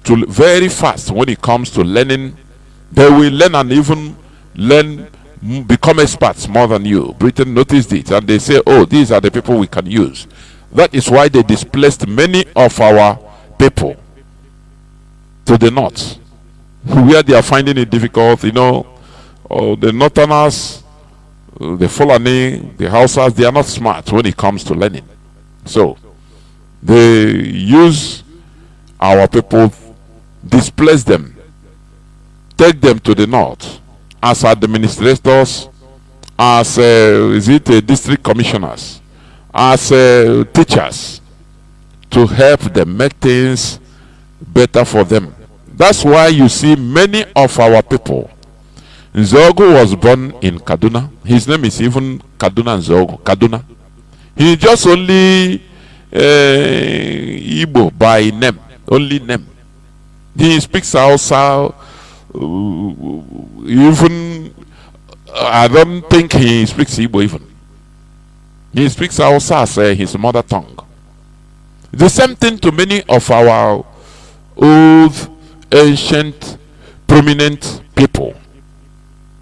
to very fast when it comes to learning. They will learn and even become experts more than you. Britain noticed it and they say, oh, these are the people we can use. That is why they displaced many of our people to the north, where they are finding it difficult. You know, the northerners, the Fulani, the Hausas, they are not smart when it comes to learning. So they use our people, displace them, take them to the north as administrators, as district commissioners, as teachers, to help them make things better for them. That's why you see many of our people. Nzogu was born in Kaduna. His name is even Kaduna Nzogu. Kaduna. He just only Igbo by name, only name. He speaks Hausa. Even I don't think he speaks Igbo even. He speaks Hausa as his mother tongue. The same thing to many of our old, ancient, prominent people.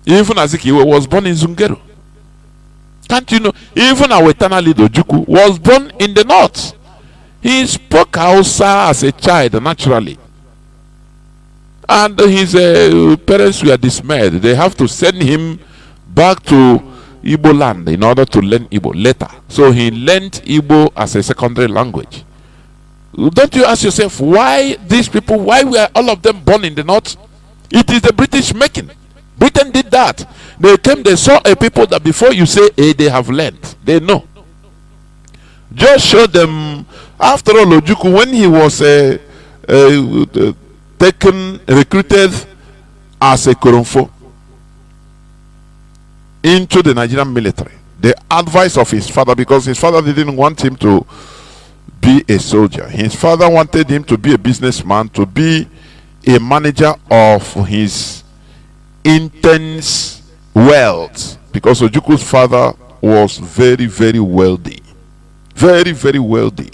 Even Azikiwe was born in Zungeru. Can't you know? Even our eternal leader Ojukwu was born in the north. He spoke Hausa as a child naturally. And his parents were dismayed. They have to send him back to Igbo land in order to learn Igbo later. So he learned Igbo as a secondary language. Don't you ask yourself why these people, why were all of them born in the north? It is the British making. Britain did that. They came, they saw a people that before you say they have learned, they know. Just show them. After all, Ojukwu, when he was recruited as a Koromfo into the Nigerian military, the advice of his father, because his father didn't want him to be a soldier. His father wanted him to be a businessman, to be a manager of his intense wealth, because Ojukwu's father was very, very wealthy. Very, very wealthy.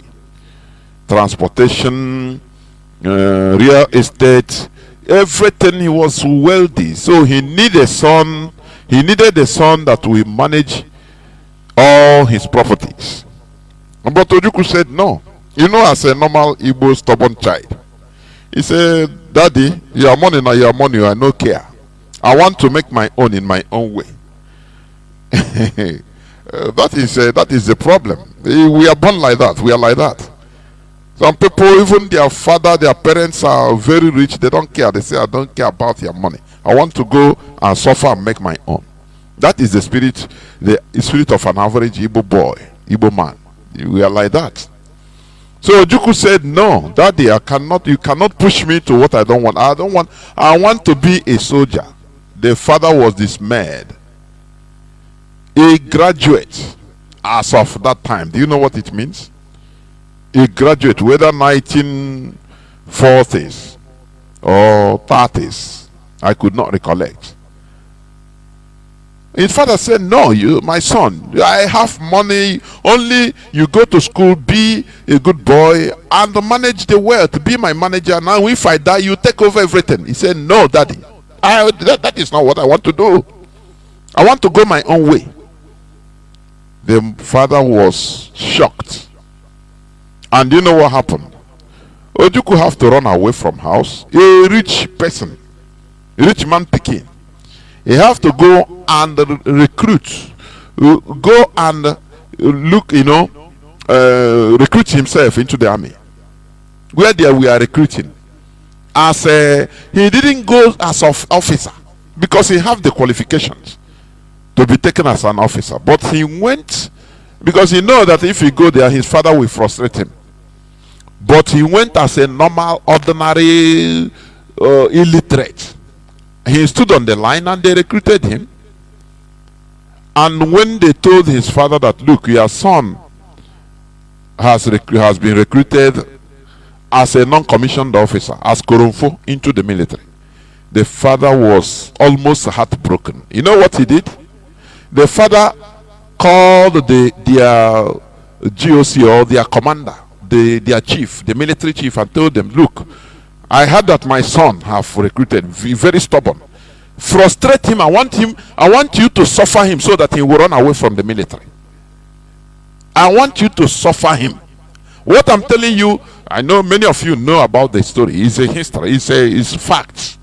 Transportation, real estate, everything. He was wealthy. So he needed a son. He needed a son that will manage all his properties. But Ojukwu said no. You know, as a normal Igbo stubborn child, he said, Daddy, your money now, your money, I no care. I want to make my own in my own way. That is the problem. We are born like that. We are like that. Some people, even their father, their parents are very rich. They don't care. They say, I don't care about your money. I want to go and suffer and make my own. That is the spirit of an average Igbo boy, Igbo man. We are like that. So Ojukwu said, no, Daddy, you cannot push me to what I don't want. I want to be a soldier. The father was dismayed. A graduate as of that time. Do you know what it means? A graduate, whether 1940s or 30s, I could not recollect. His father said, no, my son, I have money. Only you go to school, be a good boy, and manage the wealth. Be my manager. Now, if I die, you take over everything. He said, no, Daddy. That is not what I want to do. I want to go my own way. The father was shocked. And you know what happened? Ojukwu have to run away from house. A rich person, a rich man picking. He have to go and recruit. Go and look, recruit himself into the army. Where there we are recruiting. As he didn't go as of officer because he have the qualifications to be taken as an officer, but he went because he know that if he go there, his father will frustrate him. But he went as a normal, ordinary, illiterate. He stood on the line and they recruited him. And when they told his father that, look, your son has been recruited as a non-commissioned officer, as Koromfo, into the military, the father was almost heartbroken. You know what he did? The father called their GOC, or their commander, their chief, the military chief, and told them, look, I heard that my son have recruited, very stubborn. Frustrate him. I want you to suffer him so that he will run away from the military. I want you to suffer him. What I'm telling you, I know many of you know about the story. It's a history. It's facts.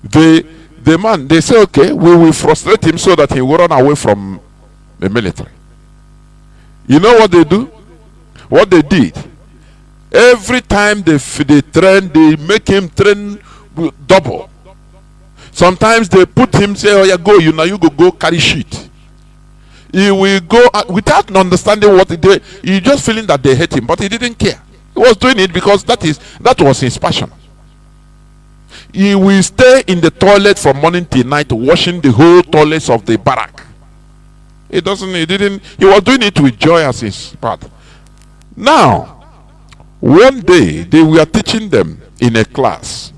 The man, they say, okay, we will frustrate him so that he will run away from the military. You know what they do? What they did? Every time they train, they make him train double. Sometimes they put him, say, oh yeah, go, you go carry shit. He will go without understanding what he did. He just feeling that they hate him, but he didn't care. He was doing it because that was his passion. He will stay in the toilet from morning till night, washing the whole toilets of the barrack. He was doing it with joy as his part. Now, one day they were teaching them in a class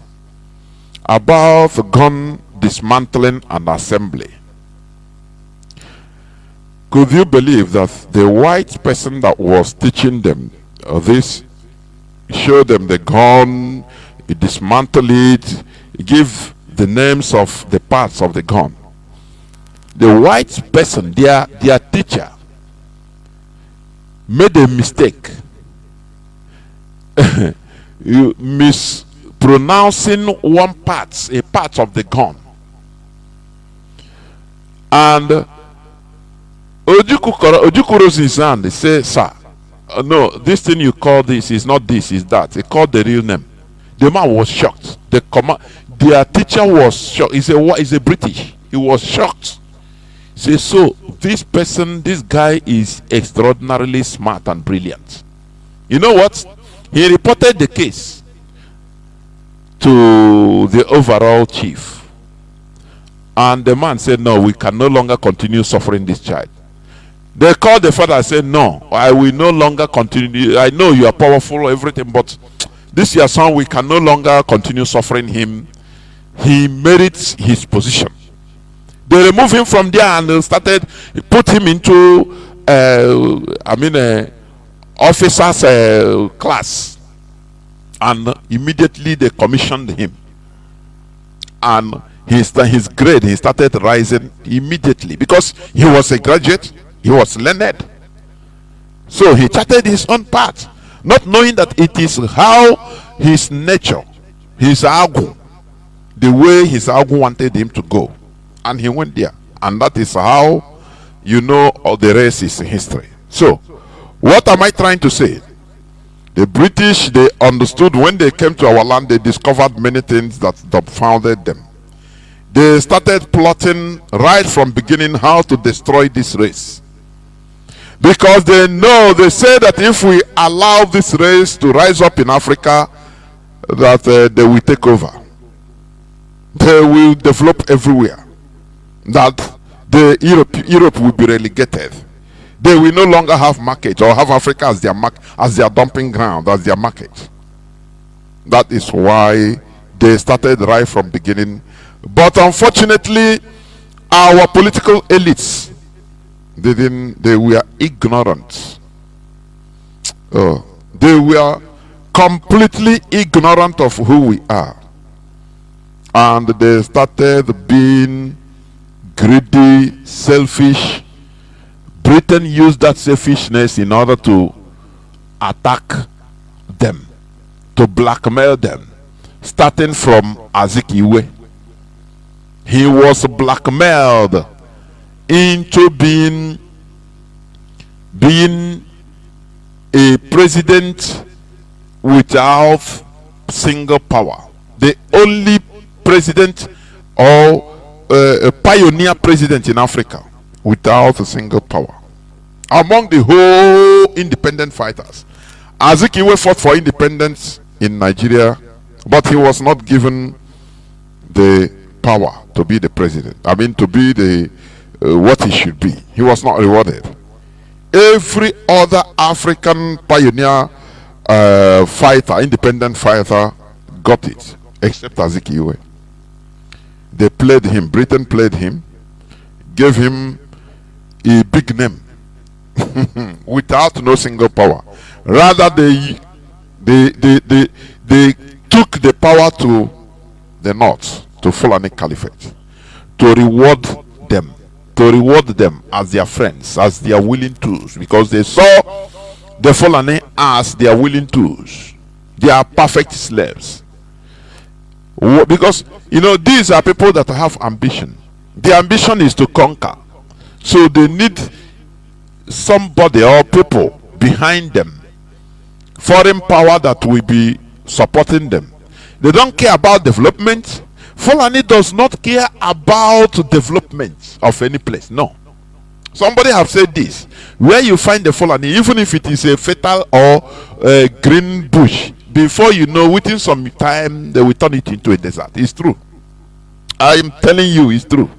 about gun dismantling and assembly. Could you believe that the white person that was teaching them this showed them the gun, dismantle it, give the names of the parts of the gun? The white person, their teacher, made a mistake. You mispronouncing a part of the gun. And Ojukwu rose his hand. He said, sir, no, this thing you call this is not this, is that. He called the real name. The man was shocked. Their teacher was shocked. He said, what is a British? He was shocked. He said, so this guy is extraordinarily smart and brilliant. You know what? He reported the case to the overall chief. And the man said, no, we can no longer continue suffering this child. They called the father and said, no, I will no longer continue. I know you are powerful, everything, but this your son, we can no longer continue suffering him. He merits his position. They removed him from there and started, put him into, officers' class. And immediately they commissioned him. And his grade, he started rising immediately because he was a graduate. He was learned. So he charted his own path, not knowing that it is how his nature, his agu, the way his agu wanted him to go. And he went there. And that is how, all the rest is history. So, what am I trying to say? The British, they understood when they came to our land, they discovered many things that dumbfounded them. They started plotting right from beginning how to destroy this race. Because they say that if we allow this race to rise up in Africa, that they will take over. They will develop everywhere. That Europe will be relegated. They will no longer have market or have Africa as their dumping ground, as their market. That is why they started right from beginning. But unfortunately, our political elites, they were ignorant. They were completely ignorant of who we are. And they started being greedy, selfish. Britain used that selfishness in order to attack them, to blackmail them, starting from Azikiwe. He was blackmailed into being a president without single power. The only president or a pioneer president in Africa without a single power. Among the whole independent fighters, Azikiwe fought for independence in Nigeria, but he was not given the power to be the president. To be the what he should be. He was not rewarded. Every other African pioneer fighter, independent fighter, got it, except Azikiwe. They played him. Britain played him, gave him a big name without no single power. Rather, they took the power to the north, to Fulani Caliphate, to reward them as their friends, as their willing tools, because they saw the Fulani as their willing tools. They are perfect slaves. Because, you know, these are people that have ambition. Their ambition is to conquer. So they need somebody or people behind them, foreign power that will be supporting them. They don't care about development. Fulani does not care about development of any place. No. Somebody have said this: where you find the Fulani, even if it is a fatal or a green bush, before you know, within some time they will turn it into a desert. It's true. I am telling you, it's true.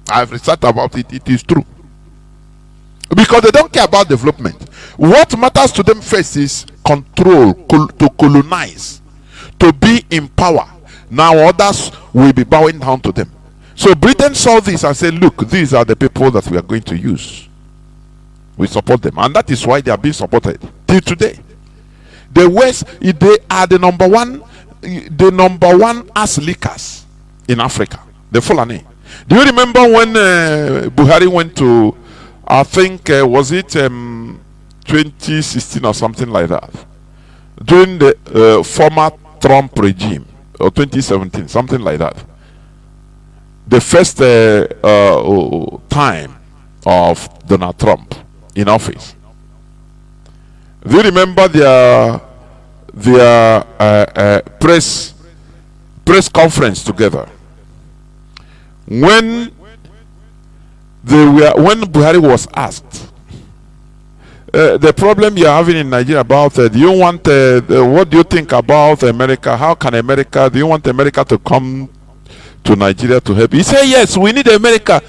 I've researched about it. It is true. Because they don't care about development. What matters to them first is control, to colonize, to be in power. Now others will be bowing down to them. So Britain saw this and said, look, these are the people that we are going to use. We support them. And that is why they are being supported till today. The West, they are the number one ass lickers in Africa, the Fulani. Do you remember when Buhari went to, I think, was it 2016 or something like that, during the former Trump regime, or 2017, something like that, the first time of Donald Trump in office? Do you remember their press conference together? When Buhari was asked the problem you're having in Nigeria about, do you want what do you think about America? How can America, do you want America to come to Nigeria to help? He said, yes, we need America.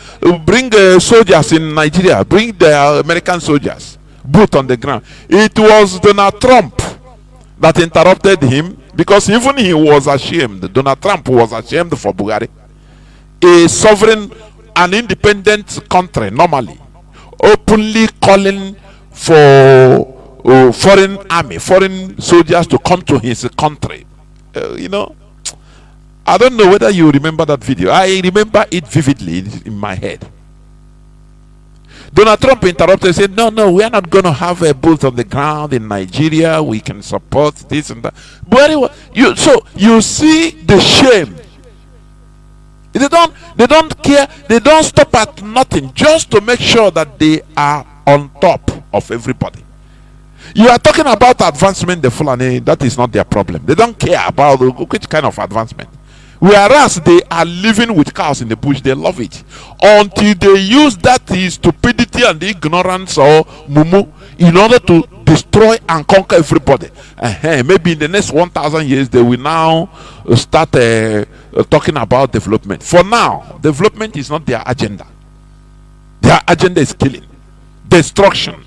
Bring soldiers in Nigeria. Bring the American soldiers, boot on the ground. It was Donald Trump that interrupted him, because even he was ashamed. Donald Trump was ashamed for Buhari, a sovereign, an independent country, normally openly calling for foreign army, foreign soldiers to come to his country. You know, I don't know whether you remember that video. I remember it vividly in my head. Donald Trump interrupted and said, no, we are not going to have a boot on the ground in Nigeria. We can support this and that. But so you see the shame. They don't care. They don't stop at nothing just to make sure that they are on top of everybody. You are talking about advancement, the Fulani, that is not their problem. They don't care about which kind of advancement. Whereas they are living with cows in the bush, they love it. Until they use that stupidity and ignorance or mumu in order to destroy and conquer everybody. Maybe in the next 1,000 years, they will now start talking about development. For now, development is not their agenda. Their agenda is killing, destruction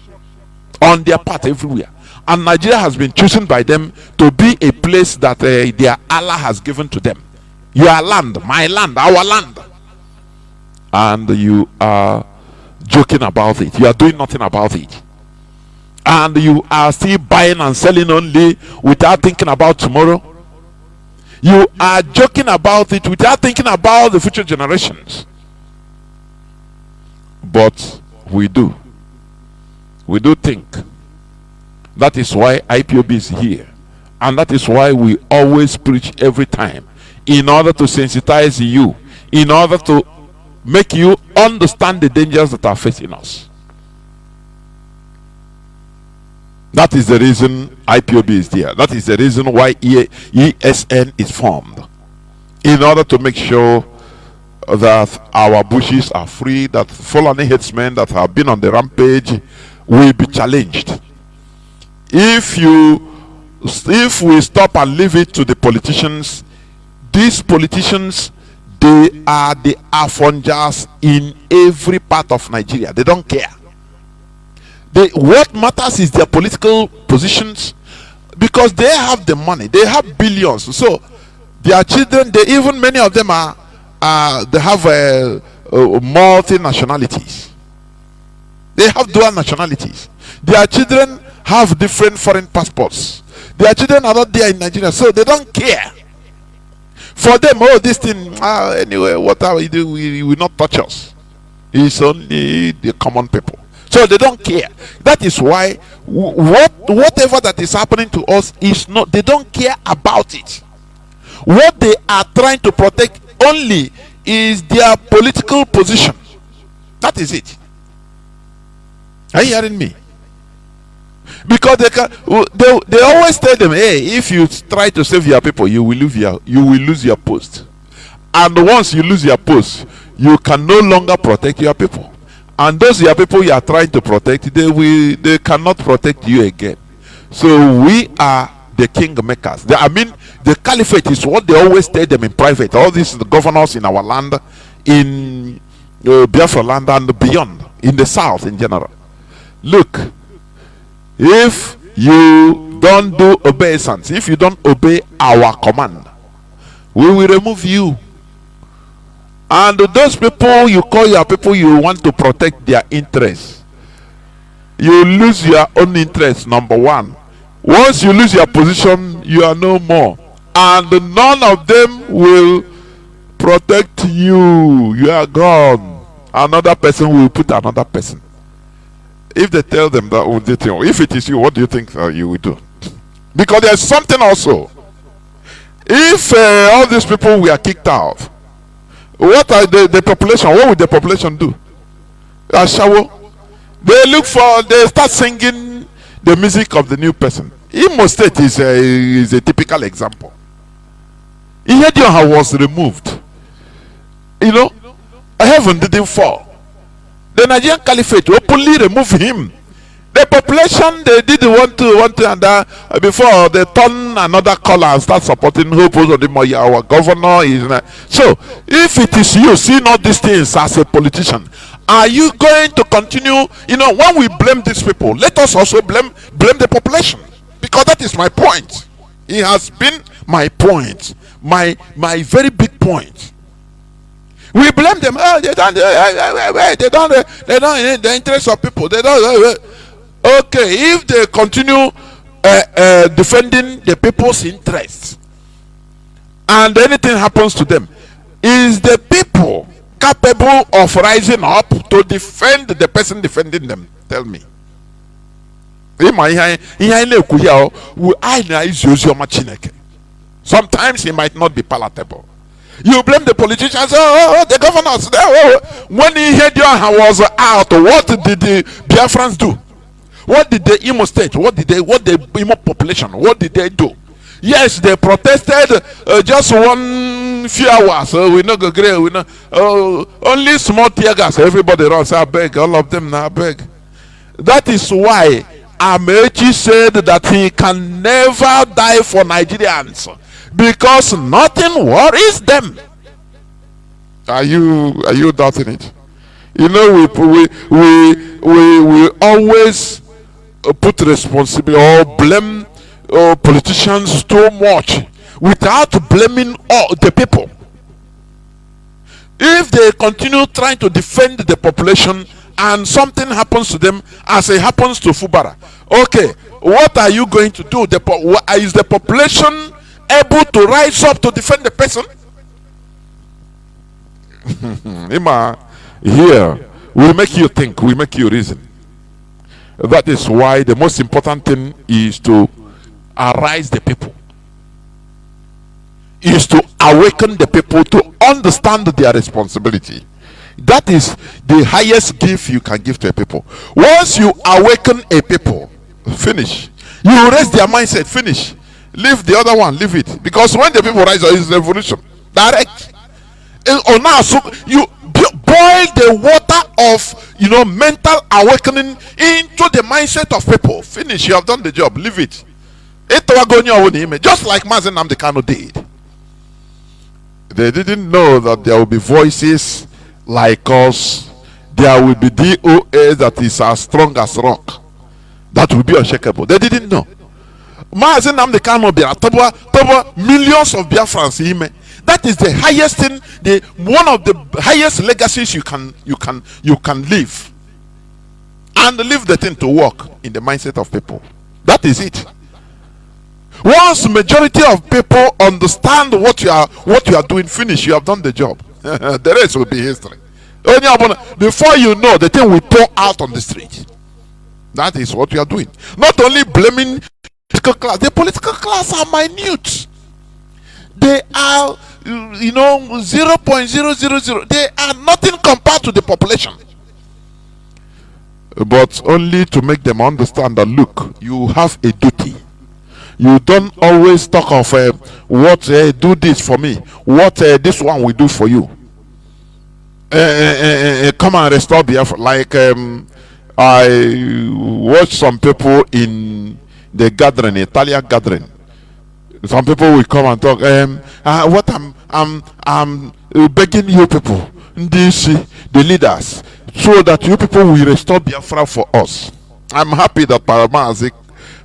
on their part everywhere. And Nigeria has been chosen by them to be a place that their Allah has given to them. Your land, my land, our land. And you are joking about it. You are doing nothing about it. And you are still buying and selling only without thinking about tomorrow. You are joking about it without thinking about the future generations. But we do. We do think. That is why IPOB is here. And that is why we always preach every time, in order to sensitize you, in order to make you understand the dangers that are facing us. That is the reason IPOB is there. That is the reason why ESN is formed, in order to make sure that our bushes are free, that Fulani headsmen that have been on the rampage will be challenged. If we stop and leave it to the politicians, these politicians, they are the Afonjas in every part of Nigeria. They don't care. What matters is their political positions, because they have the money. They have billions. So their children, even many of them they have multi nationalities. They have dual nationalities. Their children have different foreign passports. Their children are not there in Nigeria, so they don't care. For them, oh, this thing, anyway, whatever we do, we will not touch us. It's only the common people. So they don't care. That is why whatever that is happening to us is not, they don't care about it. What they are trying to protect only is their political position. That is it. Are you hearing me? Because they always tell them, hey, if you try to save your people, you will lose your post. And once you lose your post, you can no longer protect your people. And those your people you are trying to protect, they cannot protect you again. So we are the king makers. I mean, the caliphate is what they always tell them in private. All these the governors in our land, in Biafra land and beyond, in the south in general. Look, if you don't do obeisance, if you don't obey our command, we will remove you. And those people you call your people, you want to protect their interests, you lose your own interest. Number one, once you lose your position, you are no more, and none of them will protect you. You are gone. Another person will put another person. If they tell them that, if it is you, what do you think you will do? Because there's something also. If all these people were kicked out, what are the population? What would the population do? They start singing the music of the new person. Imo State is a typical example. Ihedioha was removed. Heaven didn't fall. The Nigerian Caliphate openly removed him. The population, they didn't want to, and before they turn another color and start supporting Hope Uzodinma, our governor is. So, if it is you seeing all these things as a politician, are you going to continue? When we blame these people, let us also blame the population, because that is my point. It has been my point, my very big point. We blame them. Oh, they don't the interest of people. They don't. Okay, if they continue defending the people's interests, and anything happens to them, is the people capable of rising up to defend the person defending them? Tell me. Sometimes it might not be palatable. You blame the politicians, the governors. When Ihedioha was out, what did the Biafrans do? What did the Imo State? What the Imo population? What did they do? Yes, they protested just one few hours. We no go agree. We no only small tear gas. Everybody runs. I beg, all of them now. I beg. That is why Amechi said that he can never die for Nigerians, because nothing worries them. Are you doubting it? We always put responsibility or blame politicians too much without blaming all the people. If they continue trying to defend the population and something happens to them as it happens to Fubara, okay, what are you going to do? Is the population able to rise up to defend the person? Here we make you think, we make you reason. That is why the most important thing is to arise the people, is to awaken the people to understand their responsibility. That is the highest gift you can give to a people. Once you awaken a people, finish. You raise their mindset, finish. Leave the other one, leave it. Because when the people rise up, it's revolution. Direct. Or now, so you boil the water of mental awakening into the mindset of people. Finish. You have done the job. Leave it. Just like Mazi Nnamdi Kanu did. They didn't know that there will be voices like us. There will be DOA that is as strong as rock, that will be unshakable. They didn't know. Mazi Nnamdi Kanu millions of Biafrans. That is the highest thing, one of the highest legacies you can live, and leave the thing to work in the mindset of people. That is it. Once majority of people understand what you are doing, finish, you have done the job. The rest will be history. Before you know, the thing will pour out on the street. That is what you are doing. Not only blaming political class. The political class are minute. They are 0.000. They are nothing compared to the population. But only to make them understand that, look, you have a duty. You don't always talk of what do this for me, what this one will do for you. Come and restore Biafra. Like I watched some people in the gathering, Italian gathering. Some people will come and talk. What I'm begging you people, the leaders, so that you people will restore Biafra for us. I'm happy that Mazi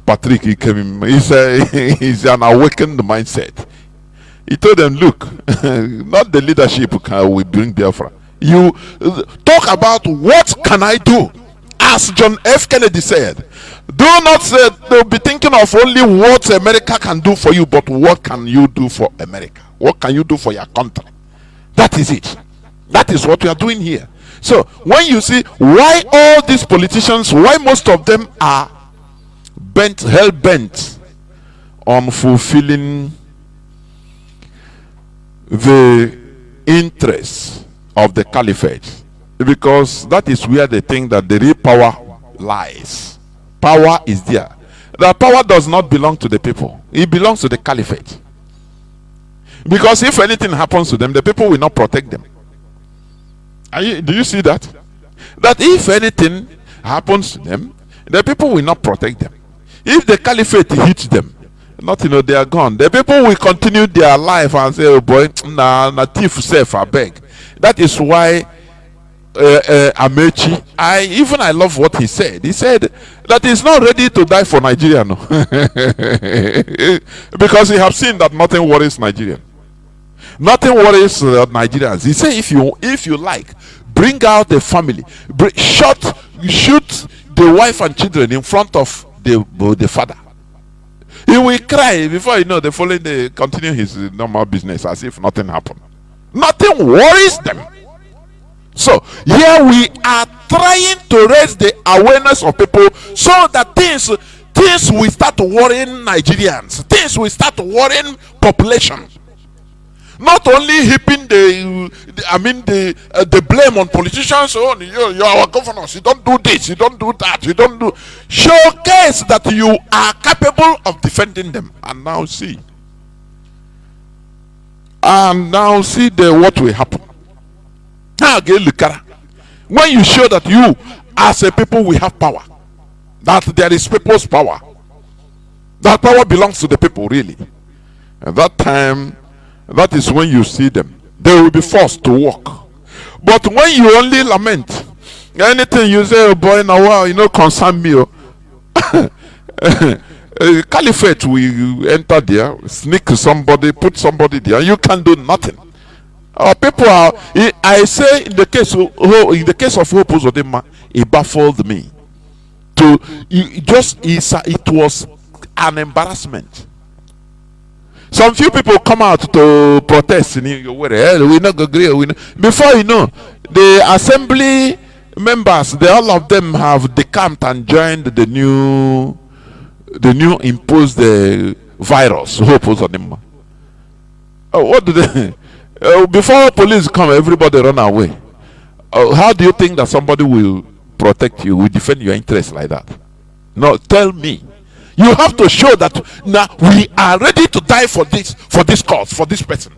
Patrick, he came in. He's an awakened mindset. He told them, look, not the leadership will bring Biafra. You talk about what can I do? As John F. Kennedy said, do not say, they'll be thinking of only what America can do for you, but what can you do for America? What can you do for your country? That is it. That is what we are doing here. So when you see why all these politicians, why most of them are hell-bent on fulfilling the interests of the caliphate, because that is where they think that the real power lies. Power is there. The power does not belong to the people. It belongs to the caliphate. Because if anything happens to them, the people will not protect them. Do you see that? That if anything happens to them, the people will not protect them. If the caliphate hits them, they are gone. The people will continue their life and say, oh boy, na thief safe, I beg. That is why Amechi, I love what he said. He said that he's not ready to die for Nigeria, no. Because he have seen that nothing worries Nigerian. Nothing worries Nigerians. He said, if you like, bring out the family, shoot the wife and children in front of the father. He will cry. Before you know, the following day continue his normal business as if nothing happened. Nothing worries them. So here we are trying to raise the awareness of people so that things will start worrying Nigerians. Things will start worrying population. Not only heaping the blame on politicians. Oh, you're our governors. You don't do this. You don't do that. You don't do. Showcase that you are capable of defending them. And now see. What will happen. Now again, when you show that you, as a people, we have power, that there is people's power, that power belongs to the people, really. At that time, that is when you see them. They will be forced to walk. But when you only lament, anything you say, oh boy, now wow, concern me. Caliphate will enter there, sneak somebody, put somebody there. You can't do nothing. Our people are. I say in the case of Hope Uzodinma, it baffled me. It was an embarrassment. Some few people come out to protest in we not agree. Before you know, the assembly members, all of them have decamped and joined the new imposed virus. What do they? Before police come, everybody run away. How do you think that somebody will protect you, will defend your interests like that? No, tell me. You have to show that now we are ready to die for this cause, for this person,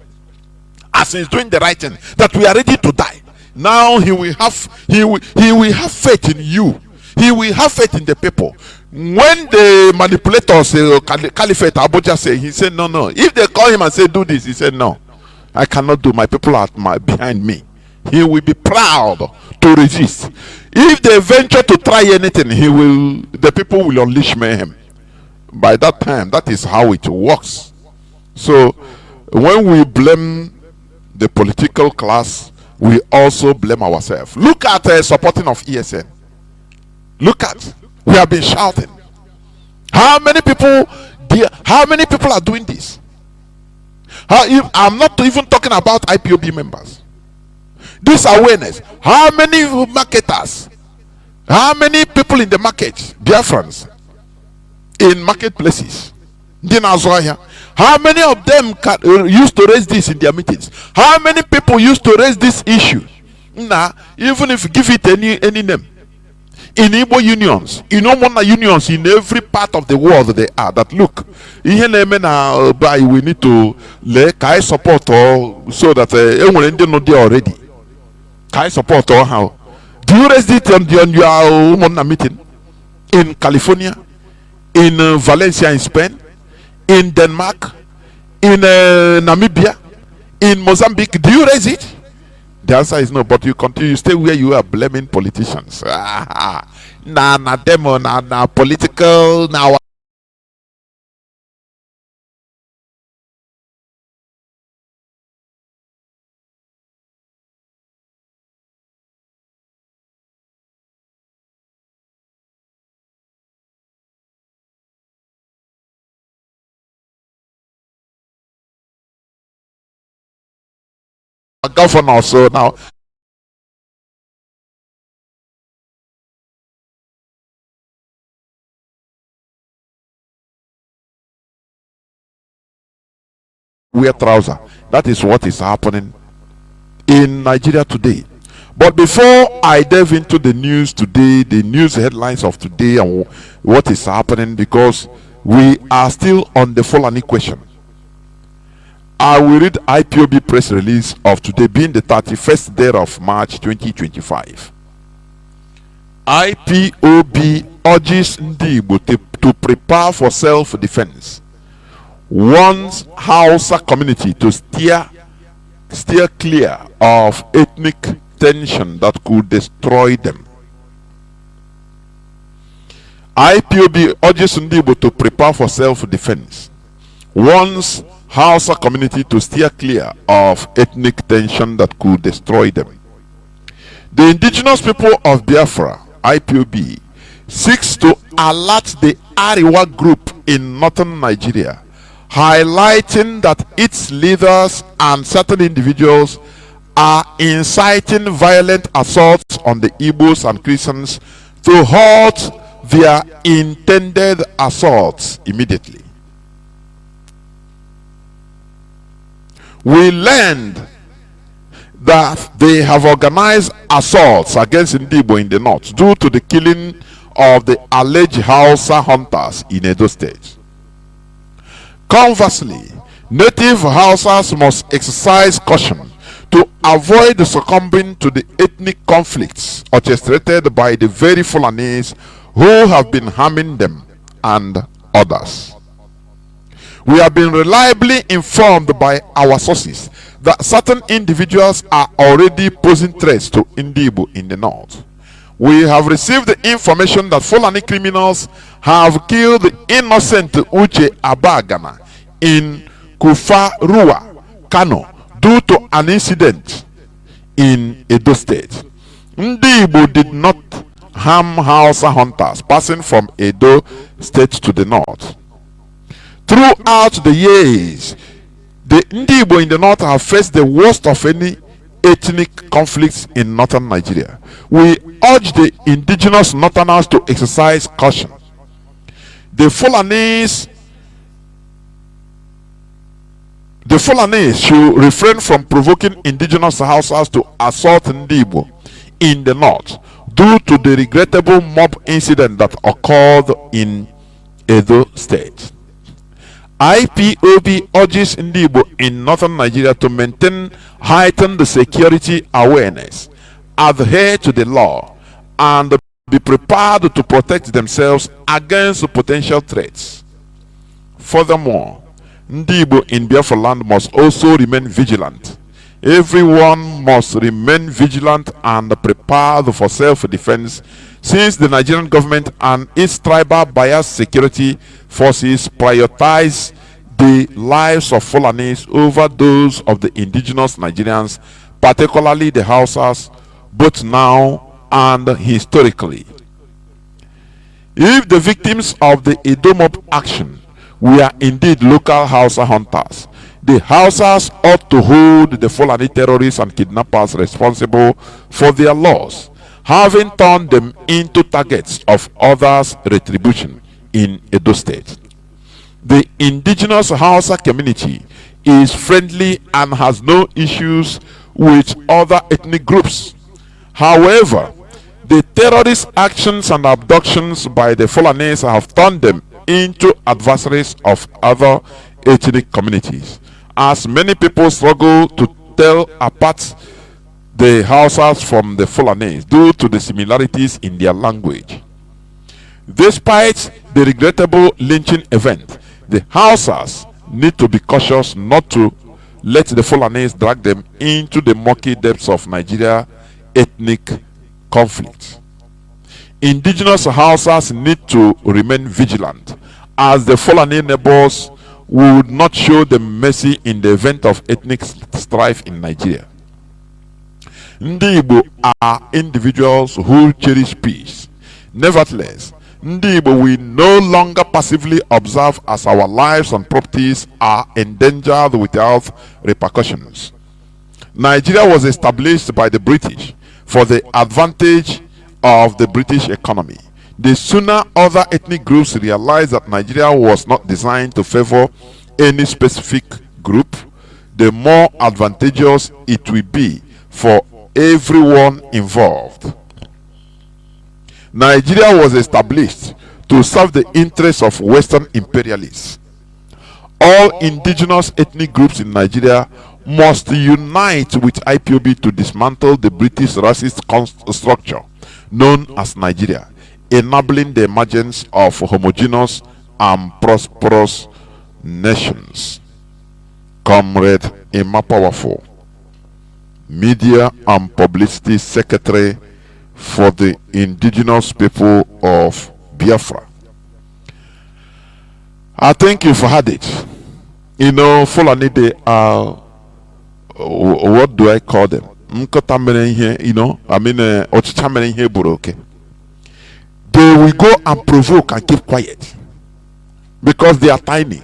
as he's doing the right thing. That we are ready to die. Now he will have faith in you. He will have faith in the people. When the manipulators, Caliphate Abuja say, he said no. If they call him and say do this, he said no. I cannot do. My people are behind me. He will be proud to resist. If they venture to try anything, the people will unleash mayhem. By that time, that is how it works. So when we blame the political class, we also blame ourselves. Look at supporting of ESN. Look at, we have been shouting. How many people How many people are doing this? I'm not even talking about IPOB members. This awareness. How many marketers? How many people in the market, Biafrans, in marketplaces? How many of them used to raise this in their meetings? How many people used to raise this issue? Nah, even if you give it any name. In Igbo unions, unions in every part of the world they are. That look, we need to Kai support or so that already. Kai support or how? Do you raise it on your meeting in California, in Valencia in Spain, in Denmark, in Namibia, in Mozambique? Do you raise it? The answer is no, but you continue, you stay where you are blaming politicians. Nah, demo, nah, political, now. Governor, so now wear trouser. That is what is happening in Nigeria today. But before I delve into the news today, the news headlines of today and what is happening, because we are still on the Fulani question, I will read IPOB press release of today, being the 31st day of March 2025. IPOB urges Igbo to prepare for self-defense, warns Hausa community to steer clear of ethnic tension that could destroy them. IPOB urges Igbo to prepare for self-defense, warns Hausa community to steer clear of ethnic tension that could destroy them. The Indigenous People of Biafra, IPOB, seeks to alert the Ariwa group in northern Nigeria, highlighting that its leaders and certain individuals are inciting violent assaults on the Igbos and Christians to halt their intended assaults immediately. We learned that they have organized assaults against Igbo in the north due to the killing of the alleged Hausa hunters in Edo State. Conversely, native Hausas must exercise caution to avoid succumbing to the ethnic conflicts orchestrated by the very Fulanis who have been harming them and others. We have been reliably informed by our sources that certain individuals are already posing threats to Igbo in the north. We have received the information that Fulani criminals have killed the innocent Uche Abagana in Kufarua, Kano, due to an incident in Edo State. Igbo did not harm Hausa hunters passing from Edo State to the north. Throughout the years, the Igbo in the north have faced the worst of any ethnic conflicts in northern Nigeria. We urge the indigenous northerners to exercise caution. The Fulanis should refrain from provoking indigenous Hausas to assault Igbo in the north due to the regrettable mob incident that occurred in Edo State. IPOB urges Igbo in northern Nigeria to maintain heightened security awareness, adhere to the law, and be prepared to protect themselves against potential threats. Furthermore, Igbo in Biafra land must also remain vigilant. Everyone must remain vigilant and prepared for self-defense, since the Nigerian government and its tribal biased security forces prioritize the lives of Fulanis over those of the indigenous Nigerians, particularly the Hausas, both now and historically. If the victims of the Edo mob action we are indeed local Hausa hunters. The Hausas ought to hold the Fulani terrorists and kidnappers responsible for their loss, having turned them into targets of others' retribution in Edo State. The indigenous Hausa community is friendly and has no issues with other ethnic groups. However, the terrorist actions and abductions by the Fulanis have turned them into adversaries of other ethnic communities, as many people struggle to tell apart the Hausas from the Fulanis due to the similarities in their language. Despite the regrettable lynching event, the Hausas need to be cautious not to let the Fulanis drag them into the murky depths of Nigeria ethnic conflict. Indigenous Hausas need to remain vigilant, as the Fulani neighbors would not show them mercy in the event of ethnic strife in Nigeria. Ndi Igbo are individuals who cherish peace. Nevertheless, Ndi Igbo will no longer passively observe as our lives and properties are endangered without repercussions. Nigeria was established by the British for the advantage of the British economy. The sooner other ethnic groups realize that Nigeria was not designed to favor any specific group, the more advantageous it will be for everyone involved. Nigeria was established to serve the interests of Western imperialists. All indigenous ethnic groups in Nigeria must unite with IPOB to dismantle the British racist structure known as Nigeria, enabling the emergence of homogeneous and prosperous nations. Comrade Emma Powerful, Media and Publicity Secretary for the Indigenous People of Biafra. I think you've heard it. You know, Fulani, they are, what do I call them? You know, I mean, they will go and provoke and keep quiet because they are tiny.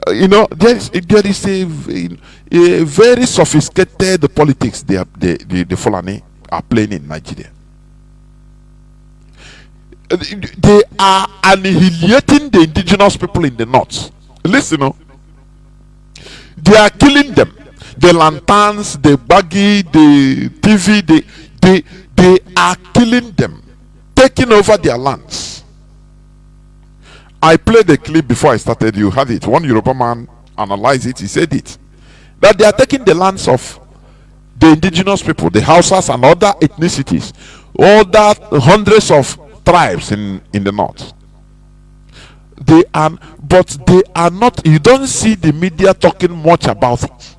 You know, there is a very sophisticated politics the Fulani are playing in Nigeria. They are annihilating the indigenous people in the north. Listen, you know, they are killing them. The lanterns, the baggy, the TV, they are killing them, taking over their lands. I played the clip before I started. You had it. One Yoruba man analyzed it. He said it, that they are taking the lands of the indigenous people, the Hausas and other ethnicities, all that hundreds of tribes in the north. They are, but they are not. You don't see the media talking much about it.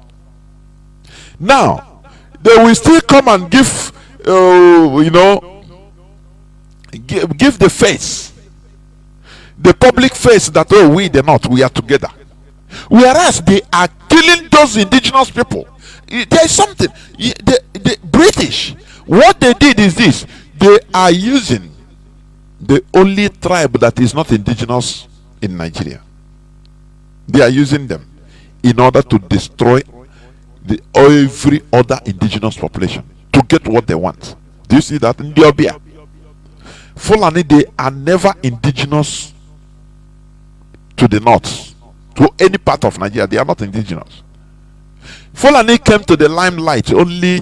Now they will still come and give, you know, give the face, the public face that, oh, we the north, we are together, whereas they are killing those indigenous people. There is something. The British, what they did is this: they are using the only tribe that is not indigenous in Nigeria. They are using them in order to destroy every other indigenous population to get what they want. Do you see that in Ethiopia? Fulani, they are never indigenous to the north, to any part of Nigeria. They are not indigenous. Fulani came to the limelight only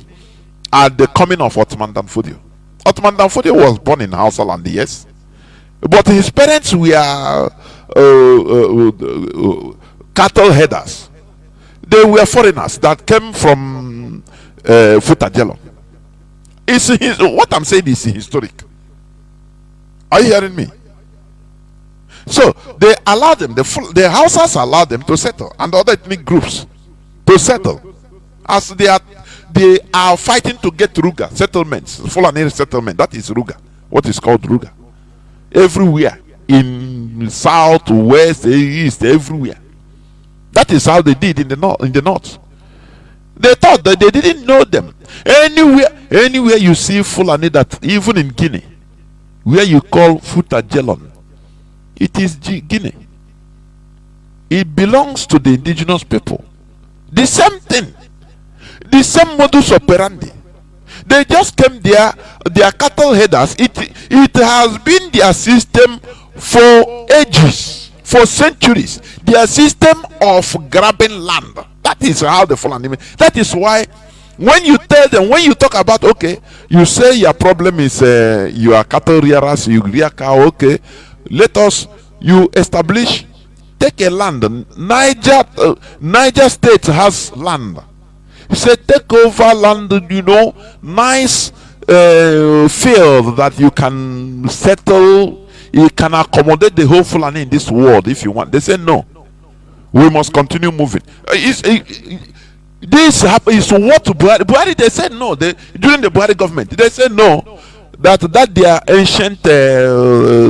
at the coming of Ottoman Danfodio. Ottoman Danfodio was born in Hausa land, yes, but his parents were cattle headers. They were foreigners that came from Futajelo. What I'm saying is historic. Are you hearing me? So they allowed them, the Hausas allowed them to settle, and other ethnic groups to settle, as they are fighting to get Ruga settlements, Fulani settlement. That is Ruga, what is called Ruga, everywhere in south, west, east, everywhere. That is how they did in the north. They thought that they didn't know them. Anywhere you see Fulani, that even in Guinea, where you call Futajelon, it is Guinea. it belongs to the indigenous people. The same thing, the same modus operandi. They just came there, their cattle headers. It has been their system for ages, for centuries. Their system of grabbing land. That is how the Fulani. That is why when you tell them, when you talk about, okay, you say your problem is you are cattle rearers, you rear cow, okay, let us, you establish, take a land. Niger State has land. He said, take over land, you know, nice field that you can settle, you can accommodate the whole Fulani in this world if you want. They said, no, we must continue moving. This is what Buhari, they said no. During the Buhari government, they said no, that their ancient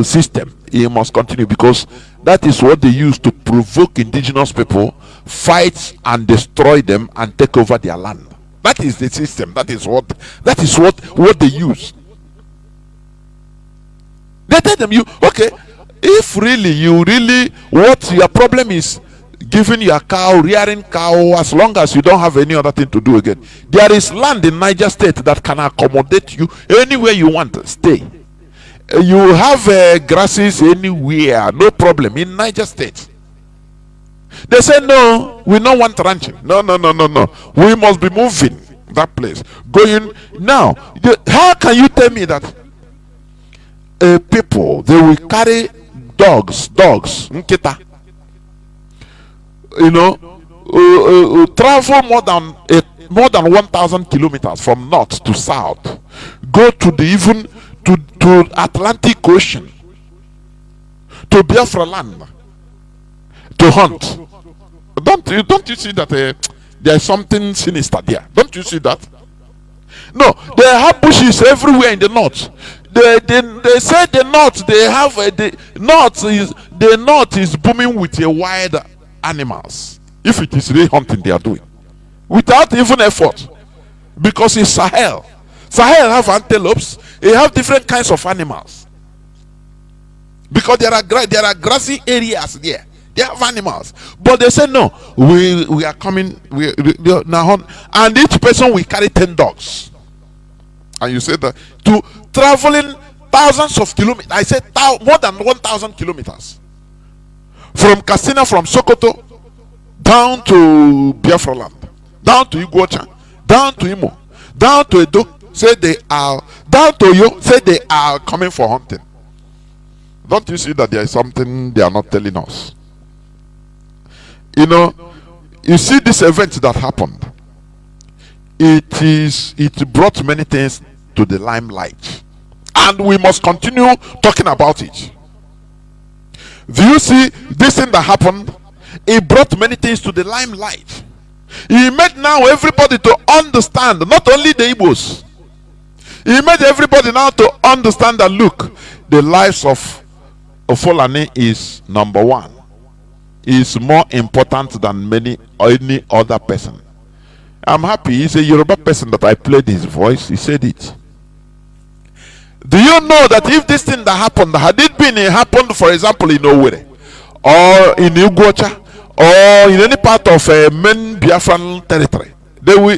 system, it must continue, because that is what they use to provoke indigenous people, fight and destroy them and take over their land. That is the system. That is what they use. They tell them, if really what your problem is giving your cow, rearing cow, as long as you don't have any other thing to do again, there is land in Niger State that can accommodate you anywhere you want. Stay. You have grasses anywhere, no problem in Niger State. They say no, we don't want ranching. No. We must be moving that place. Going now. How can you tell me that people, they will carry dogs, nkita, travel more than 1,000 kilometers from north to south, go to the to Atlantic Ocean, to Biafra land, to hunt? Don't you see that there is something sinister there? Don't you see that? No, they have bushes everywhere in the north. They say the north, they have the north is booming with wild animals. If it is really hunting they are doing, without even effort, because it's Sahel. Sahel have antelopes. They have different kinds of animals, because there are grassy areas there. They have animals, but they say no. We are coming. We now, and each person will carry 10 dogs. And you say that to traveling thousands of kilometers. I said more than 1,000 kilometers from Katsina, from Sokoto, down to Biafra land, down to Igbo, down to Imo, down to Edo. Say they are down to you. Say they are coming for hunting. Don't you see that there is something they are not telling us? You see this event that happened. It brought many things to the limelight, and we must continue talking about it. Do you see this thing that happened? It brought many things to the limelight. He made now everybody to understand, not only the Igbos. He made everybody now to understand that, look, the lives of Fulani is number one. Is more important than any other person. I'm happy. He's a Yoruba person that I played his voice. He said it. Do you know that if this thing that happened, had it happened, for example, in Owerri, or in Ugwocha, or in any part of main Biafran territory, they will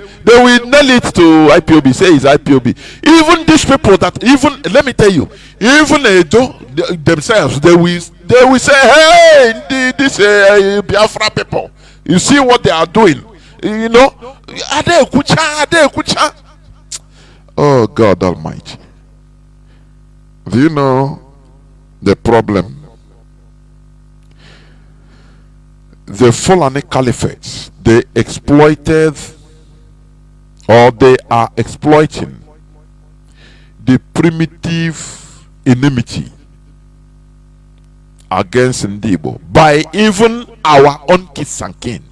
nail it to IPOB. Say it's IPOB. Even these people that let me tell you, even themselves, they will say, hey, this Biafra people, you see what they are doing? Ade kucha. Oh God Almighty. Do you know the problem? The Fulani Caliphates, they exploited, or they are exploiting, the primitive enmity against Igbo by even our own kids and kin.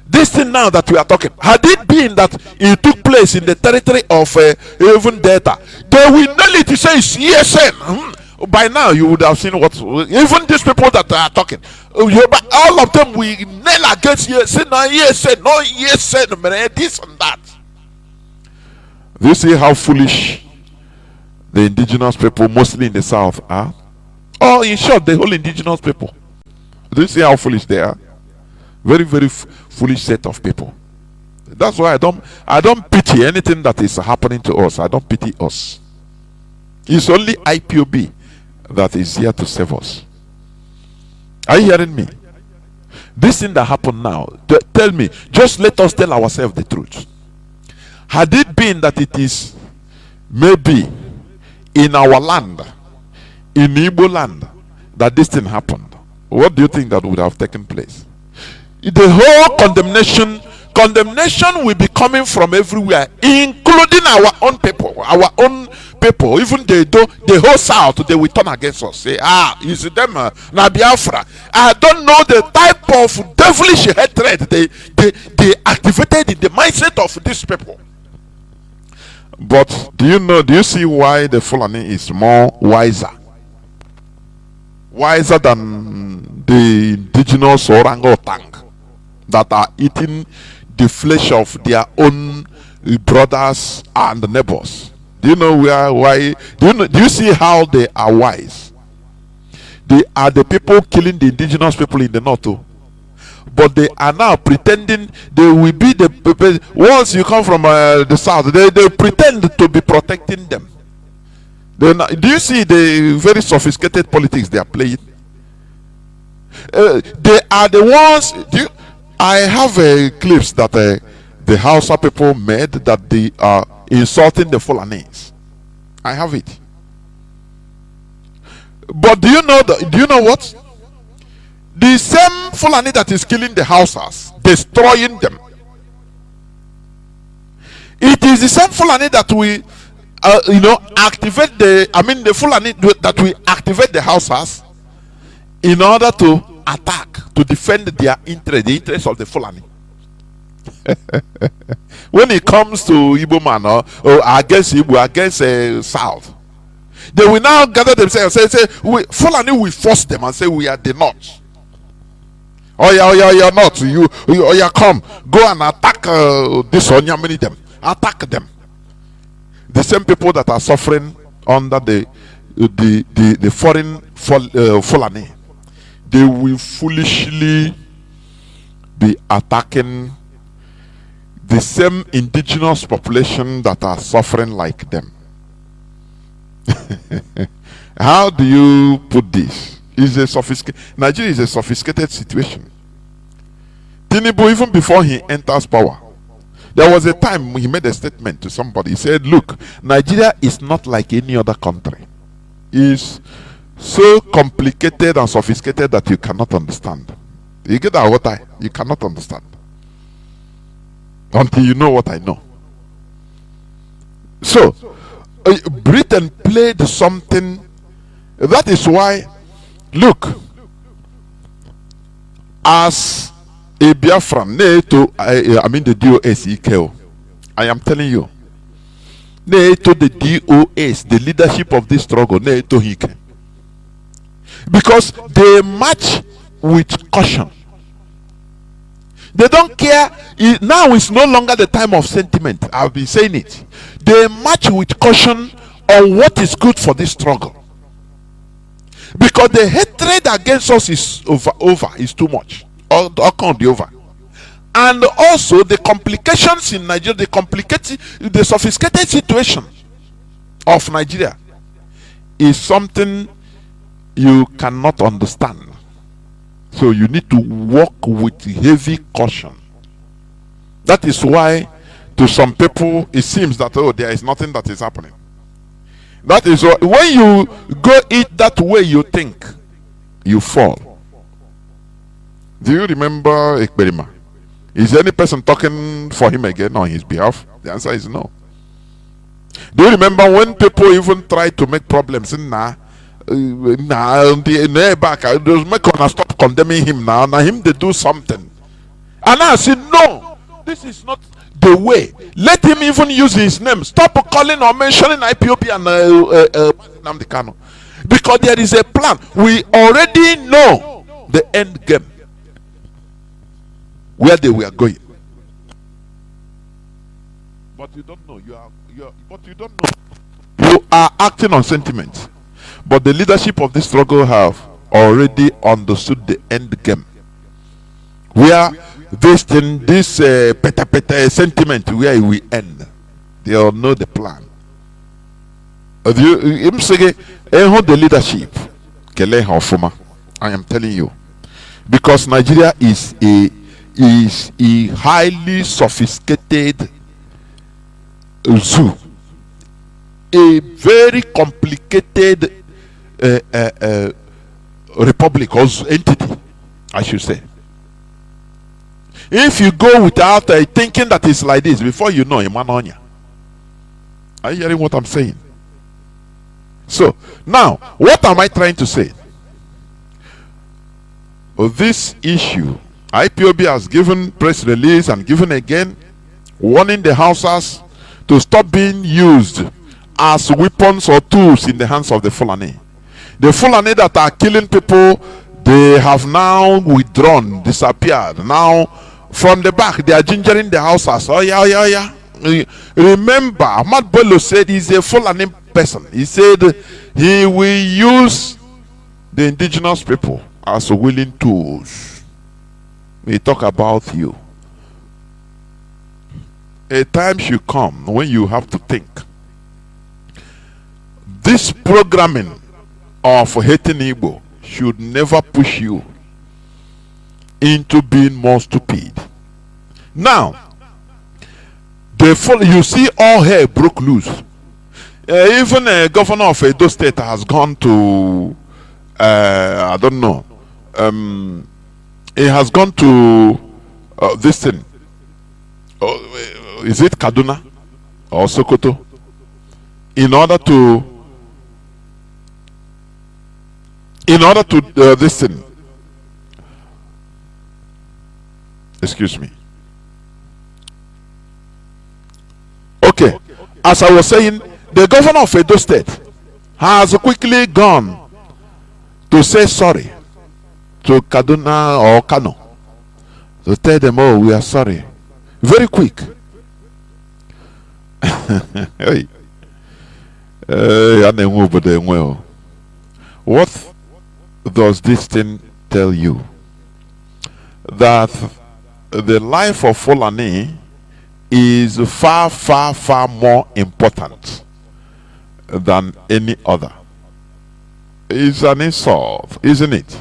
This thing now that we are talking, had it been that it took place in the territory of even Delta, they will nail it to say it's ESN. By now you would have seen what even these people that are talking, all of them will nail against ESN. No ESN, no ESN, this and that. Do you see how foolish the indigenous people, mostly in the south, are? Or in short, the whole indigenous people. Do you see how foolish they are? Very, very foolish set of people. That's why I don't pity anything that is happening to us. I don't pity us. It's only IPOB that is here to save us. Are you hearing me? This thing that happened now, tell me, just let us tell ourselves the truth. Had it been that it is maybe in our land, in Igbo land, that this thing happened, what do you think that would have taken place? The whole condemnation will be coming from everywhere, including our own people. Even the whole South, they will turn against us. Say, it's them, na Biafra. I don't know the type of devilish hatred they activated in the mindset of these people. But do you see why the Fulani is more wiser than the indigenous orangutan that are eating the flesh of their own brothers and neighbors? Do you know why? Do you see how they are wise? They are the people killing the indigenous people in the north too. But they are now pretending they will be the once you come from the south, they pretend to be protecting them. Do you see the very sophisticated politics they are playing? They are the ones. I have clips that the Hausa people made that they are insulting the Fulanis. I have it. But do you know what? The same Fulani that is killing the Hausas, destroying them, it is the same Fulani that we activate the Fulani that we activate the Hausas in order to attack, to defend their interest, the interest of the Fulani. When it comes to Igbo man or against Igbo, against South, they will now gather themselves and say Fulani will force them and say we are the North. Oh yeah, not you. Oh yeah, come, go and attack this one. Many them, attack them. The same people that are suffering under the foreign Fulani, they will foolishly be attacking the same indigenous population that are suffering like them. How do you put this? Nigeria is a sophisticated situation. Tinubu, even before he enters power, there was a time he made a statement to somebody. He said, look, Nigeria is not like any other country. It's so complicated and sophisticated that you cannot understand. You get that? What you cannot understand until you know what I know. So Britain played something. That is why, look, as a Biafran, the DOS, I am telling you, the DOS, the leadership of this struggle, because they march with caution. They don't care. Now is no longer the time of sentiment. I've been saying it. They march with caution on what is good for this struggle. Because the hatred against us is is too much. Or can't be over. And also the complications in Nigeria, the sophisticated situation of Nigeria is something you cannot understand. So you need to walk with heavy caution. That is why to some people it seems that there is nothing that is happening. That is why when you go it that way, you think you fall. Do you remember Ekberima? Is any person talking for him again on his behalf? The answer is no. Do you remember when people even try to make problems in the back, those make on stop condemning him now him they do something, and I said no, this is not the way. Let him even use his name. Stop calling or mentioning IPOB and Namdekano, because there is a plan. We already know the end game, where they were going, but you don't know. You are acting on sentiment. But the leadership of this struggle have already understood the end game. Where this thing, this peta sentiment, where we end. They all know the plan. The leadership, I am telling you, because Nigeria is a highly sophisticated zoo, a very complicated republic or entity, I should say. If you go without thinking that it's like this, before you know, Imanonya. Are you hearing what I'm saying? So, now, what am I trying to say? This issue, IPOB has given press release and given again, warning the Hausas to stop being used as weapons or tools in the hands of the Fulani. The Fulani that are killing people, they have now withdrawn, disappeared. Now, from the back, they are gingering the Hausas. Oh yeah, oh yeah, oh yeah. Remember, Ahmad Bello said he's a Fulani person. He said he will use the indigenous people as willing tools. We talk about you. A time should come when you have to think. This programming of hating Igbo should never push you into being more stupid. Now, you see all hell broke loose. Even a governor of Edo State has gone to, I don't know, he has gone to this thing. Is it Kaduna or Sokoto? In order to this thing. Excuse me. Okay, as I was saying, the governor of Edo State has quickly gone to say sorry to Kaduna or Kano, to tell them, oh, we are sorry. Very quick. Hey. What does this thing tell you? That the life of Fulani is far, far, far more important than any other. It's an insult, isn't it?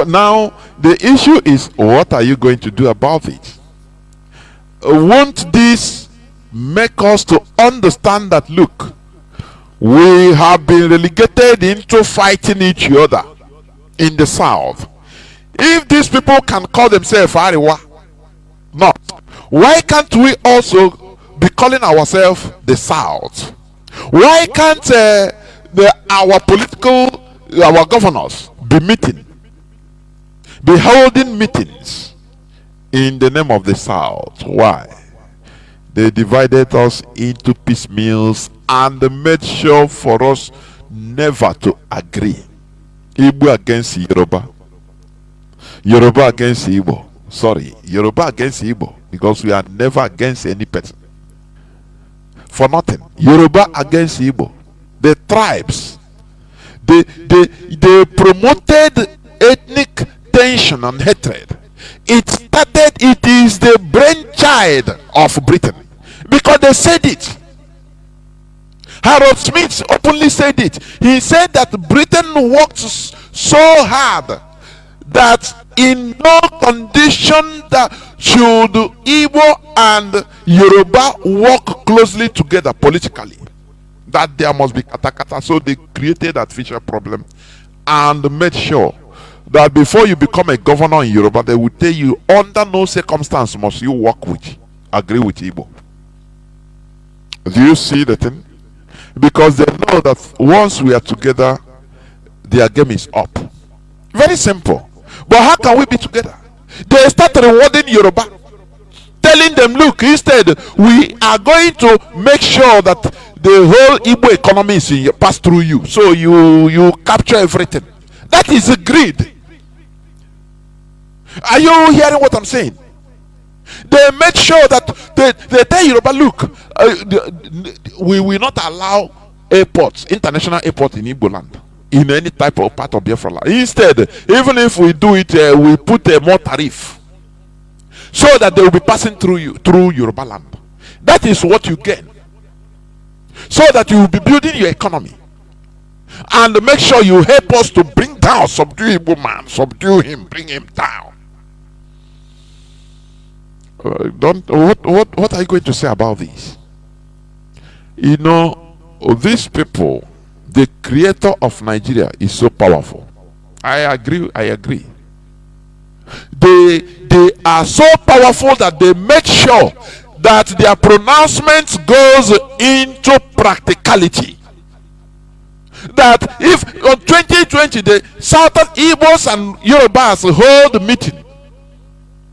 Now, the issue is, what are you going to do about it? Won't this make us to understand that, look, we have been relegated into fighting each other in the south? If these people can call themselves Ariwa, not, why can't we also be calling ourselves the South? Why can't our governors be holding meetings in the name of the South? Why? They divided us into piecemeals and made sure for us never to agree. Igbo against Yoruba, Yoruba against Igbo. Sorry, Yoruba against Igbo, because we are never against any person. For nothing. Yoruba against Igbo. The tribes, they promoted ethnic tension and hatred. It is the brainchild of Britain, because they said it. Harold Smith openly said it. He said that Britain worked so hard that in no condition that should Igbo and Yoruba work closely together politically, that there must be katakata. So they created that future problem and made sure that before you become a governor in Yoruba, they will tell you under no circumstance must you agree with Igbo. Do you see the thing? Because they know that once we are together, their game is up. Very simple. But how can we be together? They start rewarding Yoruba, telling them, look, instead we are going to make sure that the whole Igbo economy is pass through you, so you capture everything. That is greed. Are you hearing what I'm saying? They made sure that they tell Yoruba, look, we will not allow airports, international airports in Igbo land. in any type of part of Biafra land. Instead, even if we do it, we put a more tariff so that they will be passing through Yoruba land. That is what you gain, so that you will be building your economy, and make sure you help us to bring down, subdue Igbo man, subdue him, bring him down. What are you going to say about this? You know, these people, the creator of Nigeria is so powerful. I agree. They are so powerful that they make sure that their pronouncements goes into practicality. That if on 2020 the southern Igbos and Yorubas hold meeting,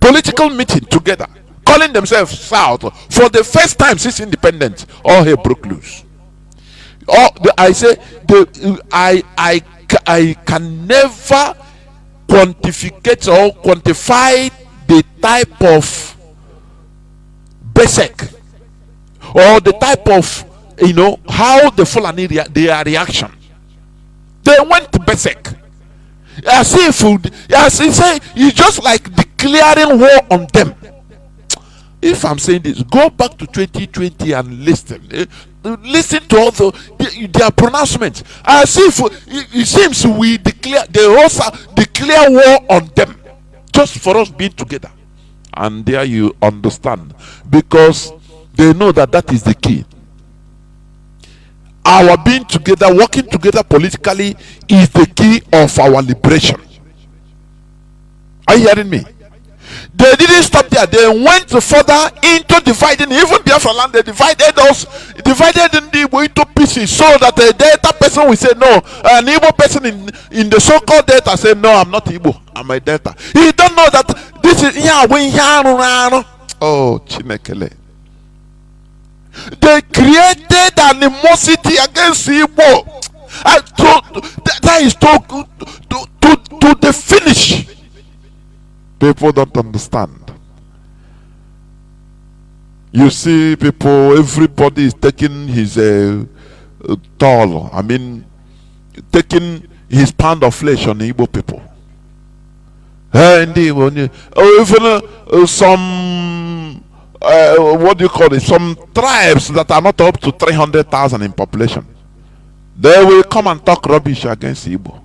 political meeting together, calling themselves South for the first time since independence, all hell broke loose. I say I can never quantify the type of basic or the type of, you know, how the Fulani their reaction. They went basic, as if it's just like declaring war on them. If I'm saying this, go back to 2020 and listen to all their pronouncements, as if it seems they also declare war on them just for us being together. And there you understand, because they know that is the key. Our being together, working together politically, is the key of our liberation. Are you hearing me? They didn't stop there. They went further into dividing. Even Biafra land, they divided Igbo into pieces, so that the Delta person will say no. An Igbo person in the so-called Delta say no, I'm not Igbo, I'm a Delta. He don't know that this is oh Chinekele. They created animosity against Igbo. That is to the finish. People don't understand. You see people, everybody is taking his toll. I mean, taking his pound of flesh on the Igbo people. Even some what do you call it? Some tribes that are not up to 300,000 in population, they will come and talk rubbish against Igbo.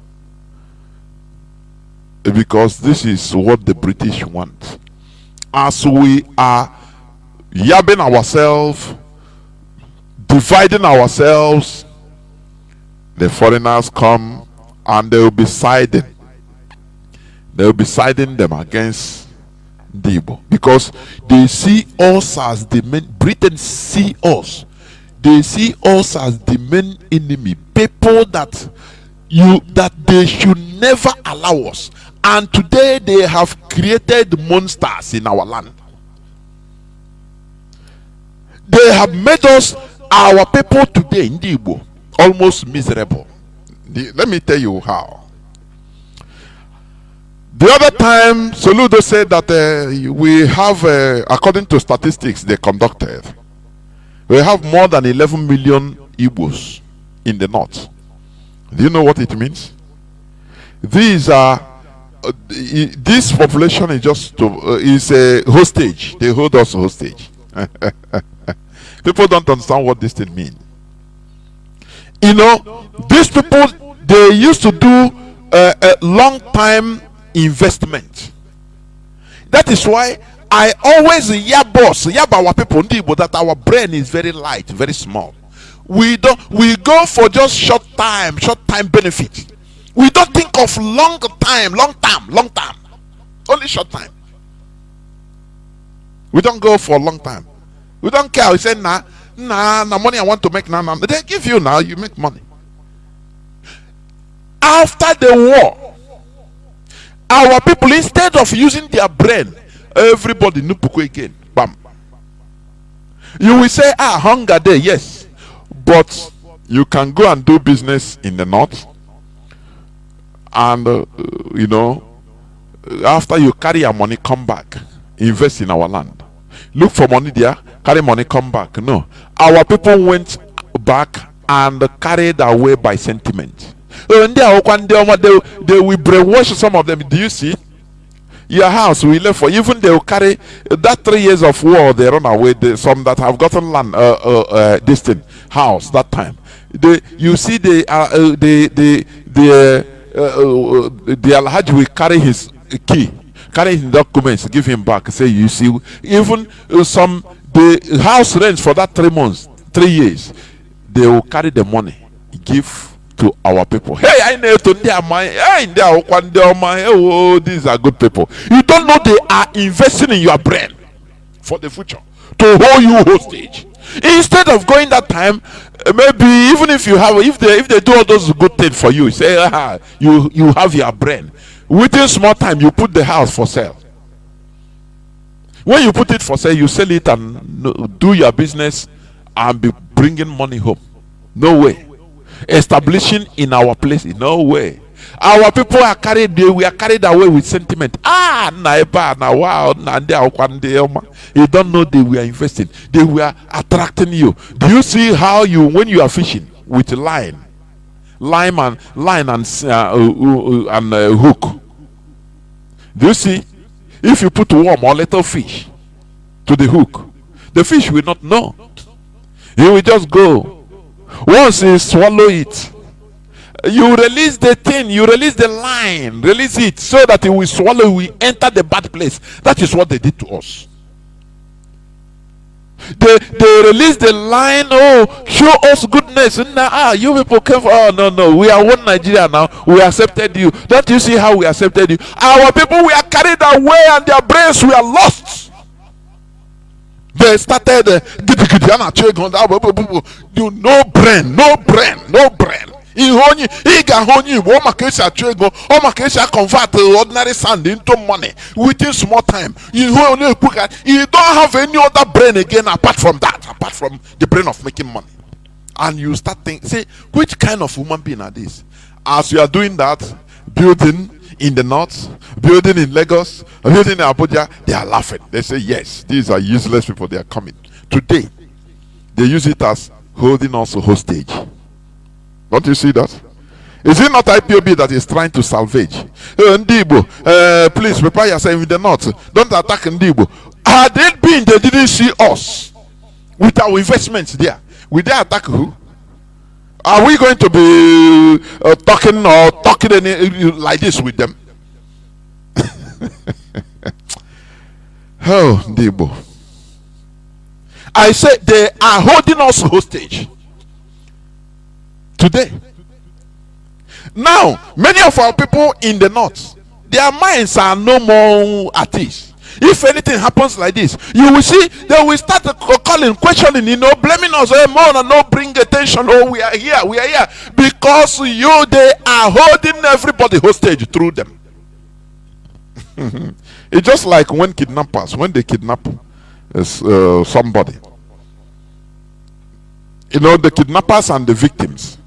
Because this is what the British want. As we are yabbing ourselves, dividing ourselves, the foreigners come and they will be siding. They will be siding them against the Igbo, because they see us as the main. Britain see us. They see us as the main enemy. People that they should never allow us. And today they have created monsters in our land. They have made us, our people today in the Igbo, almost miserable. Let me tell you how. The other time, Soludo said that we have, according to statistics they conducted, we have more than 11 million Igbos in the north. Do you know what it means? These are this population is just is a hostage. They hold us hostage. People don't understand what this thing means. You know, these people, they used to do a long time investment. That is why I always yab our people that our brain is very light, very small. We go for just short time benefit. We don't think of long term, only short time. We don't go for a long time. We don't care. We say nah, money I want to make now. They give you now, you make money. After the war, our people, instead of using their brain, everybody nupuku again. Bam. You will say, hunger there, yes, but you can go and do business in the north. And you know, after you carry your money, come back, invest in our land, look for money there, carry money, come back. No, our people went back and carried away by sentiment. They will brainwash some of them. Do you see? Your house we left for, even they will carry that 3 years of war, they run away. Some that have gotten land, distant house that time. You see the Alhaji will carry his key, carry his documents, give him back, say, you see, even some the house rents for that 3 months, 3 years, they will carry the money, give to our people. Hey, I know to oh, these are good people. You don't know they are investing in your brain for the future to hold you hostage. Instead of going that time, maybe even if you have, if they do all those good things for you, say you have your brain. Within small time, you put the house for sale. When you put it for sale, you sell it and do your business and be bringing money home. No way. Establishing in our place, no way. Our people are carried away with sentiment. Wow, you don't know they were investing, they were attracting you. Do you see how when you are fishing with line and hook? Do you see? If you put worm or little fish to the hook, the fish will not know. He will just go. Once you swallow it, you release the thing, you release the line, release it so that it will swallow, it will enter the bad place. That is what they did to us. They release the line. Oh, show us goodness. You people came for, no, we are one Nigeria now, we accepted you. Don't you see how we accepted you? Our people were carried away and their brains were lost. They started no brain. Convert ordinary sand into money within small time. You don't have any other brain again apart from the brain of making money. And you start thinking, say, which kind of human being are these? As you are doing that, building in the north, building in Lagos, building in Abuja, they are laughing. They say, yes, these are useless people, they are coming. Today, they use it as holding us hostage. Don't you see that? Is it not IPOB that is trying to salvage? Igbo, please prepare yourself in the north. Don't attack Igbo. Had it been they didn't see us with our investments there, will they attack who? Are we going to be talking like this with them? Oh, Igbo. I say they are holding us hostage today. Now, many of our people in the north, their minds are no more at ease. If anything happens like this, you will see they will start calling, questioning, blaming us. No, bring attention. Oh, we are here, because they are holding everybody hostage through them. It's just like when they kidnap somebody. The kidnappers and the victims.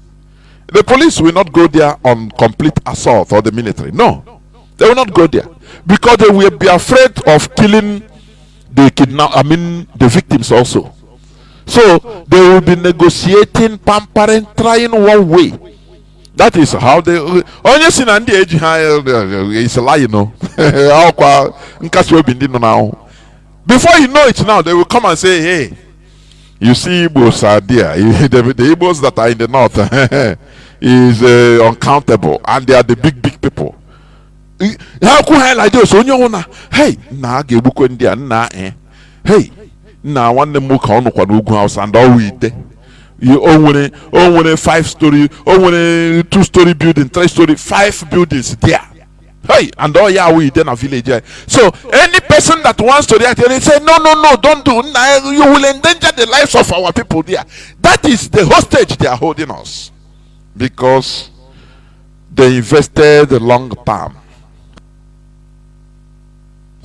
The police will not go there on complete assault, or the military. No, they will not go there because they will be afraid of killing the victims also. So they will be negotiating, pampering, trying one way. That is how they. Only sin and the age is a lie, Before you know it, now they will come and say, "Hey, you see, Igbos are there. The Igbos that are in the north is uncountable, and they are the big people." How could I like this? Hey, hey, now one the muka on the house and all we did. You own a 5-story, own a 2-story building, 3-story, 5 buildings there. Hey, and all we then a village. So any person that wants to react, they say, no, don't do. You will endanger the lives of our people there. That is the hostage they are holding us, because they invested long term.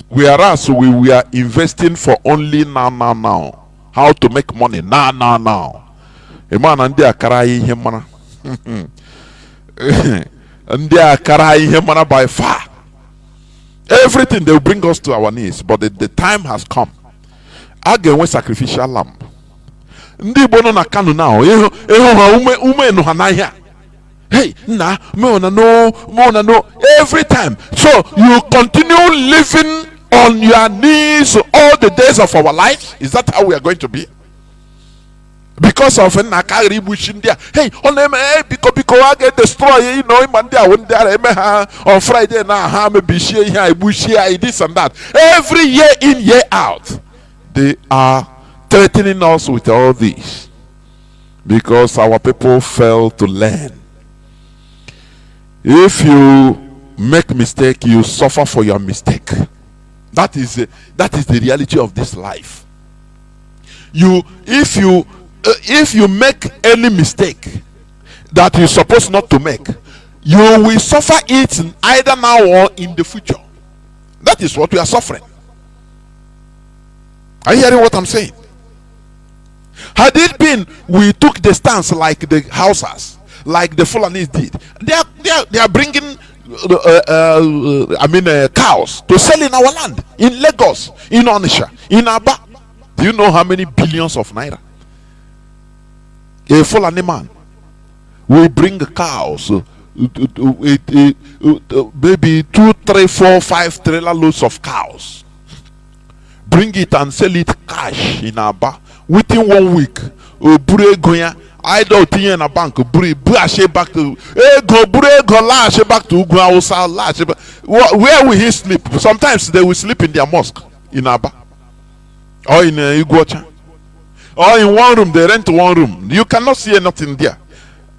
Whereas we are investing for only now. How to make money now. A man and they are carrying him and they are carrying him by far. Everything they will bring us to our knees, but the time has come. Again, with sacrificial lamb. Ndi bono na kanu now. Hey, nah, me wanna know every time. So you continue living on your knees all the days of our life. Is that how we are going to be? Because of Nakari bushing there. Hey, on them, because I get destroyed, you know, on Friday now, maybe here, bush here, this and that. Every year in, year out, they are threatening us with all this because our people fail to learn. If you make mistake, you suffer for your mistake. That is the reality of this life. If you make any mistake that you're supposed not to make, you will suffer it either now or in the future. That is what we are suffering. Are you hearing what I'm saying? Had it been we took the stance like the Hausas, like the Fulanis did, they are bringing cows to sell in our land, in Lagos, in Onisha, in Aba. Do you know how many billions of naira a Fulani man will bring cows, maybe 2, 3, 4, 5 trailer loads of cows, bring it and sell it cash in Aba within 1 week? I don't think in a bank back to where will he sleep? Sometimes they will sleep in their mosque in Aba or in Igbo, or in one room. They rent one room. You cannot see nothing there.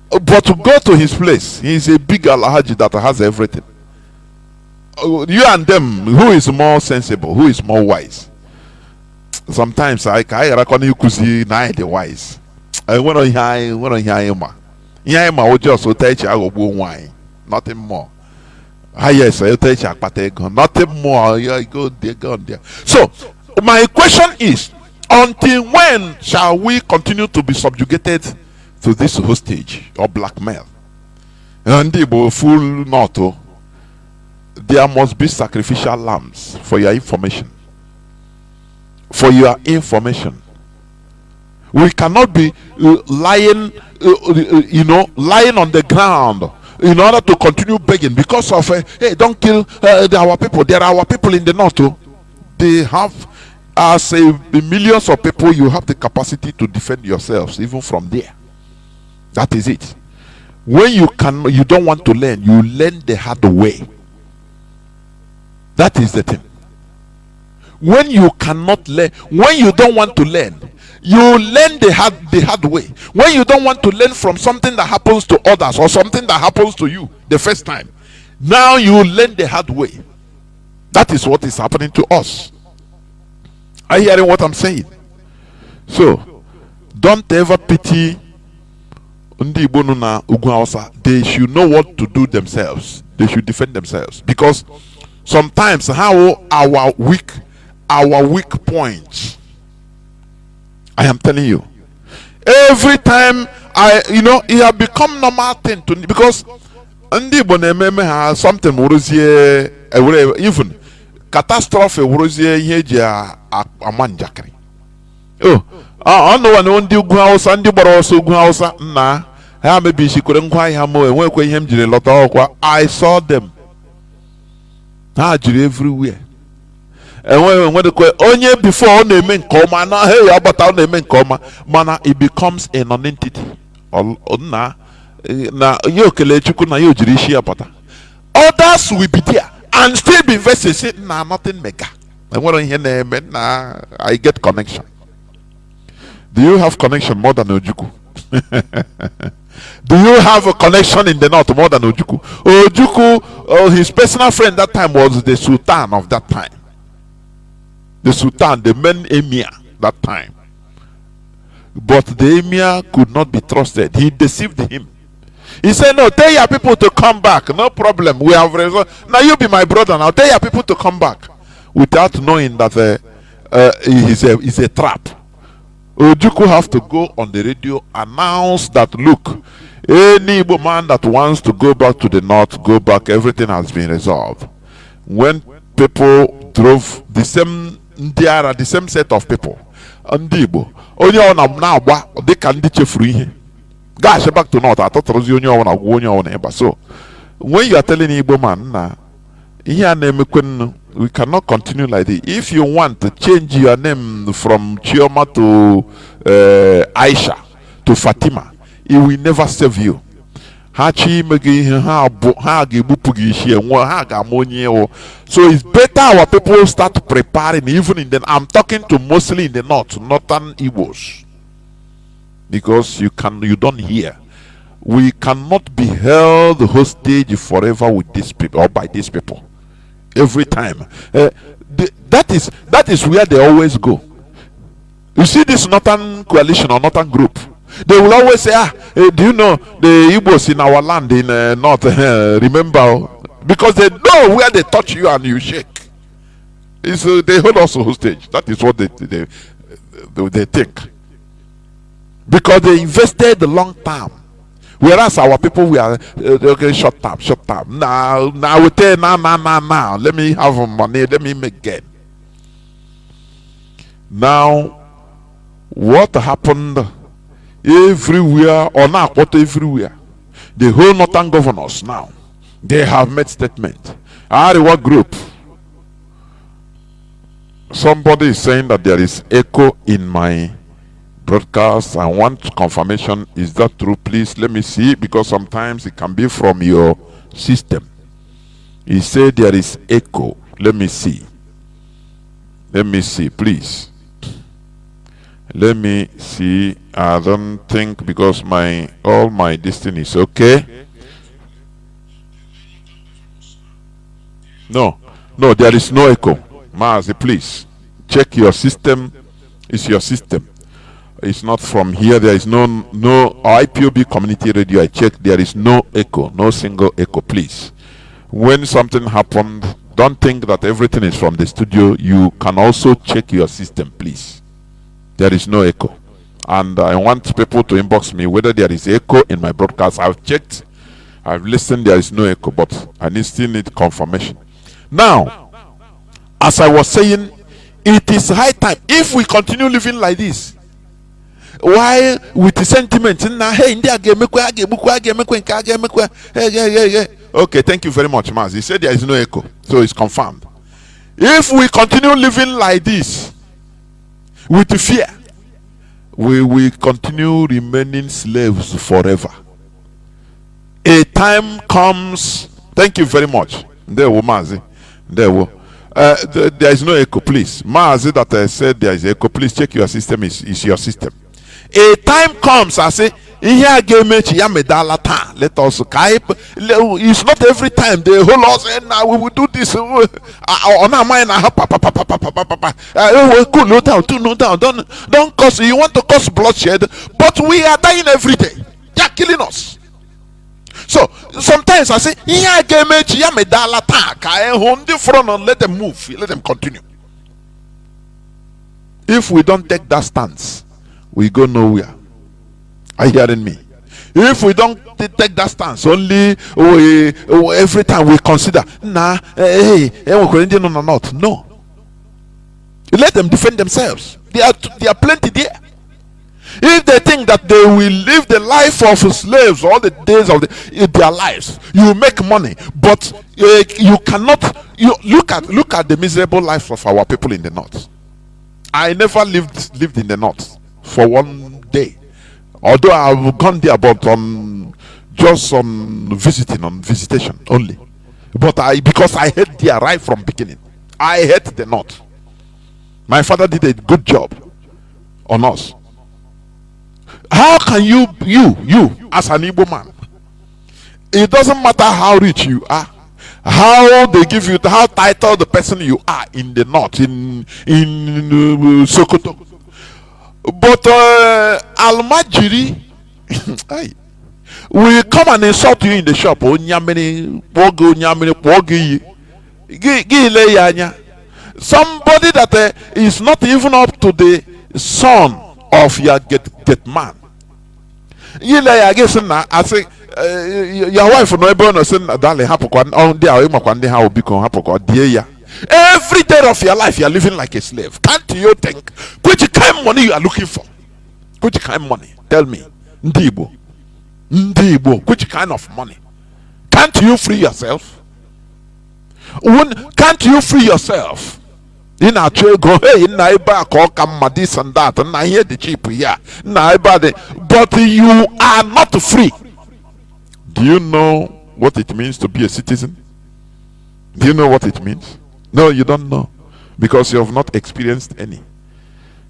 But to go to his place, he is a big Alhaji that has everything. You and them, who is more sensible? Who is more wise? Sometimes I reckon you could see the wise. I want to hear him. Hear him, I will just take you wine. Nothing more. Yes, I take you nothing more. You go there. So, my question is, until when shall we continue to be subjugated to this hostage or blackmail? And full not. There must be sacrificial lambs for your information. For your information. We cannot be lying on the ground in order to continue begging because of hey, don't kill our people. There are our people in the north too. They have, as millions of people, you have the capacity to defend yourselves even from there. That is it. When you don't want to learn, you learn the hard way. That is the thing. When you cannot learn, when you don't want to learn, you learn the hard way. When you don't want to learn from something that happens to others or something that happens to you the first time, now you learn the hard way. That is what is happening to us. Are you hearing what I'm saying? So don't ever pity Ndi Igbo na Ugwu Hausa. They should know what to do themselves. They should defend themselves, because sometimes how our weak points, I am telling you, every time it has become normal thing to, because Ndi Igbo has something even catastrophe amanjakri. I know one Ndi Ugwu Hausa, Ndi Gbara Ọsọ Ugwu Hausa na ha maybe she couldn't quite have more and when him jiri lot of I saw them. Ha jiri everywhere. And when the only before on the main coma now, hey, about on the main coma, mana it becomes a non-entity. Na you na you judicial pata. Others will be there and still be invested. Say nah, nothing mega. And when I hear name, nah, I get connection. Do you have connection more than Ojuku? Do you have a connection in the north more than Ojuku? Ojuku, his personal friend that time was the Sultan of that time. The Sultan, the main emir that time. But the emir could not be trusted. He deceived him. He said, no, tell your people to come back. No problem. We have resolved. Now you be my brother. Now tell your people to come back. Without knowing that it's a trap. Ojuku have to go on the radio, announce that, look, any Igbo man that wants to go back to the north, go back. Everything has been resolved. When people drove the same set of people, Ndi Igbo, onye ọ na agba dịka ndị chefuru ihe. Gosh, back to north. I thought it was union. So when you are telling Igbo man, we cannot continue like this. If you want to change your name from Chioma to Aisha to Fatima, it will never save you. So it's better our people start preparing, even in the. I'm talking to mostly in the northern Igbos, because you don't hear. We cannot be held hostage forever with these people or by these people. Every time, that is where they always go. You see this northern coalition or northern group, they will always say, do you know the Igbos in our land in north? Remember, because they know where they touch you and you shake. They hold us hostage. That is what they think, because they invested the long term. Whereas our people, we are okay, short term. Now we tell now. Let me have money. Let me make gain. Now, what happened everywhere, or now what everywhere? The whole northern governors now, they have made statement. What group? Somebody is saying that there is echo in my broadcast. I want confirmation. Is that true? Please let me see, because sometimes it can be from your system. He said there is echo. Let me see, please. Let me see. I don't think, because all my destiny is okay. No, there is no echo. Mazi, please check your system. It's your system. It's not from here. There is no IPOB community radio. I checked. There is no echo, no single echo. Please, when something happened, don't think that everything is from the studio. You can also check your system, please. There is no echo, and I want people to inbox me whether there is echo in my broadcast. I've checked, I've listened. There is no echo, but I still need confirmation. Now, as I was saying, it is high time. If we continue living like this, why with the sentiment okay, thank you very much, Mazi. He said there is no echo, so it's confirmed. If we continue living like this with the fear, we will continue remaining slaves forever. A time comes. Thank you very much. There will Mazi. There is no echo, please. Mazi that said there is echo. Please check your system. Is your system. A time comes, I say, let us. It's not every time they hold us and now we will do this. On our mind, no down. Don't cause. You want to cause bloodshed, but we are dying every day. They are killing us. So sometimes I say, let them move, let them continue. If we don't take that stance, we go nowhere. Are you hearing me? If we don't take that stance, only every time we consider, no. Let them defend themselves. They are plenty there. If they think that they will live the life of slaves all the days of their lives, you make money, but you cannot. You look at the miserable life of our people in the north. I never lived in the north for one day, although I've gone there, but just on visitation only. But because I hate there right from beginning. I hate the north. My father did a good job on us. How can you as an Igbo man, it doesn't matter how rich you are, how they give you, how titled the person you are in the north, in Sokoto, but Almajiri will come and insult you in the shop. Somebody that is not even up to the son of your get man. I say your wife no ebe say darling hapukwa on there imakwa how become hapukwa dear. Every day of your life you are living like a slave. Can't you think which kind of money you are looking for? Which kind of money? Tell me. Ndibo. Ndi Igbo, which kind of money? Can't you free yourself? Can't you free yourself? In a trade go, hey, neighbor, call this and that, and I hear the cheap, yeah, but you are not free. Do you know what it means to be a citizen? Do you know what it means? No, you don't know, because you have not experienced any.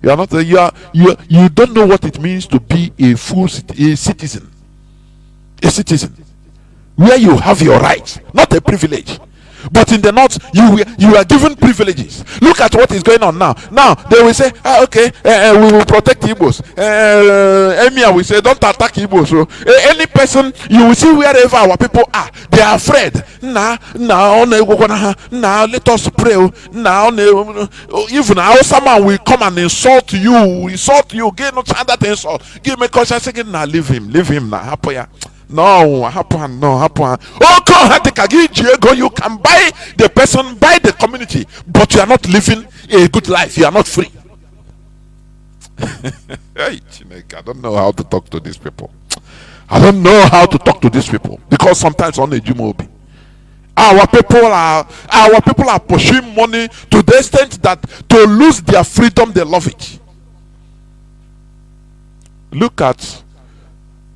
You are not. You don't know what it means to be a full citizen. A citizen, where you have your rights, not a privilege. But in the north, you are given privileges. Look at what is going on now. Now they will say, okay, we will protect Igbos. Emir will say, don't attack Igbos. So any person you will see wherever our people are, they are afraid. Now let us pray. Now even now someone will come and insult you, give not that insult. Give me conscience again. Now leave him now. No, happen. You can buy the person, buy the community, but you are not living a good life. You are not free. Hey, Chineke, I don't know how to talk to these people. Because sometimes on the Jumobi, our people are pushing money to the extent that to lose their freedom, they love it. Look at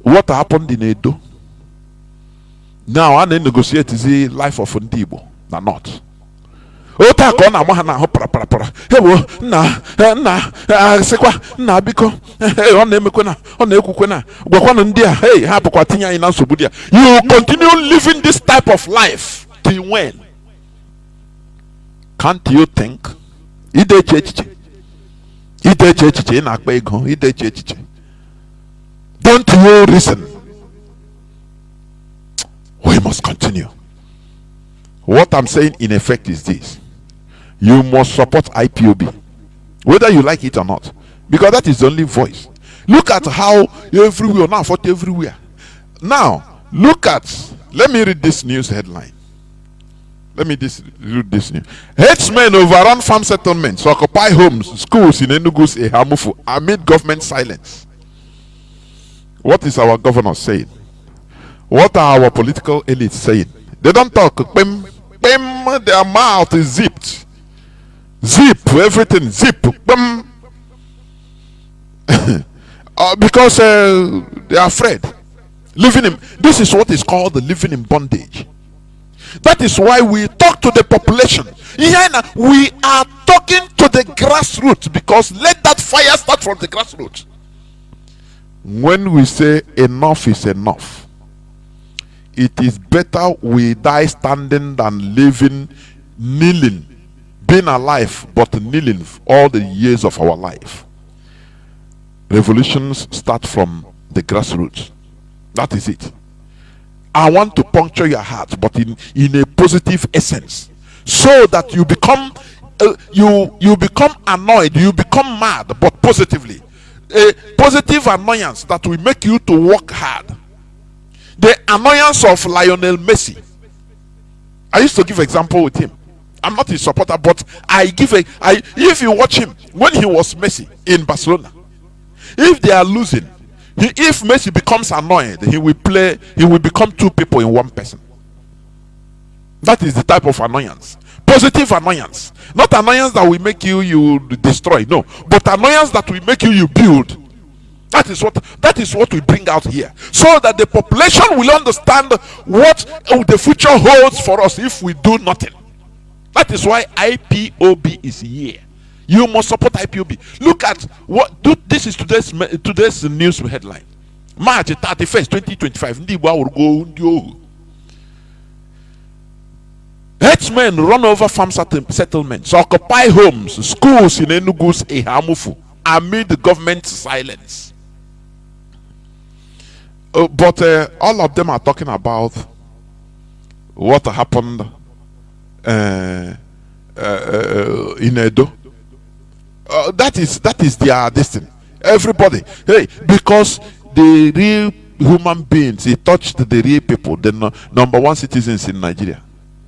what happened in Edo. Now I negotiate the life of Ndibo, not. Ota kona mahana ho para. Hewo na sekwa na biko ọ na-emekwana ọ na-ekwukwana gwakwana ndị a hey ha bụkwa tinye anyị na nsogbu dia. You continue living this type of life till when? Can't you think? Ide echiche na akpa ego ide echiche. Don't you reason? We must continue. What I'm saying in effect is this: you must support IPOB, whether you like it or not, because that is the only voice. Look at how everywhere now, fought everywhere. Now, look at. Let me read this news headline. Read this news. Herdsmen overrun farm settlements, occupy homes, schools in Enugu's Ehamufu amid government silence. What is our governor saying? What are our political elites saying? They don't talk. Their mouth is zipped. Zip, everything, zip. Because they are afraid. This is what is called the living in bondage. That is why we talk to the population. We are talking to the grassroots, because let that fire start from the grassroots. When we say enough is enough, it is better we die standing than living kneeling, being alive but kneeling all the years of our life. Revolutions start from the grassroots. That is it. I want to puncture your heart, but in a positive essence, so that you become you become annoyed, you become mad, but positively. A positive annoyance that will make you to work hard. The annoyance of Lionel Messi. I used to give example with him. I'm not his supporter, but if you watch him when he was Messi in Barcelona, if they are losing, if Messi becomes annoyed, he will become two people in one person. That is the type of annoyance. Positive annoyance. Not annoyance that will make you destroy, no, but annoyance that will make you build. That is what we bring out here, so that the population will understand what the future holds for us if we do nothing. That is why IPOB is here. You must support IPOB. Look at this is today's news headline. March 31st, 2025. Herdsmen run over farm settlements, occupy homes, schools in Enugu's Ehamufu amid the government silence. But all of them are talking about what happened in Edo. That is their destiny. Everybody, hey, because the real human beings, he touched the real people, the number one citizens in Nigeria,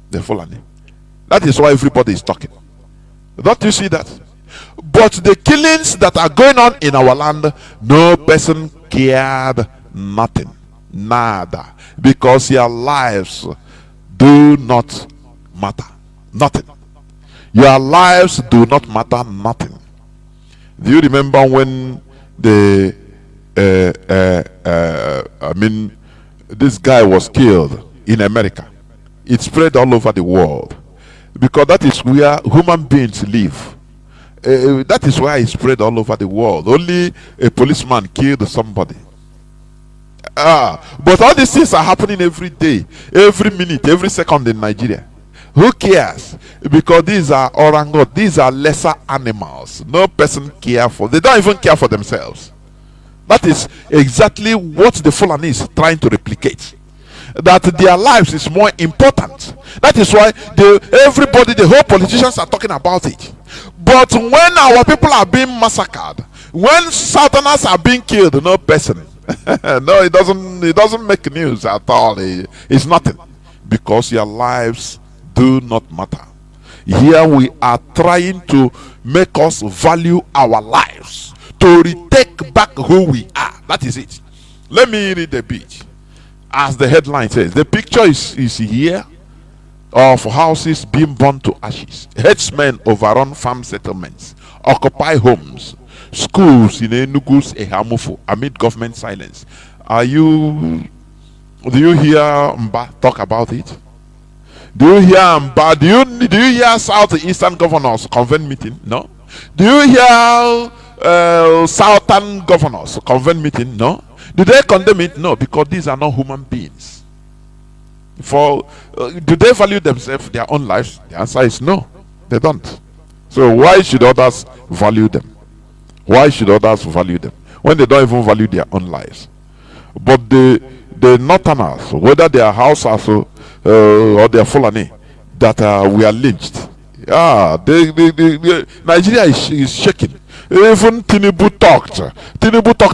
the Fulani. That is why everybody is talking. Don't you see that? But the killings that are going on in our land, no person cared nothing. Nada. Because your lives do not matter. Nothing. Your lives do not matter. Nothing. Do you remember when the this guy was killed in America? It spread all over the world because that is where human beings live. That is why it spread all over the world. Only a policeman killed somebody. But all these things are happening every day, every minute, every second in Nigeria. Who cares? Because these are orangutan, these are lesser animals. No person care for. They don't even care for themselves. That is exactly what the Fulani is trying to replicate. That their lives is more important. That is why everybody, the whole politicians are talking about it. But when our people are being massacred, when Southerners are being killed, no person. No, it doesn't make news at all. It's nothing. Because your lives do not matter. Here we are trying to make us value our lives, to retake back who we are. That is it. Let me read a bit. As the headline says, the picture is here of houses being burned to ashes, headsmen overrun farm settlements, occupy homes, schools in Enugu's Ehamufu amid government silence. Do you hear Mba talk about it? Do you hear Mba? Do you hear southeastern governors convene meeting? No. Do you hear southern governors convene meeting? No. Do they condemn it? No, because these are not human beings. Do they value themselves, their own lives? The answer is no, they don't. So why should others value them? Why should others value them when they don't even value their own lives? But the northerners, whether they are Hausas or they are Fulani, that we are lynched. Nigeria is shaking. Even Tinubu talked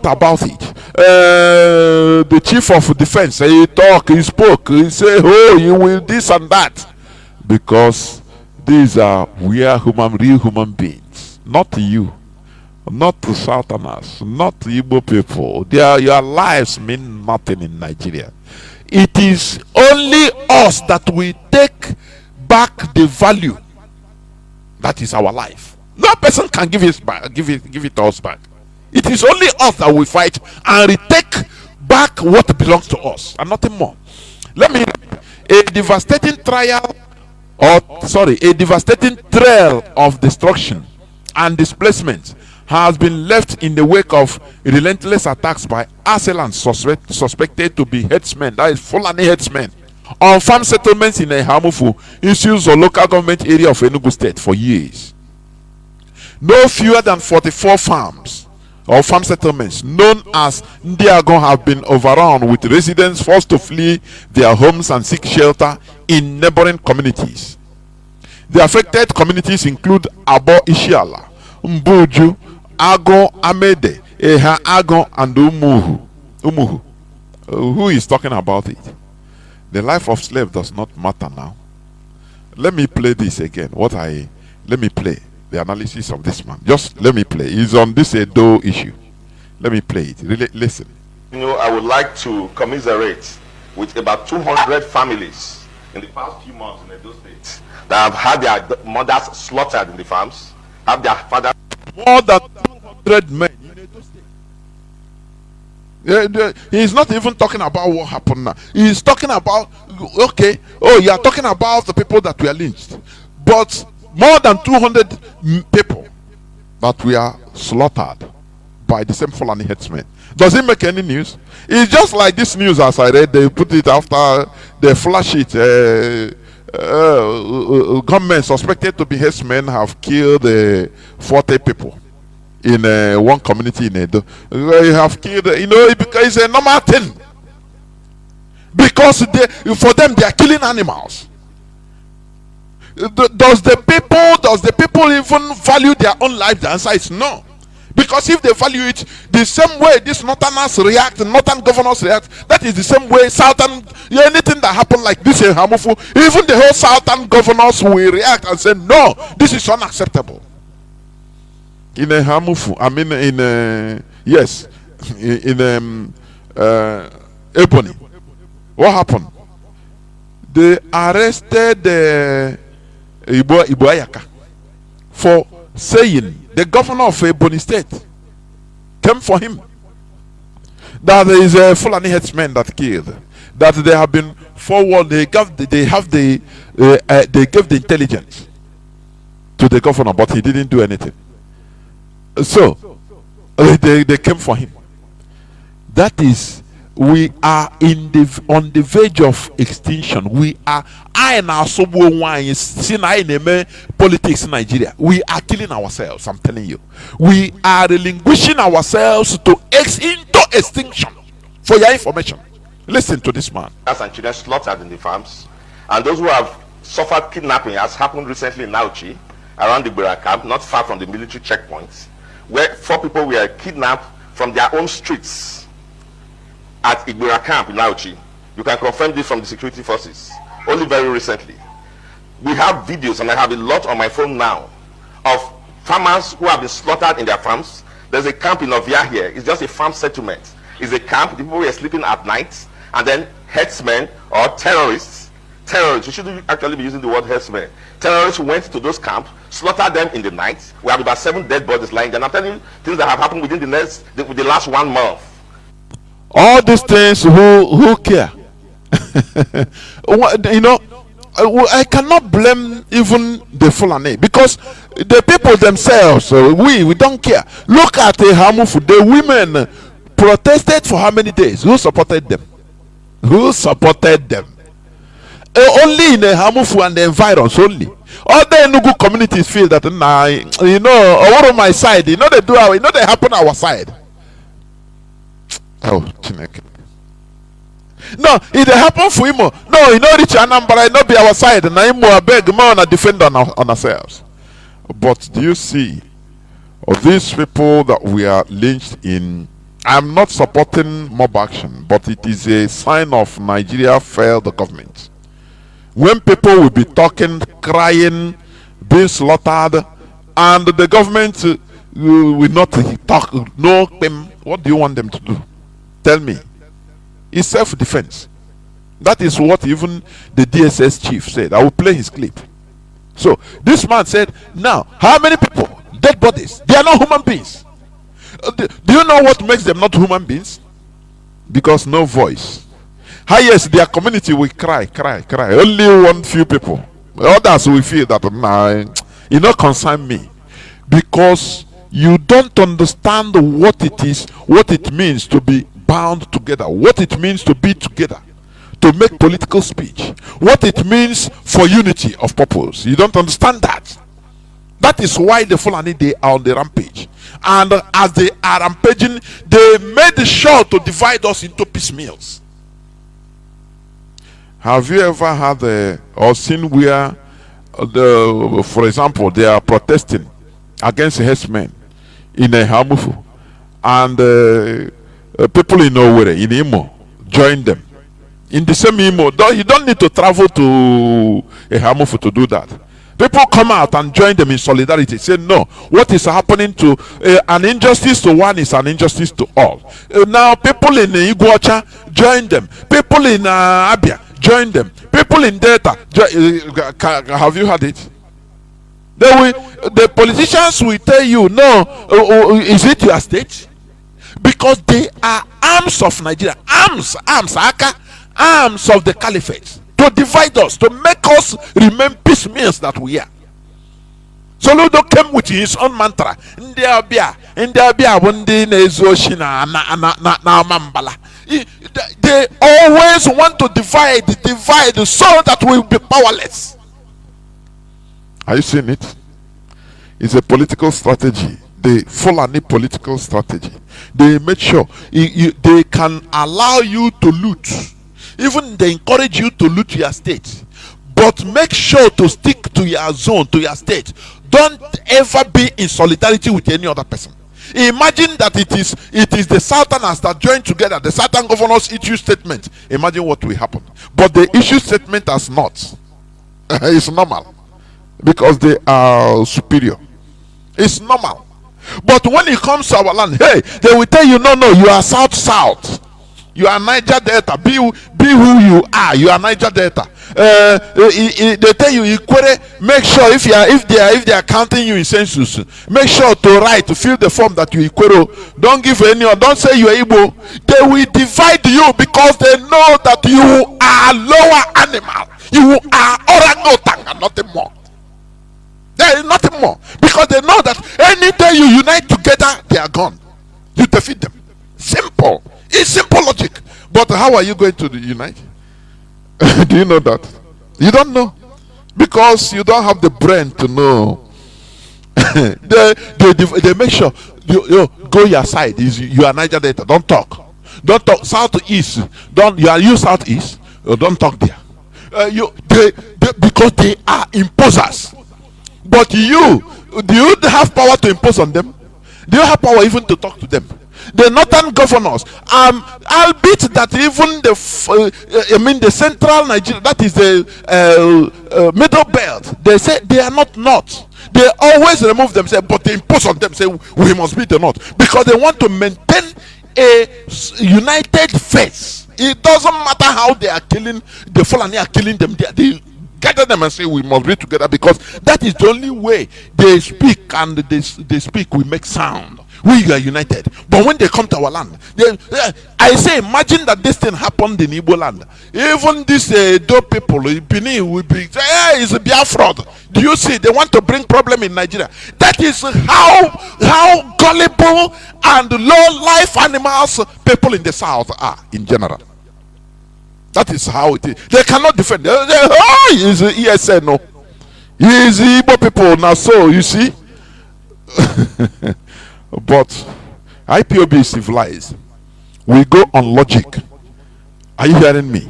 about it. The chief of defense, he spoke, he said, oh, you will this and that. Because these are real human beings, not you, not the Southerners, not the Igbo people. Your lives mean nothing in Nigeria. It is only us that we take back the value that is our life. No person can give it to us back. It is only us that we fight and retake back what belongs to us and nothing more. A devastating trail of destruction and displacement has been left in the wake of relentless attacks by assailants suspected to be headsmen, that is Fulani headsmen, on farm settlements in Ehamufu, issues or local government area of Enugu State for years. No fewer than 44 farms or farm settlements known as Ndiagon have been overrun, with residents forced to flee their homes and seek shelter in neighboring communities. The affected communities include Abo Ishiala, Mbuju, Ago Amede, Eha Ago, and Umuhu. Who is talking about it? The life of slave does not matter now. Let me play this again. Let me play the analysis of this man. Just let me play. He's on this Edo issue. Let me play it. Really, listen. I would like to commiserate with about 200 families in the past few months in Edo State that have had their mothers slaughtered in the farms, have their fathers. More than 200 men in Edo State. He's not even talking about what happened now. He's talking about, okay, you are talking about the people that were lynched. But more than 200 people that were slaughtered by the same Fulani headsmen. Does it make any news? It's just like this news as I read. They put it after they flash it. Government suspected to be headsmen have killed 40 people in one community in Edo. They have killed, because it's a normal thing. Because for them, they are killing animals. Does the people even value their own life? The answer is no. Because if they value it the same way these northerners react, northern governors react, that is the same way southern, anything that happen like this in Hamufu, even the whole southern governors will react and say, no, this is unacceptable. In a Hamufu, Ebony. What happened? They arrested Igbo Ayaka for saying, the governor of Ebony State came for him, that there is a Fulani headsman that killed, that they have been forward, they gave the intelligence to the governor, but he didn't do anything. So they came for him. That is, we are on the verge of extinction. We are politics in Nigeria. We are killing ourselves. I'm telling you, we are relinquishing ourselves into extinction. For your information, listen to this man. And children slaughtered in the farms, and those who have suffered kidnapping, as happened recently in Nauchi, around the Bura camp, not far from the military checkpoints, where 4 people were kidnapped from their own streets at Ibura camp in Nauchi. You can confirm this from the security forces. Only very recently. We have videos, and I have a lot on my phone now, of farmers who have been slaughtered in their farms. There's a camp in Ovia here. It's just a farm settlement. It's a camp. The people were sleeping at night, and then headsmen or terrorists, we shouldn't actually be using the word headsmen. Terrorists went to those camps, slaughtered them in the night. We have about 7 dead bodies lying there. And I'm telling you things that have happened within the last 1 month. All these things, who care? You know, I cannot blame even the Fulani, because the people themselves, we don't care. Look at the Hamufu. The women protested for how many days? Who supported them? Who supported them? Only in the Hamufu and the environs only. Other Enugu communities feel that, nah, you know, over on my side, you know they do our, you know they happen our side. Oh, Chineke. No, it happen for him. No, you know, rich Anambra, not be our side. And I'm more beg, more on defend on ourselves. But do you see, of these people that we are lynched in, I'm not supporting mob action, but it is a sign of Nigeria failed the government. When people will be talking, crying, being slaughtered, and the government will not talk, no, what do you want them to do? Tell me. It's self-defense. That is what even the DSS chief said. I will play his clip. So this man said, now, how many people? Dead bodies. They are not human beings. Do you know what makes them not human beings? Because no voice. Highest, their community will cry. Only one few people. Others will feel that, nah, it not concern me. Because you don't understand what it is, what it means to be bound together, what it means to be together, to make political speech, what it means for unity of purpose. You don't understand that. That is why the Fulani, they are on the rampage, and as they are rampaging, they made sure to divide us into piecemeals. Have you ever had or seen where for example, they are protesting against herdsmen in a Hamufu, and people in Owerri, in Imo, join them in the same Imo? You don't need to travel to a Hamufu to do that. People come out and join them in solidarity, say no, what is happening to an injustice to one is an injustice to all. Now people in Iguacha join them, people in Abia join them, people in Delta have you heard it? The politicians will tell you, no, is it your state? Because they are arms of Nigeria, arms of the caliphate, to divide us, to make us remain piecemeals that we are. So Ludo came with his own mantra. They always want to divide so that we will be powerless. Are you seeing it? It's a political strategy. The Fulani political strategy. They make sure they can allow you to loot. Even they encourage you to loot your state. But make sure to stick to your zone, to your state. Don't ever be in solidarity with any other person. Imagine that it is the Southerners that join together. The Southern governors issue statement. Imagine what will happen. But the issue statement has not. It's normal. Because they are superior. It's normal. But when it comes to our land, hey, they will tell you, no, you are south. You are Niger Delta. Be who you are. You are Niger Delta. They tell you equate. Make sure if they are counting you in census, make sure to fill the form that you equate. Don't give any or don't say you are Igbo. They will divide you because they know that you are lower animal. You are orangutan and nothing more. There is nothing more because they know that any day you unite together, they are gone. You defeat them. Simple. It's simple logic. But how are you going to unite? Do you know that? You don't know because you don't have the brain to know. they make sure you go your side. You are Niger Delta. Don't talk. Southeast. You southeast. Don't talk there. Because they are imposers. But do you have power to impose on them? Do you have power even to talk to them? The northern governors, albeit that even the central Nigeria, that is the middle belt, they say they are not north. They always remove themselves, but they impose on them, say we must be the north, because they want to maintain a united face. It doesn't matter how they are killing the Fulani, are killing them. They gather them and say we must be together, because that is the only way they speak, and they speak, we make sound. We are united. But when they come to our land, I say, imagine that this thing happened in Igbo land. Even these dope people, Benin will be, hey, it's a Biafra. Do you see? They want to bring problem in Nigeria. That is how gullible and low life animals people in the south are in general. That is how it is. They cannot defend. He's ESN, no. He's Igbo people now. So you see. But IPOB is civilized. We go on logic. Are you hearing me?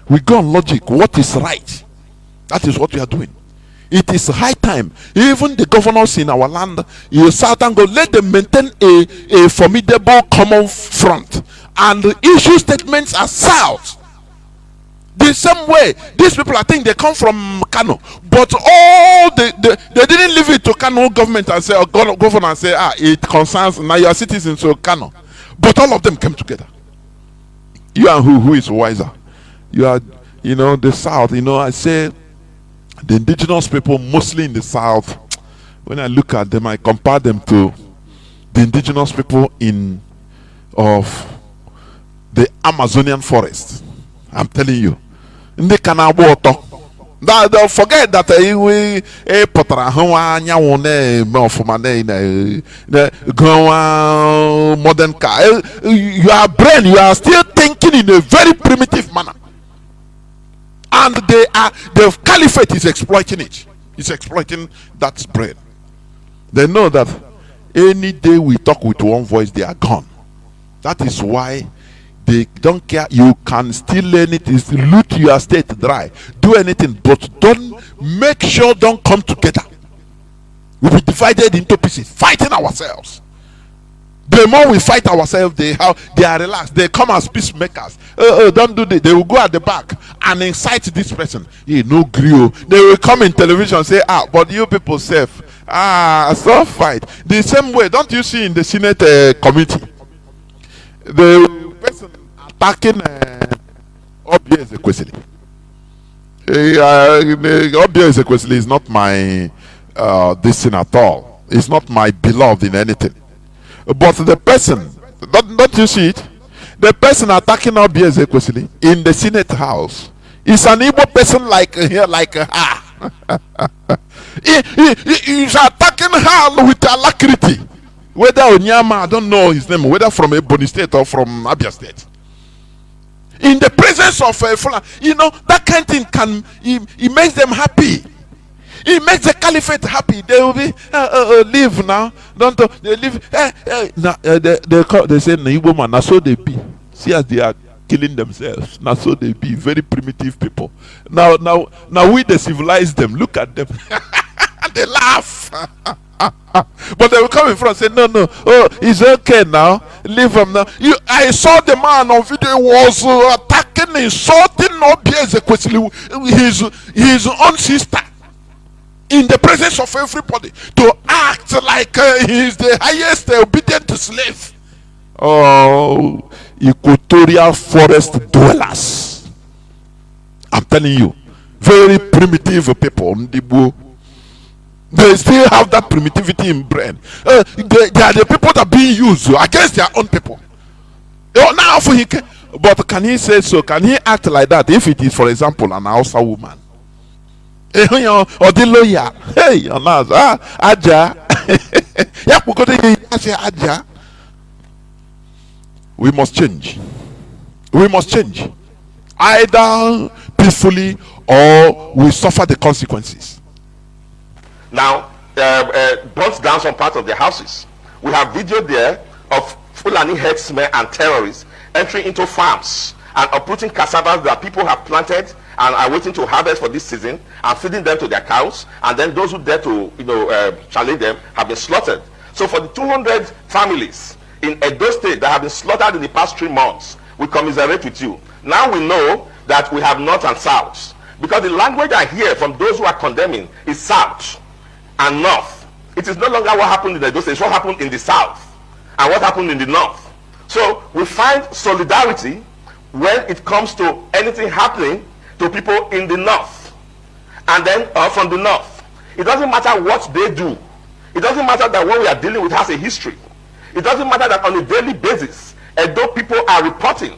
We go on logic. What is right? That is what we are doing. It is high time. Even the governors in our land, you Southern go, let them maintain a formidable common front and issue statements as South. The same way, these people, I think they come from Kano, but they didn't leave it to Kano government and say, or governor and say, it concerns now your citizens of Kano. But all of them came together. You and who is wiser? You are, the South. I say the indigenous people, mostly in the South. When I look at them, I compare them to the indigenous people of the Amazonian forest. I'm telling you. Ndị ka na-agba ụtọ. Don't forget that we pụtara hụ anyanwụ na-eme ọfụma go modern car. Your brain, you are still thinking in a very primitive manner. And the caliphate is exploiting it. It's exploiting that brain. They know that any day we talk with one voice, they are gone. That is why they don't care. You can steal anything, loot your state dry, do anything, but make sure don't come together. We'll be divided into pieces, fighting ourselves. The more we fight ourselves, they are relaxed. They come as peacemakers. Don't do this. They will go at the back and incite this person. No grill. They will come in television and say, but you people safe. So fight. The same way, don't you see in the Senate committee? The person attacking Obia Ezekwesili. Obia Ezekwesili is not my this thing at all. It's not my beloved in anything. But the person, don't you see it? The person attacking Obia Ezekwesili in the Senate House is an Igbo person like her. He's attacking her with alacrity. Whether Onyama, I don't know his name, whether from Ebony State or from Abia State. In the presence of Fulani, that kind of thing it makes them happy. It makes the caliphate happy. They will be leave now. Don't they leave? They say Igbo man. Now so they be. See as they are killing themselves. Now so they be very primitive people. Now we the civilize them. Look at them. They laugh. But they will come in front and say, no, it's okay now. Leave him now. I saw the man on video was attacking, insulting Obia Ezekwesili, his own sister, in the presence of everybody, to act like he's the highest obedient slave. Oh, equatorial forest dwellers. I'm telling you, very primitive people. They still have that primitivity in brain. They are the people that are being used against their own people. Now, but can he say so? Can he act like that if it is, for example, an Hausa woman? Or the lawyer? Hey, Aja. We must change. We must change. Either peacefully or we suffer the consequences. Now, burnt down some parts of their houses. We have video there of Fulani herdsmen and terrorists entering into farms and uprooting cassava that people have planted and are waiting to harvest for this season and feeding them to their cows. And then those who dare to, challenge them have been slaughtered. So for the 200 families in Edo State that have been slaughtered in the past 3 months, we commiserate with you. Now we know that we have north and south, because the language I hear from those who are condemning is south and north. It is no longer what happened in Edo State, it's what happened in the south and what happened in the north. So we find solidarity when it comes to anything happening to people in the north and then from the north. It doesn't matter what they do. It doesn't matter that what we are dealing with has a history. It doesn't matter that on a daily basis Edo people are reporting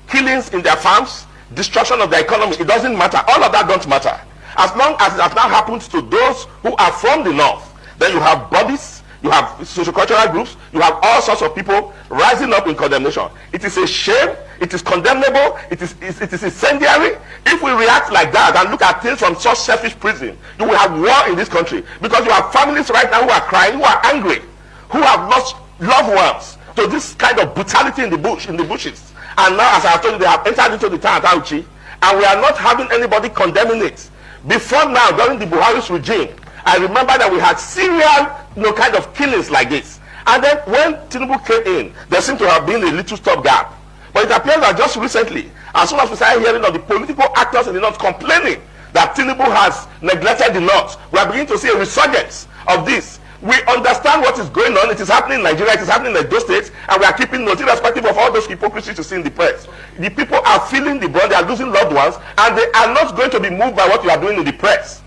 killings in their farms, destruction of their economy. It doesn't matter. All of that don't matter. As long as it has now happened to those who are from the north, then you have bodies, you have sociocultural groups, you have all sorts of people rising up in condemnation. It is a shame, it is condemnable, it is incendiary. If we react like that and look at things from such selfish prison, you will have war in this country, because you have families right now who are crying, who are angry, who have lost loved ones to this kind of brutality in the bushes. And now, as I told you, they have entered into the town at Auchi, and we are not having anybody condemning it. Before now, during the Buhari's regime, I remember that we had serial, kind of killings like this. And then when Tinubu came in, there seemed to have been a little stopgap. But it appears that just recently, as soon as we started hearing of the political actors in the north complaining that Tinubu has neglected the north, we are beginning to see a resurgence of this. We understand what is going on. It is happening in Nigeria, it is happening in those states, and we are keeping note, irrespective of all those hypocrisies you see in the press. The people are feeling the burn, they are losing loved ones, and they are not going to be moved by what you are doing in the press.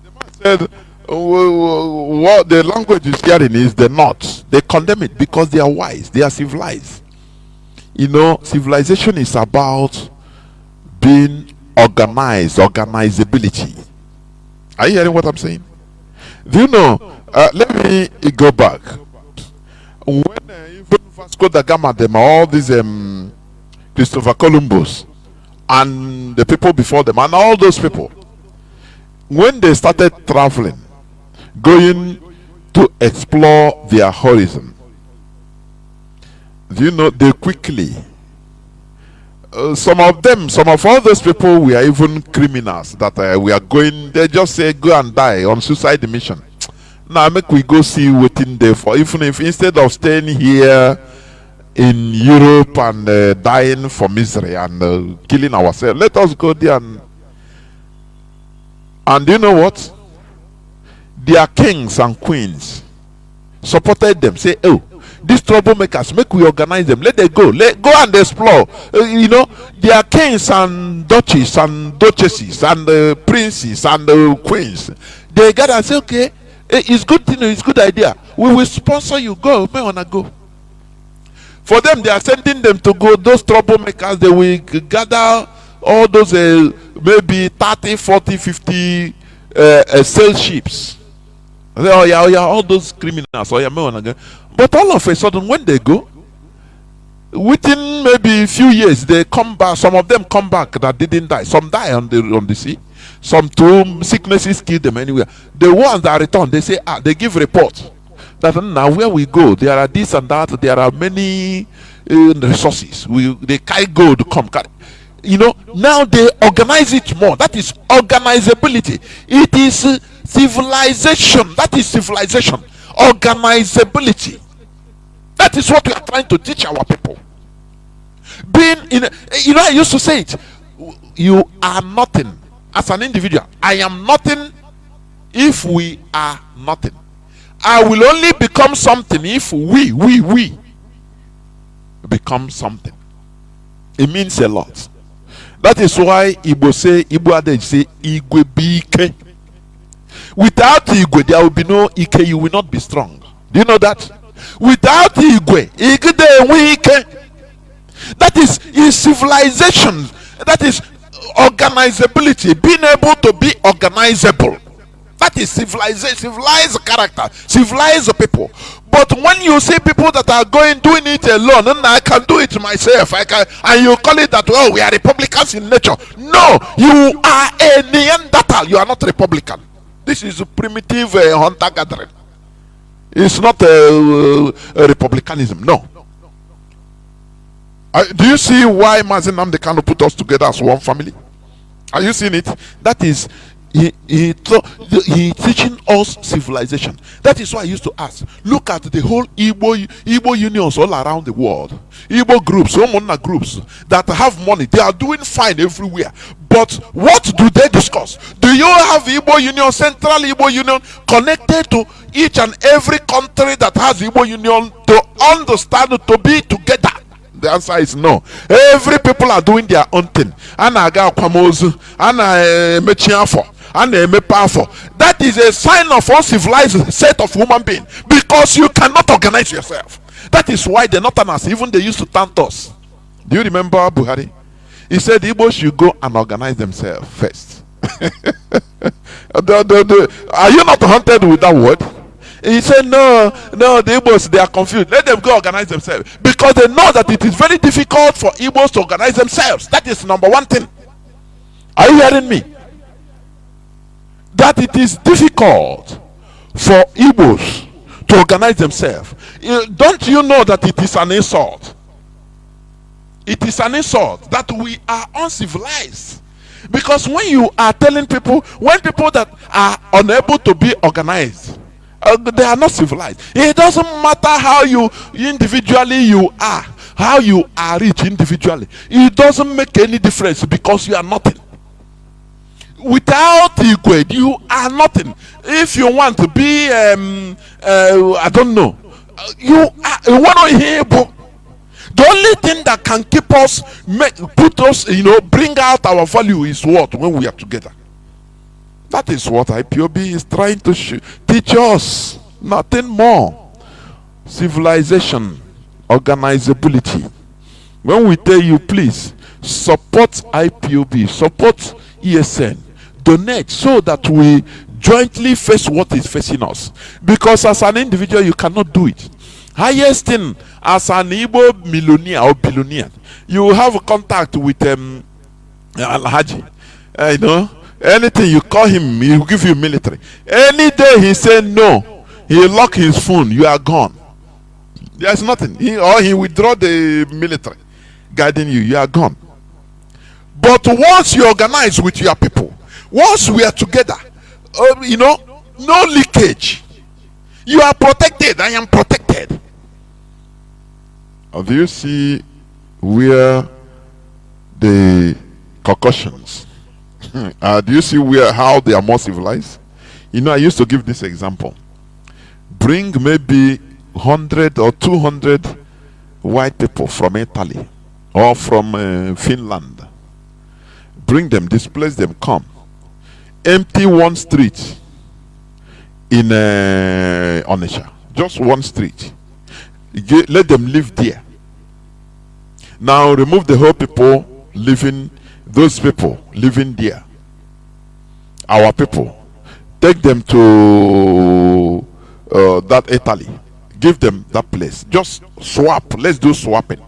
The man said, what the language is hearing is the North. They condemn it because they are wise, they are civilized. Civilization is about being organized, organizability. Are you hearing what I'm saying? Do you know? Let me go back. When even Vasco da Gama, them, all these Christopher Columbus, and the people before them, and all those people, when they started traveling, going to explore their horizon, do you know, they quickly, some of all those people were even criminals that we are going, they just say go and die on suicide mission. Now make we go see what in there for, even if instead of staying here in Europe and dying for misery and killing ourselves, let us go there and you know what? Their kings and queens supported them, say, oh, these troublemakers, make we organize them, let them go, go and explore. Their kings and duchies and duchesses and princes and queens, they gather and say, okay, it's good thing, it's good idea, we will sponsor you, go, may wanna go. For them, they are sending them to go. Those troublemakers, they will gather all those maybe 30, 40, 50 sail ships. Say, oh yeah, all those criminals, oh yeah, may wanna go. But all of a sudden, when they go, within maybe a few years, they come back. Some of them come back that didn't die. Some die on the sea. Some too sicknesses kill them anywhere. The ones that return, they say, they give report that now where we go, there are this and that. There are many resources. They carry gold, come carry. Now they organize it more. That is organizability. It is civilization. That is civilization. Organizability. That is what we are trying to teach our people. Being in, I used to say it. You are nothing as an individual. I am nothing if we are nothing. I will only become something if we become something. It means a lot. That is why Igbo adage say Igwe bike. Without Igwe, there will be no Ike, you will not be strong. Do you know that? Without Igwe, Igde Wike. That is civilization. That is organizability, being able to be organizable. That is civilization, civilized character, civilized people. But when you see people that are doing it alone, and I can do it myself, I can, and you call it that, well, we are Republicans in nature. No, you are a Neanderthal. You are not Republican. This is a primitive hunter gathering. It's not a republicanism. No. Do you see why Mazi Nnamdi Kanu put us together as one family? Are you seeing it? That is, he teaching us civilization. That is why I used to ask. Look at the whole Igbo unions all around the world. Igbo groups, Omona groups that have money. They are doing fine everywhere. But what do they discuss? Do you have Igbo Union, Central Igbo Union, connected to each and every country that has Igbo Union to understand, to be together? The answer is no. Every people are doing their own thing. That is a sign of uncivilized set of human beings, because you cannot organize yourself. That is why the Northerners, even they used to taunt us. Do you remember Buhari? He said Igbo should go and organize themselves first. Are you not haunted with that word? He said, no, the Igbos, they are confused. Let them go organize themselves. Because they know that it is very difficult for Igbos to organize themselves. That is number one thing. Are you hearing me? That it is difficult for Igbos to organize themselves. Don't you know that it is an insult? It is an insult that we are uncivilized. Because when you are telling people, when people that are unable to be organized, they are not civilized. It doesn't matter how you individually you are, how you are rich individually. It doesn't make any difference, because you are nothing. Without Igwe, you are nothing. If you want to be, I don't know, you are one of Igbo. The only thing that can keep us, put us, bring out our value is what? When we are together. That is what IPOB is trying to teach us. Nothing more. Civilization, organizability. When we tell you, please support IPOB, support ESN, donate, so that we jointly face what is facing us. Because as an individual, you cannot do it. Highest thing, as an Igbo millionaire or billionaire, you have contact with Alhaji. Anything you call him, he will give you military. Any day he say no, he lock his phone, you are gone. There's nothing. He withdraw the military guiding you, you are gone. But once you organize with your people, once we are together, no leakage. You are protected. I am protected. Do you see where the concussions? Do you see how they are more civilized? I used to give this example. Bring maybe 100 or 200 white people from Italy or from Finland. Bring them, displace them, come. Empty one street in Onitsha. Just one street. Let them live there. Now remove the whole people living, those people living there. Our people. Take them to that Italy. Give them that place. Just swap. Let's do swapping.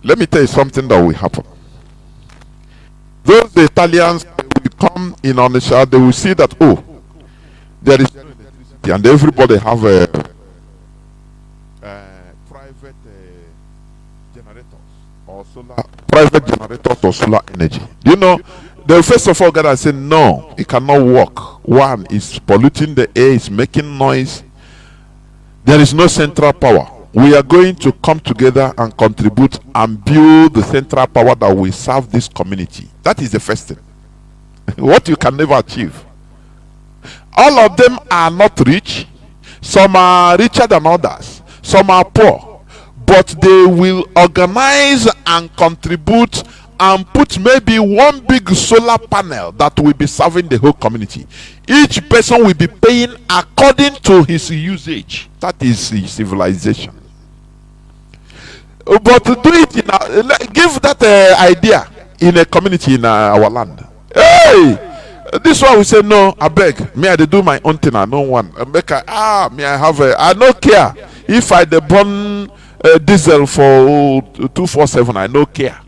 Let me tell you something that will happen. Those Italians will come in Onitsha, they will see that, oh, there is electricity, and everybody have a private generators or private generators or solar energy. Do you know? They first of all gather and say, no, it cannot work. One, is polluting the air, it's making noise. There is no central power. We are going to come together and contribute and build the central power that will serve this community. That is the first thing. What you can never achieve. All of them are not rich. Some are richer than others. Some are poor. but they will organize and contribute and put maybe one big solar panel that will be serving the whole community. Each person will be paying according to his usage. That is civilization. But to do it in give that idea in a community in our land. Hey, this one we say no. I beg me, I do my own thing. I don't want. Me, I have I don't care if I burn diesel for 247. I don't care.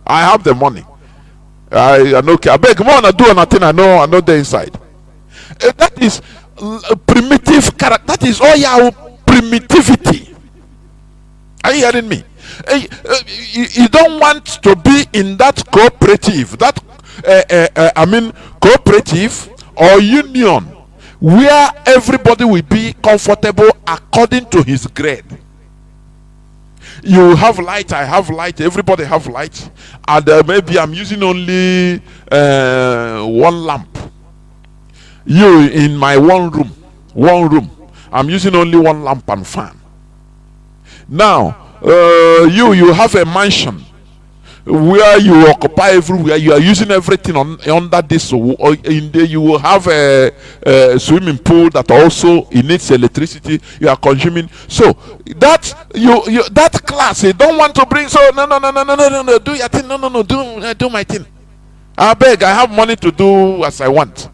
I have the money. I don't care. I beg more. I do nothing. I know the inside. That is primitive character. That is all your primitivity. Are you hearing me? You don't want to be in that cooperative, that cooperative or union where everybody will be comfortable according to his grade. You have light, I have light, everybody have light, and maybe I'm using only one lamp. You in my one room, I'm using only one lamp and fan. Now you have a mansion where you occupy everywhere, you are using everything under this, or in there you will have a swimming pool that also needs electricity you are consuming. So that you that class you don't want to bring. So no, do your thing. No, do my thing. I beg, I have money to do as I want.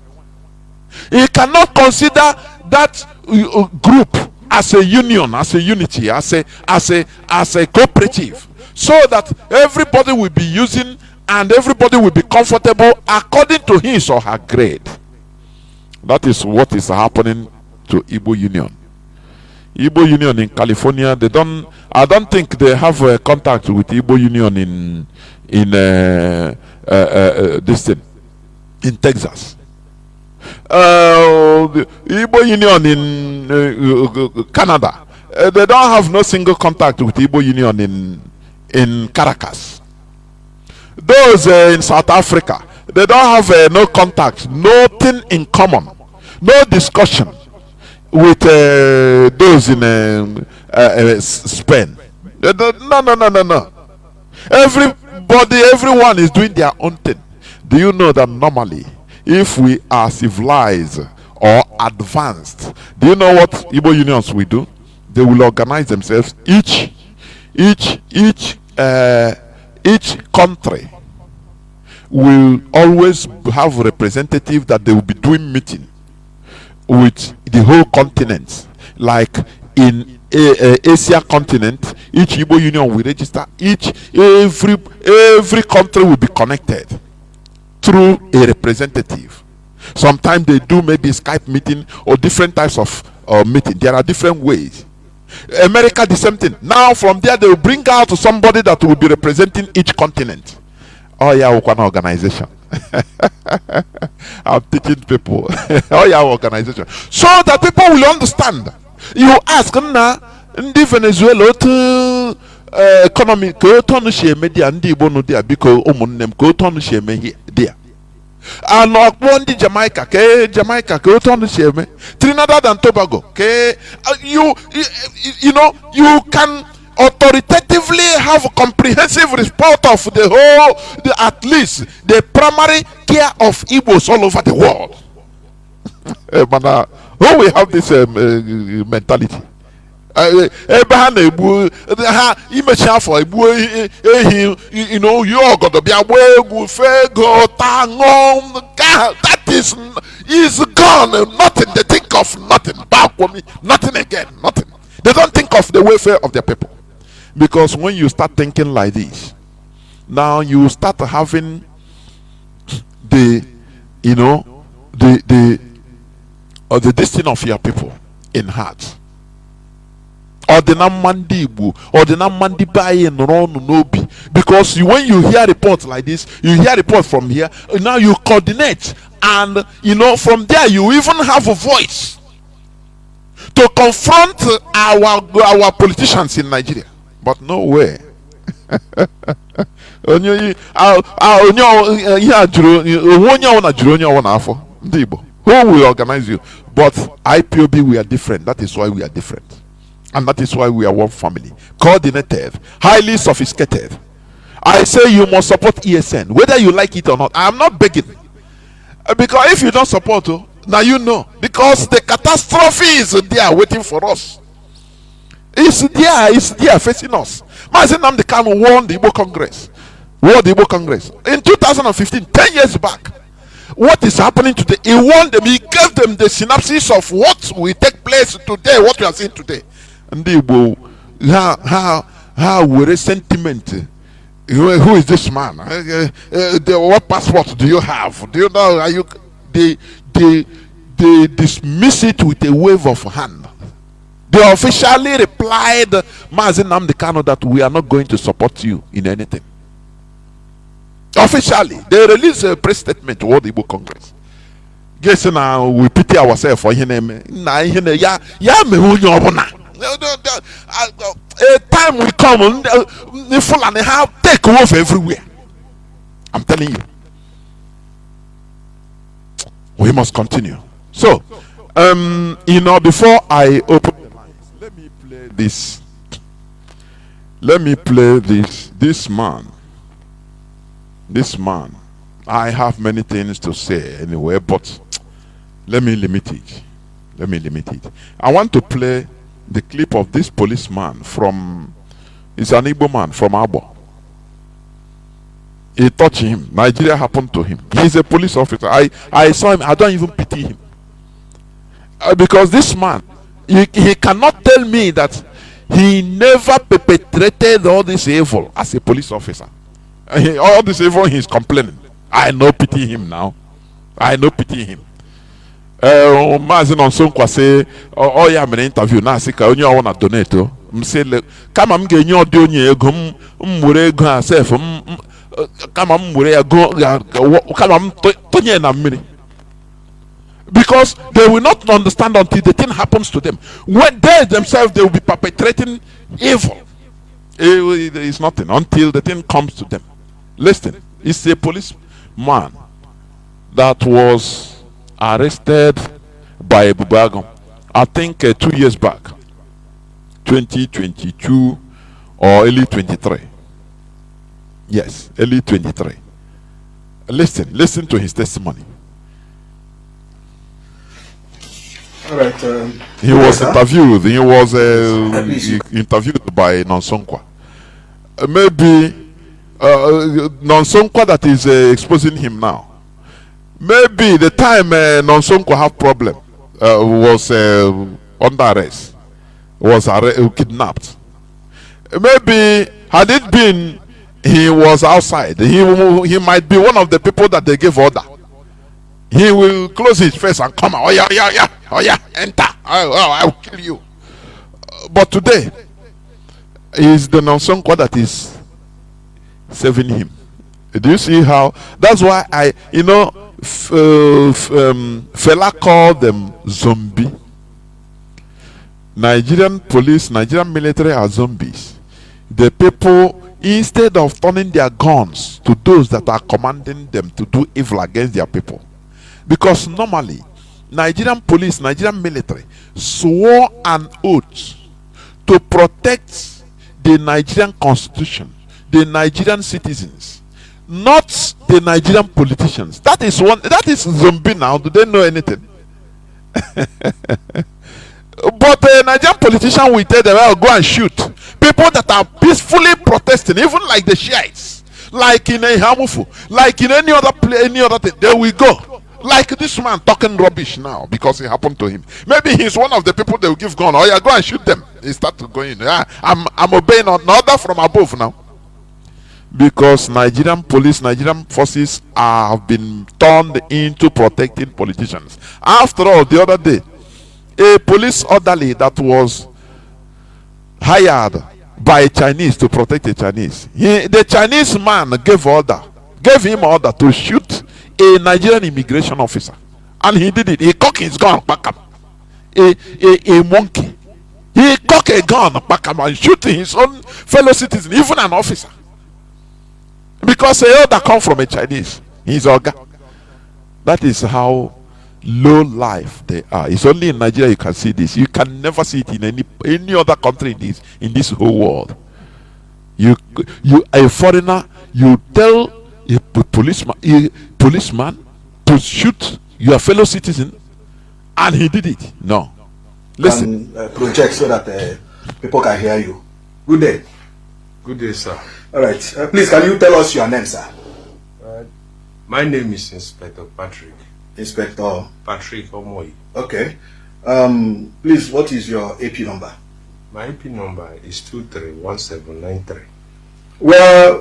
You cannot consider that group as a union, as a unity, as a cooperative, so that everybody will be using and everybody will be comfortable according to his or her grade. That is what is happening to Igbo Union. Igbo Union in California, I don't think they have contact with Igbo Union in this thing, in Texas. The Igbo Union in Canada, they don't have no single contact with Igbo Union in Caracas. Those in South Africa, they don't have no contact, nothing in common, no discussion with those in Spain. No. Everyone is doing their own thing. Do you know that normally, if we are civilized or advanced, do you know what Igbo unions will do? They will organize themselves. Each country will always have a representative that they will be doing meeting with the whole continent. Like in Asia continent, each Igbo union will register. Every country will be connected through a representative. Sometimes they do maybe Skype meeting or different types of meeting. There are different ways. America, the same thing. Now from there they will bring out somebody that will be representing each continent. Oh yeah, one organization. I'm teaching people. Oh yeah, organization. So that people will understand. You ask na ndi Venezuela to economy ko tonu she media ndi Igbo no dia biko umunnem ko tonu she me dia. And ndi Jamaica ke tonu she me. Trinidad and Tobago ke you know you can authoritatively have a comprehensive report of the whole, at least the primary care of Igbos all over the world. But when we have this mentality, you know, you're gonna be that is gone. Nothing. They think of nothing. Back for me, nothing again, nothing. They don't think of the welfare of their people. Because when you start thinking like this, now you start having the destiny of your people in heart. Because when you hear reports like this, you hear reports from here, now you coordinate, and from there you even have a voice to confront our politicians in Nigeria. But no way. Who will organize you? But IPOB, we are different. That is why we are different. And that is why we are one family, coordinated, highly sophisticated. I say you must support ESN, whether you like it or not. I am not begging. Because if you don't support, now you know. Because the catastrophe is there waiting for us. It's there facing us. Mazi Nnamdi Kanu won the Igbo Congress. In 2015, 10 years back. What is happening today? He won them. He gave them the synopsis of what will take place today, what we are seeing today. And they will, how were sentiment? Who is this man? What passport do you have? Do you know? Are you? They dismiss it with a wave of hand. They officially replied, Mazi Nnamdi Kanu, that we are not going to support you in anything. Officially, they released a press statement to World Igbo Congress. Guess now we pity ourselves for him. A time will come, the Fulani have take off everywhere. I'm telling you. We must continue. So, before I open the lines, let me play this. Let me play this. This man. I have many things to say anyway, but let me limit it. I want to play the clip of this policeman he's an Igbo man from Abo. He touched him. Nigeria happened to him. He's a police officer. I saw him. I don't even pity him. Because this man, he cannot tell me that he never perpetrated all this evil as a police officer. All this evil he's complaining. I no pity him now. I no pity him. Mazi Nonsonkwa say, oh yeah, I'm an interview now. See, ka onye wanna donate. Say, kama m genye odi onye ego mwure ego asef kama m mwure ego kama m tonye na mmiri. Because they will not understand until the thing happens to them. When they themselves, they will be perpetrating evil. It is nothing until the thing comes to them. Listen, it's a policeman that was arrested by Bubago, I think 2 years back, 2022 or early 23. Yes, early 23. Listen to his testimony. All right. He was interviewed. He was interviewed by Nonsonkwa. Maybe Nonsonkwa that is exposing him now. Maybe the time Nonsonkwa have problem was under arrest, was kidnapped. Maybe had it been he was outside, he might be one of the people that they gave order. He will close his face and come out. Oh yeah, enter. I will kill you. But today is the Nonsonkwa that is saving him. Do you see how? That's why Fela called them zombie. Nigerian police, Nigerian military are zombies. The people, instead of turning their guns to those that are commanding them to do evil against their people, because normally Nigerian police, Nigerian military swore an oath to protect the Nigerian constitution, the Nigerian citizens, not the Nigerian politicians. That is zombie now. Do they know anything? But the Nigerian politician will tell them, well, go and shoot people that are peacefully protesting, even like the Shiites, like in Hamufu, like in any other thing. They will go. Like this man talking rubbish now because it happened to him. Maybe he's one of the people they will give gun. Oh yeah, go and shoot them. He started going. Yeah, I'm obeying an order from above now. Because Nigerian police, Nigerian forces have been turned into protecting politicians. After all, the other day, a police orderly that was hired by a Chinese to protect a Chinese, the Chinese man gave him order to shoot a Nigerian immigration officer, and he did it. He cocked his gun back up. A monkey. He cocked a gun back up and shooting his own fellow citizen, even an officer. Because a order come from a Chinese. He's Oga. That is how low life they are. It's only in Nigeria you can see this. You can never see it in any other country in this whole world. You a foreigner, you tell a policeman to shoot your fellow citizen, and he did it. No. Listen. Project so that people can hear you. Good day. Good day, sir. All right. Please, can you tell us your name, sir? My name is Inspector Patrick. Inspector Patrick Omoyi. Okay. Please, what is your AP number? My AP number is 231793. Where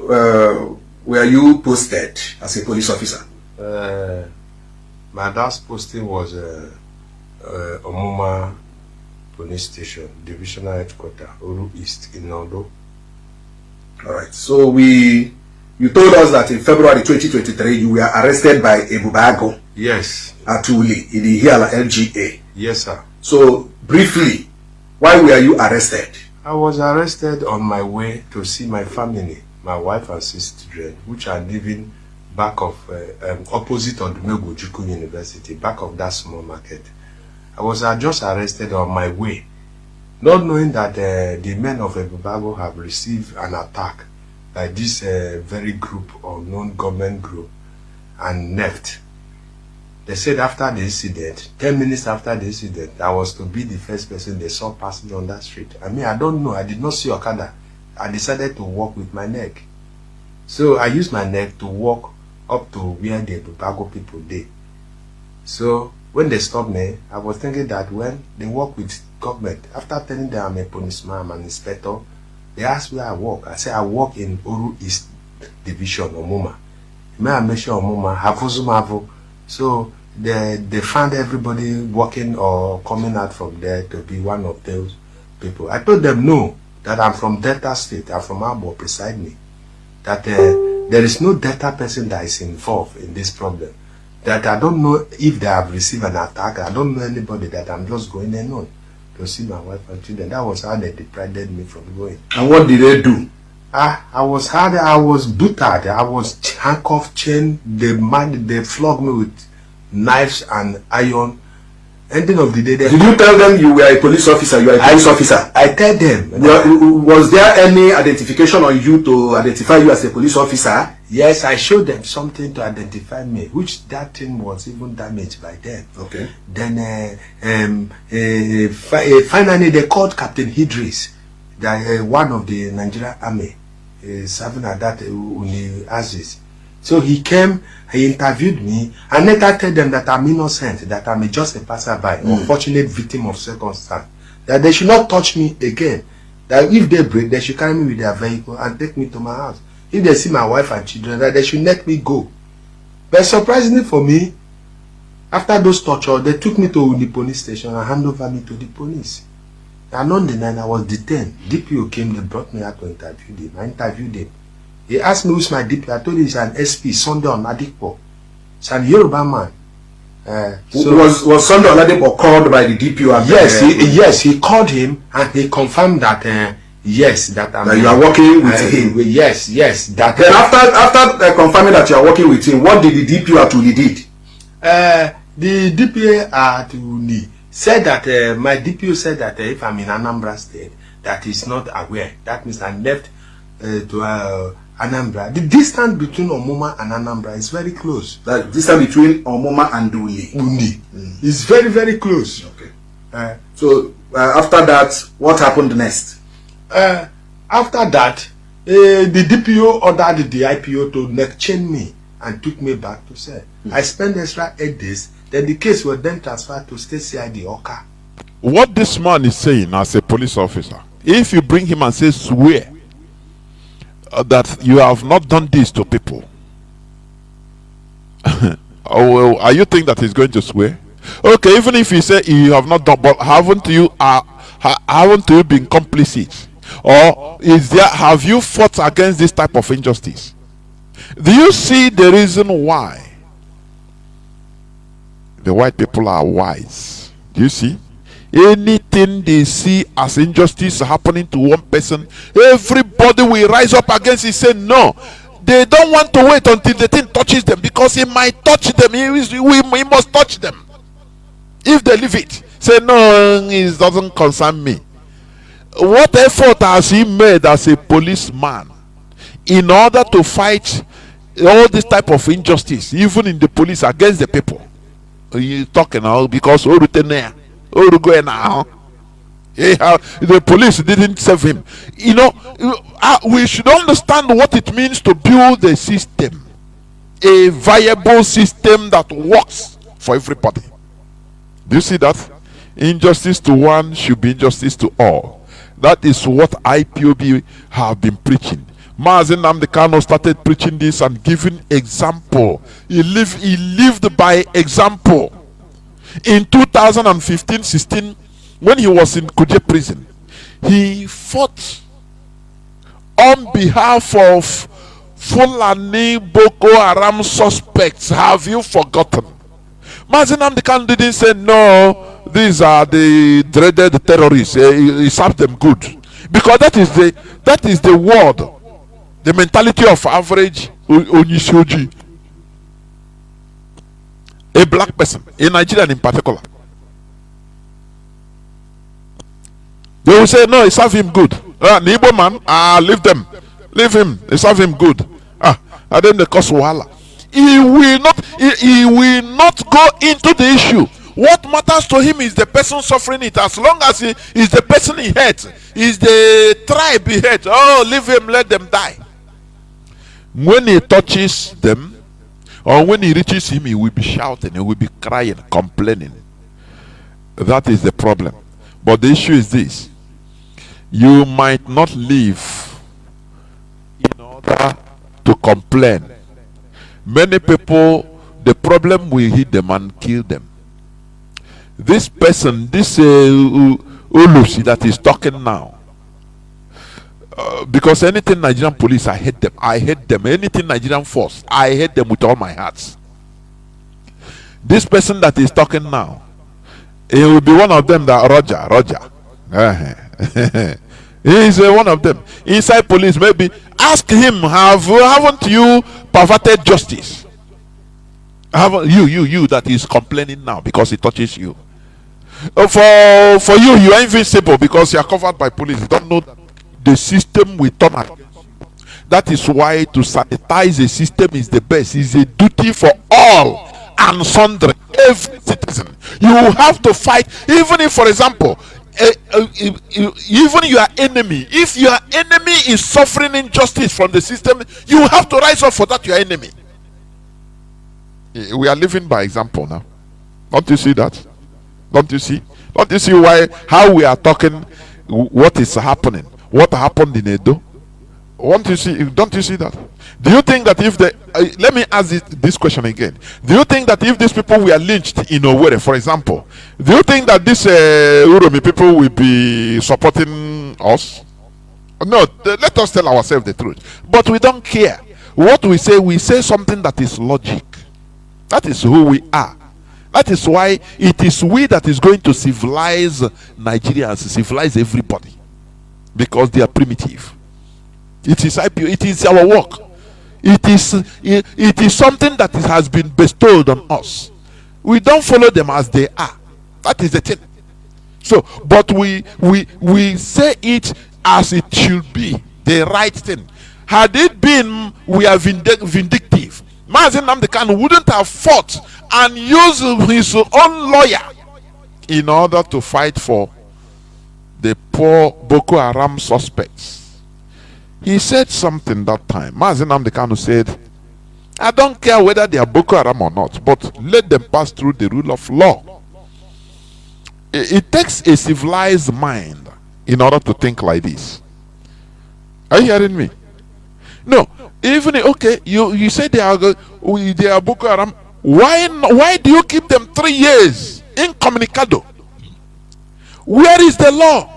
were you posted as a police officer? My last posting was Omuma Police Station, Divisional Headquarters, Oru East in Ondo. All right. So you told us that in February 2023 you were arrested by Ebubago. Yes. At Uli in the Hiala LGA. Yes, sir. So briefly, why were you arrested? I was arrested on my way to see my family, my wife and 6 children, which are living back of opposite of the Megojuku University, back of that small market. I was just arrested on my way, not knowing that the men of Ebubago have received an attack by this very group, unknown government group, and left. They said after the incident, 10 minutes after the incident, I was to be the first person they saw passing on that street. I mean, I don't know. I did not see Okada. I decided to walk with my neck. So I used my neck to walk up to where the Ebubago people did. So when they stopped me, I was thinking that when they work with government, after telling them I'm a policeman, I'm an inspector, they asked where I work. I said I work in Oru East Division, Omuma. May I mention Omuma, Havuzumavu. So they found everybody working or coming out from there to be one of those people. I told them no, that I'm from Delta State, I'm from Abo beside me. That there is no Delta person that is involved in this problem. That I don't know if they have received an attack. I don't know anybody, that I'm just going alone to see my wife and children. That was how they deprived me from going. And what did they do? I was hard, I was buttered, I was handcuffed, chained, they flogged me with knives and iron. Ending of the day, did you tell them you were a police officer? You are a police officer. I tell them. Was there any identification on you to identify you as a police officer? Yes, I showed them something to identify me, which that thing was even damaged by them. Okay. Then finally they called Captain Hidris, that one of the Nigerian army, serving at that Aziz. So he came, he interviewed me, and later told them that I'm innocent, that I'm just a passerby, unfortunate victim of circumstance, that they should not touch me again, that if they break, they should carry me with their vehicle and take me to my house. If they see my wife and children, that they should let me go. But surprisingly for me, after those torture, they took me to the police station and handed over me to the police. And on the night I was detained, DPO came, they brought me out to interview him. I interviewed him. He asked me who's my DPO. I told him he's an SP, Sunday on Adikpo. It's an Yoruba man. So was Sunday Oladipo called by the DPO? Yes, he called him and he confirmed that yes, that you are working with him. Yes. That then after confirming that you are working with him, what did the DPO actually did? The DPO actually said that my DPO said that if I'm in Anambra State, that he's not aware. That means I left to Anambra. The distance between Omuma and Anambra is very close. The distance between Omuma and Undi is very, very close. Okay. So after that, what happened next? After that, the DPO ordered the IPO to neck chain me and took me back to cell. I spent extra 8 days. Then the case was then transferred to State CID Oka. What this man is saying as a police officer, if you bring him and say swear that you have not done this to people, are you think that he's going to swear? Okay, even if he say you have not done, but haven't you been complicit, or have you fought against this type of injustice? Do you see the reason why the white people are wise? Do you see? Anything they see as injustice happening to one person, everybody will rise up against it, say no. They don't want to wait until the thing touches them, because it might touch them. We must touch them. If they leave it, say no, it doesn't concern me. What effort has he made as a policeman in order to fight all this type of injustice, even in the police, against the people? You talking now because the police didn't save him. You know, we should understand what it means to build a system, a viable system that works for everybody. Do you see that? Injustice to one should be injustice to all. That is what IPOB have been preaching. Mazi Nnamdi Kanu started preaching this and giving example. He lived by example. In 2015-16, when he was in Kuje prison, he fought on behalf of Fulani Boko Haram suspects. Have you forgotten? Mazi Nnamdi Kanu didn't say no, these are the dreaded terrorists. He served them good, because that is the word, the mentality of average Onyishoji, a black person, a Nigerian in particular. They will say no, he served him good. An Igbo man, leave him, he served him good. And then they cause wahala. He will not go into the issue. What matters to him is the person suffering it. As long as he is the person he hates, is the tribe he hates. Oh, leave him, let them die. When he touches them, or when he reaches him, he will be shouting, he will be crying, complaining. That is the problem. But the issue is this: you might not live in order to complain. Many people, the problem will hit them and kill them. This person, this Ulusi that is talking now, because anything Nigerian police, I hate them. I hate them. Anything Nigerian force, I hate them with all my heart. This person that is talking now, he will be one of them. That Roger. He is one of them. Inside police, maybe ask him, haven't you perverted justice? Haven't you that is complaining now because he touches you? For you are invincible because you are covered by police. You don't know the system will turn against you. That is why to sanitize a system is the best. It's a duty for all and sundry, every citizen. You have to fight, even if, for example, even your enemy, if your enemy is suffering injustice from the system, you have to rise up for that your enemy. We are living by example now. Don't you see that? Don't you see how we are talking, what is happening, what happened in Edo? Don't you see that? Do you think that if let me ask this question again. Do you think that if these people were lynched in Owerri, for example, do you think that these Uromi people will be supporting us? No, let us tell ourselves the truth. But we don't care. What we say something that is logic. That is who we are. That is why it is we that is going to civilize Nigerians, civilize everybody, because they are primitive. It is it is our work. It is something that has been bestowed on us. We don't follow them as they are. That is the thing. So, but we say it as it should be, the right thing. Had it been we are vindictive, Mazi Nnamdi Kanu wouldn't have fought and used his own lawyer in order to fight for the poor Boko Haram suspects. He said something that time. Mazi Nnamdi Kanu said, I don't care whether they are Boko Haram or not, but let them pass through the rule of law. It takes a civilized mind in order to think like this. Are you hearing me? No. Even okay, you say they are Boko Haram. Why do you keep them 3 years incommunicado? Where is the law?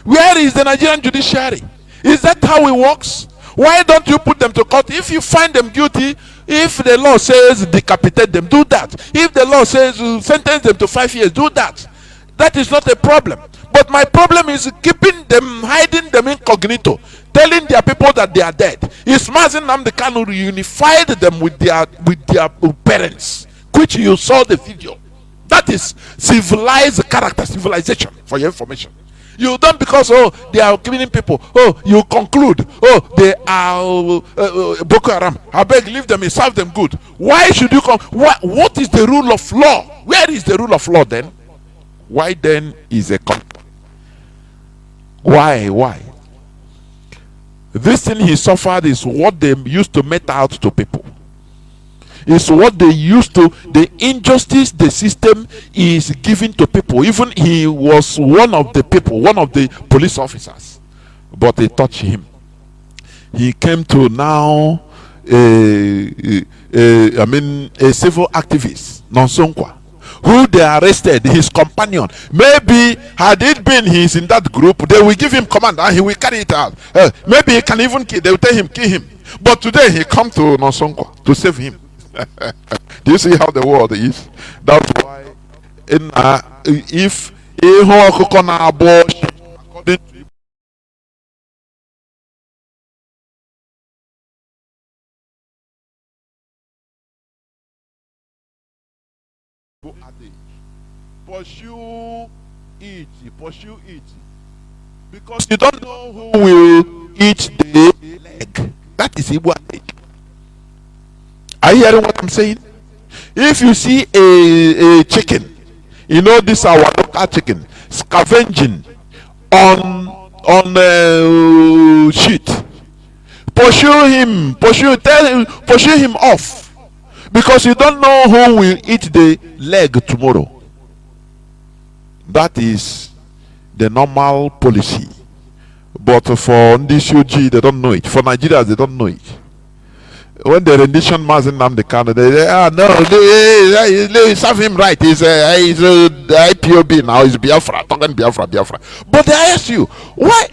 Where is the Nigerian judiciary? Is that how it works? Why don't you put them to court? If you find them guilty, if the law says decapitate them, do that. If the law says sentence them to 5 years, do that. That is not a problem. But my problem is keeping them, hiding them incognito, telling their people that they are dead. Is Mazi Nnamdi Kanu reunified them with their parents, which you saw the video. That is civilized character, civilization, for your information. You don't, because they are killing people, you conclude they are Boko Haram, I beg, leave them and serve them good. Why should you come? What is the rule of law? Where is the rule of law then? Why then is a why this thing he suffered is what they used to mete out to people. Is what they used to, the injustice the system is giving to people. Even he was one of the people, one of the police officers, but they touched him. He came to now a civil activist, Nonsonkwa, who they arrested, his companion. Maybe had it been he's in that group, they will give him command and he will carry it out. Maybe he can even kill, they will tell him, kill him. But today he come to Nonsonkwa to save him. Do you see how the world is? That's why if according to pursue it, because you don't know who will eat the leg. That is Igbo adage. Are you hearing what I'm saying? If you see a chicken, you know, this our local chicken scavenging on shit, pursue him off, because you don't know who will eat the leg tomorrow. That is the normal policy. But for Ndishoji, they don't know it. For Nigerians, they don't know it. When the rendition Mazi the Kano, they say, no, serve him right. He's the IPOB now. He's Biafra, talking Biafra. But they ask you, why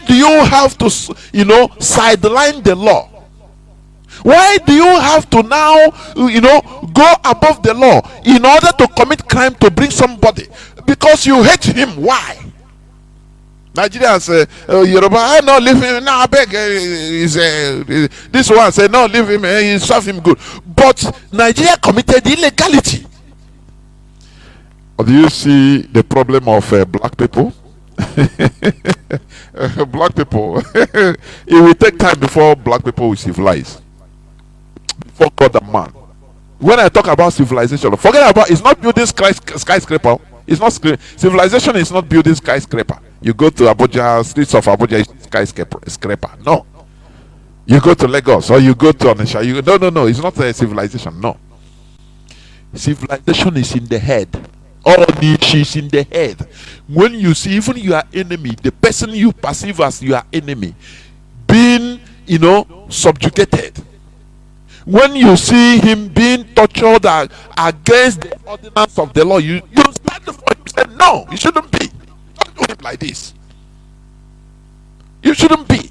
do you have to, sideline the law? Why do you have to now, go above the law in order to commit crime to bring somebody? Because you hate him. Why? Nigerians say, Yoruba, no, leave him. No, I beg. This one say, no, leave him. He serve him good. But Nigeria committed illegality. Do you see the problem of black people? Black people. It will take time before black people will civilize. Before God and man. When I talk about civilization, forget about, it's not building skyscraper. It's not civilization is not building skyscraper. You go to Abuja, streets of Abuja, it's skyscraper. No. You go to Lagos or you go to Onisha. No. It's not a civilization. No. Civilization is in the head. All she's in the head. When you see even your enemy, the person you perceive as your enemy, being, subjugated. When you see him being tortured against the ordinance of the law, you stand for him. You say, no, you shouldn't be. Don't do him like this. You shouldn't be.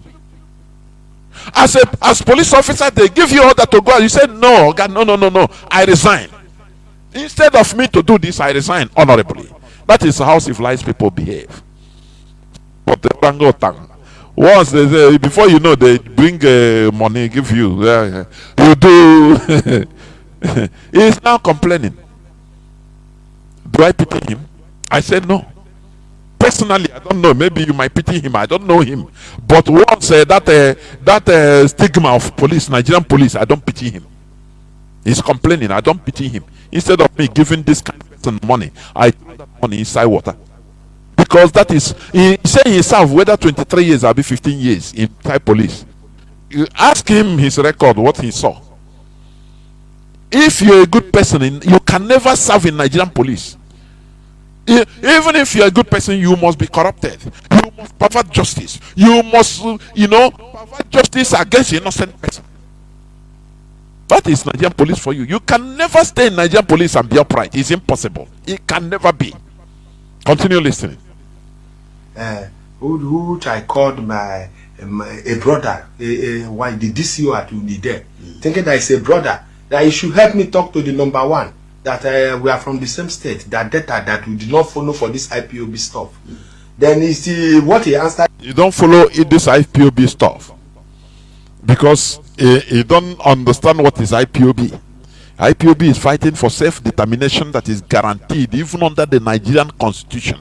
As police officer, they give you order to go. You say, no, God, no. I resign. Instead of me to do this, I resign honorably. That is how civilized people behave. But the orangutan, once they say, before you know, they bring money, give you. You do. He is now complaining. Do I pity him? I said no. Personally, I don't know. Maybe you might pity him. I don't know him. But once that stigma of police, Nigerian police, I don't pity him. He's complaining. I don't pity him. Instead of me giving this kind of person money, I throw that money inside water. Because that is, he said himself, whether 23 years or 15 years in Thai police. You ask him his record, what he saw. If you're a good person, you can never serve in Nigerian police. Even if you're a good person, you must be corrupted. You must pervert justice. You must, pervert justice against an innocent person. That is Nigerian police for you. You can never stay in Nigerian police and be upright. It's impossible. It can never be. Continue listening. Which I called a brother, why the DCO at Unide, thinking that it's a brother, that he should help me talk to the number one, that we are from the same state, that data that we did not follow for this IPOB stuff. Then you see what he answered. You don't follow this IPOB stuff because you don't understand what is IPOB. IPOB is fighting for self-determination that is guaranteed even under the Nigerian constitution.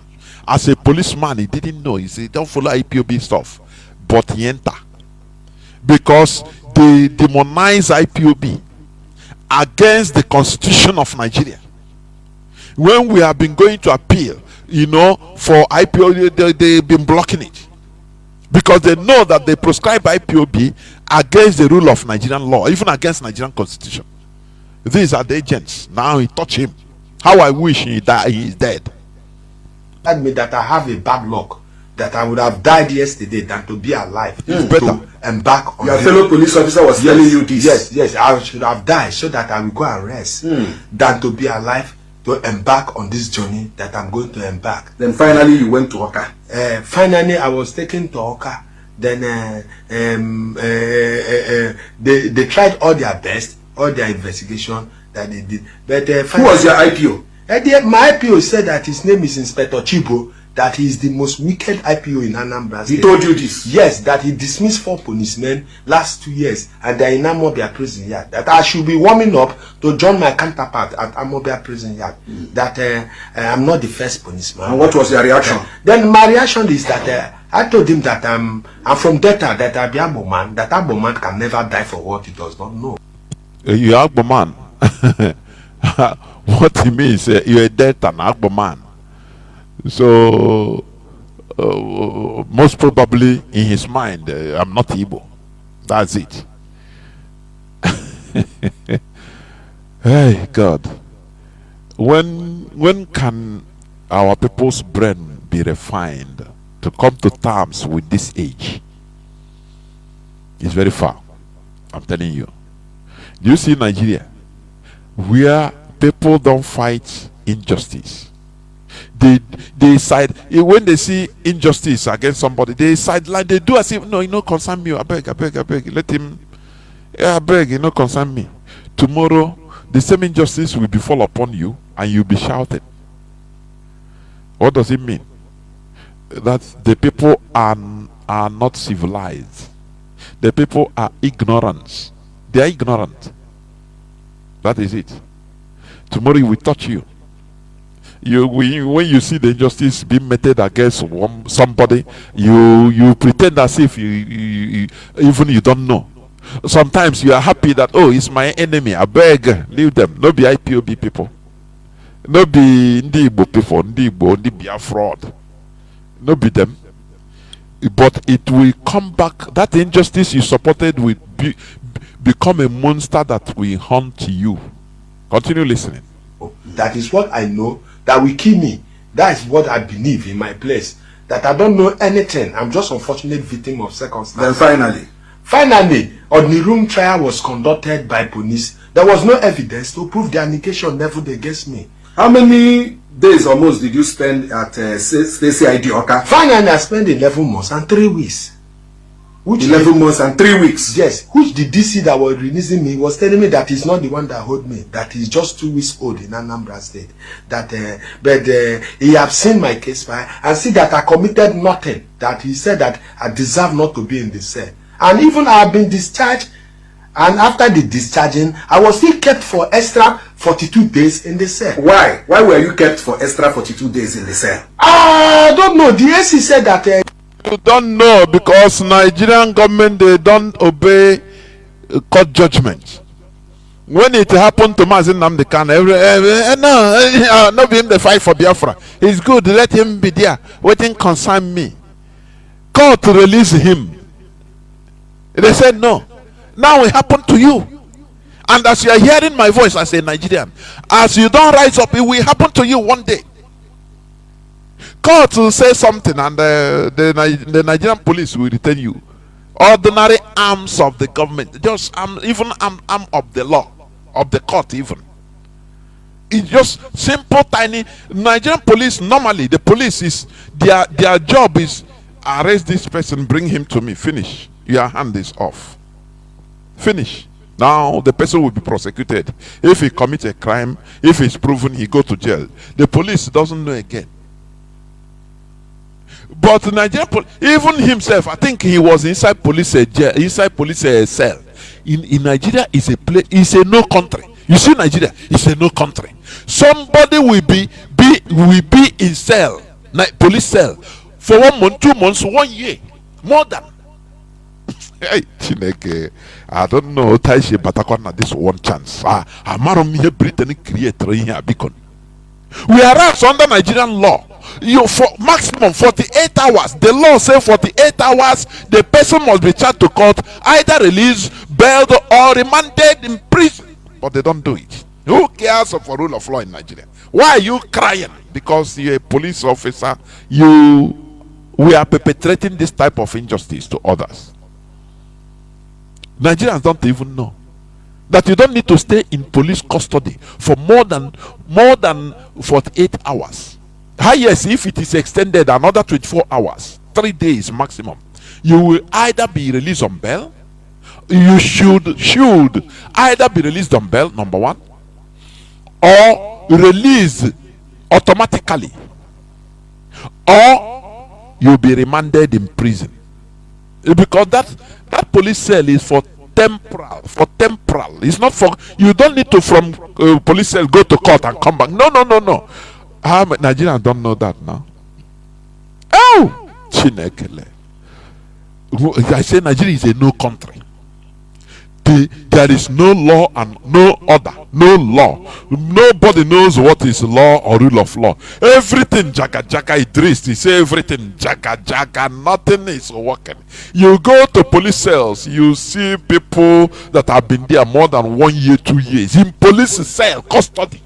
As a policeman, he didn't know. He said, don't follow IPOB stuff. But he enter. Because they demonize IPOB against the constitution of Nigeria. When we have been going to appeal, you know, for IPOB, they've been blocking it. Because they know that they prescribe IPOB against the rule of Nigerian law, even against Nigerian constitution. These are the agents. Now he touch him. How I wish he is dead. That means that I have a bad luck, that I would have died yesterday than to be alive. Better. And back on your fellow police officer was telling you this. Yes, I should have died so that I will go and rest than to be alive to embark on this journey that I'm going to embark. Then finally you went to Oka. Finally I was taken to Oka. Then they tried all their best, all their investigation that they did. But who was your IPO? My IPO said that his name is Inspector Chibo, that he is the most wicked IPO in Anambra State. He told you this? Yes, that he dismissed 4 policemen last 2 years and they are in Amobia prison yard. That I should be warming up to join my counterpart at Amobia prison yard. That I'm not the first policeman. And what was your reaction? Then my reaction is that I told him that I'm from Delta, that I be Agbo man, that Agbo man can never die for what he does not know. You Agbo man. What he means, you're a Delta and Agbo man. So most probably in his mind, I'm not Igbo. That's it. Hey God, when can our people's brain be refined to come to terms with this age? It's very far, I'm telling you. Do you see Nigeria, where people don't fight injustice? They side, when they see injustice against somebody, they sideline, they do as if, no, you know, concern me. I beg, let him, I beg, you know, concern me. Tomorrow the same injustice will befall upon you and you'll be shouted. What does it mean? That the people are not civilized. The people are ignorant. They are ignorant. That is it. Tomorrow it will touch you. When you see the injustice being meted against somebody, you pretend as if you even you don't know. Sometimes you are happy that, oh, it's my enemy. I beg, leave them. No be IPOB people. No be Igbo people. Igbo, be fraud. No be them. But it will come back. That injustice you supported will become a monster that will haunt you. Continue listening. That is what I know. That will kill me. That is what I believe in my place. That I don't know anything. I'm just an unfortunate victim of circumstances. Then finally, on the room trial was conducted by police. There was no evidence to prove the allegation leveled against me. How many days almost did you spend at Stacey ID Oka? Finally, I spent 11 months and 3 weeks. 11 months and 3 weeks? Yes, which the DC that was releasing me was telling me that he's not the one that hold me, that he's just 2 weeks old in Anambra State. That, but he have seen my case file and see that I committed nothing. That he said that I deserve not to be in the cell. And even I have been discharged, and after the discharging, I was still kept for extra 42 days in the cell. Why? Why were you kept for extra 42 days in the cell? I don't know. The AC said that... You don't know because Nigerian government, they don't obey court judgment. When it happened to Mazi Nnamdi Kanu, no be him the fight for Biafra. It's good, let him be there. Waiting concern me. Court to release him. They said no. Now it happened to you. And as you are hearing my voice as a Nigerian, as you don't rise up, it will happen to you one day. Court will say something and the Nigerian police will return you. Ordinary arms of the government, just even arm of the law, of the court even. It's just simple, tiny. Nigerian police, normally the police is, their job is arrest this person, bring him to me, finish. Your hand is off. Finish. Now the person will be prosecuted. If he commits a crime, if it's proven, he go to jail. The police doesn't know again. But Nigerian even himself, I think he was inside police jail, inside police cell. In Nigeria is a place, is a no country. You see, Nigeria is a no country. Somebody will be in cell, police cell, for 1 month, 2 months, 1 year, more than. Hey, Chineke, I don't know. Taishi Batakwana, this one chance. Amarom here Britain create here beacon. Whereas under Nigerian law, you for maximum 48 hours. The law says 48 hours. The person must be charged to court, either released, bailed, or remanded in prison. But they don't do it. Who cares for rule of law in Nigeria? Why are you crying? Because you're a police officer. We are perpetrating this type of injustice to others. Nigerians don't even know that you don't need to stay in police custody for more than 48 hours. Highest, if it is extended another 24 hours, 3 days maximum, you will either be released on bail. You should either be released on bail, number one, or released automatically, or you'll be remanded in prison. Because that police cell is for temporal. It's not for, you don't need to from police cell go to court and come back. No. Nigerians don't know that now. Oh, Chinekele. I say Nigeria is a no country. There is no law and no order, no law. Nobody knows what is law or rule of law. Everything jaga Idris, he say everything jaga, nothing is working. You go to police cells, you see people that have been there more than 1 year, 2 years in police cell custody.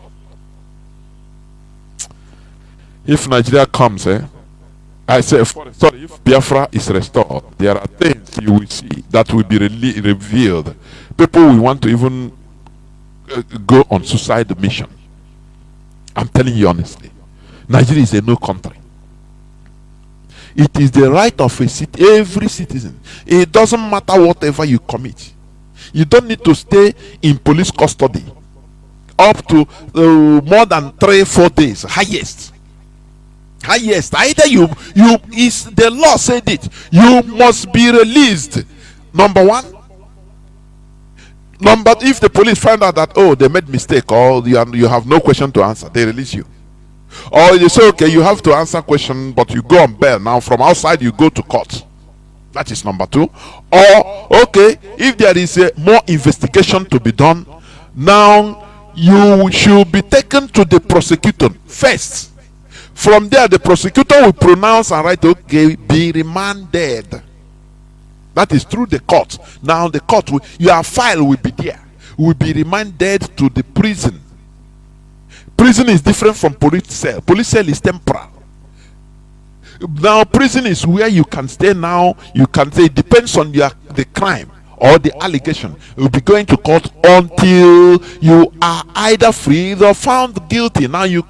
If Nigeria comes, I say, sorry, if Biafra is restored, there are things you will see that will be revealed. People will want to even go on suicide mission. I'm telling you honestly, Nigeria is a no country. It is the right of every citizen. It doesn't matter whatever you commit. You don't need to stay in police custody up to more than 3-4 days, highest. Either you is the law said it, you must be released, number one. If the police find out that, oh, they made mistake, or you have no question to answer, they release you. Or you say, okay, you have to answer question, but you go on bail. Now from outside you go to court. That is number two. Or okay, if there is a more investigation to be done, now you should be taken to the prosecutor first. From there, the prosecutor will pronounce and write, okay, be remanded. That is through the court. Now the court, your file will be there. Will be remanded to the prison. Prison is different from police cell. Police cell is temporal. Now prison is where you can stay. Now you can say, it depends on the crime or the allegation. You will be going to court until you are either freed or found guilty. Now you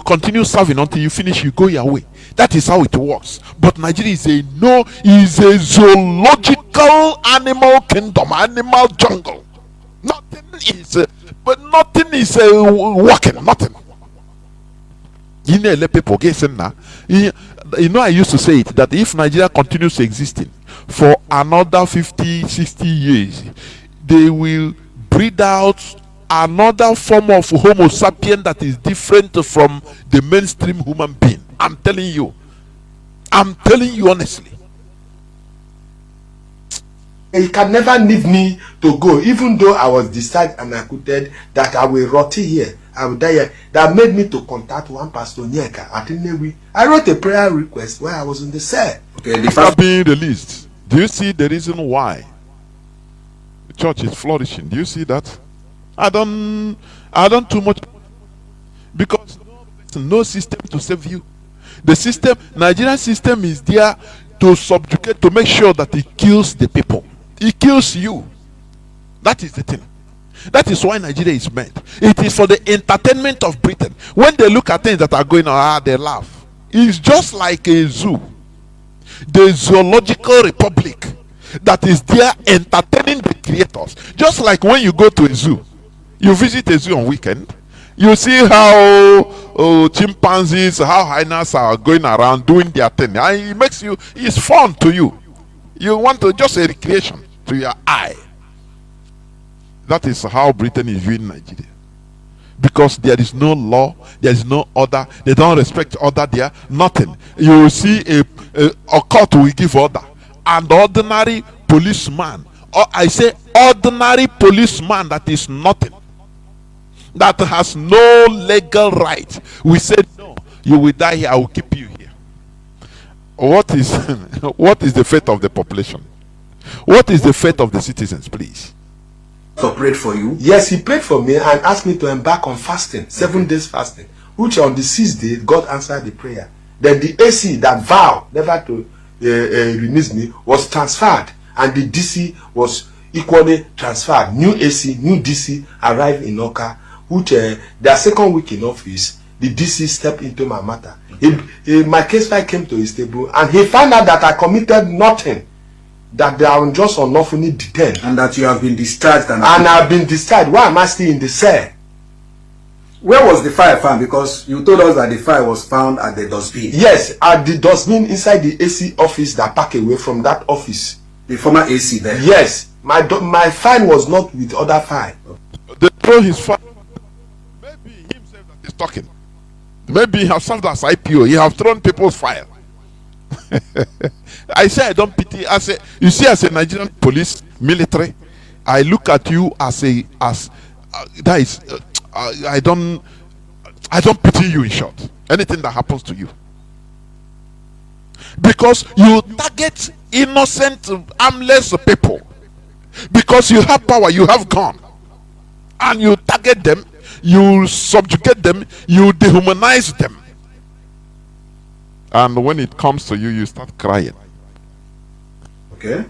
continue serving until you finish, you go your way. That is how it works. But Nigeria is a zoological animal kingdom, animal jungle. Nothing is working. Nothing. You know, let people get in now. You know, I used to say it that if Nigeria continues existing for another 50-60 years, they will breed out another form of Homo sapien that is different from the mainstream human being. I'm telling you honestly. He can never leave me to go, even though I was decided and acquitted that I will rot here, I will die here. That made me to contact one pastor Nyeka at Inewi. I wrote a prayer request while I was in the cell. Okay, the being released. Do you see the reason why the church is flourishing? Do you see that? I don't too much, because no system to save you. The system, Nigerian system, is there to subjugate, to make sure that it kills the people. It kills you. That is the thing. That is why Nigeria is made. It is for the entertainment of Britain. When they look at things that are going on, they laugh. It's just like a zoo. The zoological republic that is there entertaining the creators. Just like when you go to a zoo, you visit a zoo on weekend, you see how chimpanzees, how hyenas are going around doing their thing. And it's fun to you. You want to just a recreation to your eye. That is how Britain is viewing Nigeria. because there is no law, there is no order, they don't respect order there, nothing. You will see a court will give order, and ordinary policeman, or I say ordinary policeman that is nothing, that has no legal right, we say no, you will die here, I will keep you here. What is what is the fate of the population? What is the fate of the citizens, please? So prayed for you? Yes, he prayed for me and asked me to embark on fasting, 7 days fasting, which on the 6th day, God answered the prayer. Then the AC, that vow never to release me, was transferred, and the DC was equally transferred. New AC, new DC arrived in Oka, which their second week in office, the DC stepped into my matter. My case file came to his table, and he found out that I committed nothing, that they are just unlawfully detained, and that you have been discharged. And I've been discharged. Why am I still in the cell? Where was the file found? Because you told us that the file was found at the dustbin. Yes, at the dustbin inside the AC office that packed away from that office. The former AC there? Yes, my file was not with other file. They throw his file. Maybe himself that is talking. Maybe he has served as IPO. He have thrown people's file. I say I don't pity. I say, you see, as a Nigerian police military, I look at you as that is. I don't pity you, in short. Anything that happens to you, because you target innocent, harmless people, because you have power, you have gun, and you target them, you subjugate them, you dehumanize them, and when it comes to you, you start crying. Okay.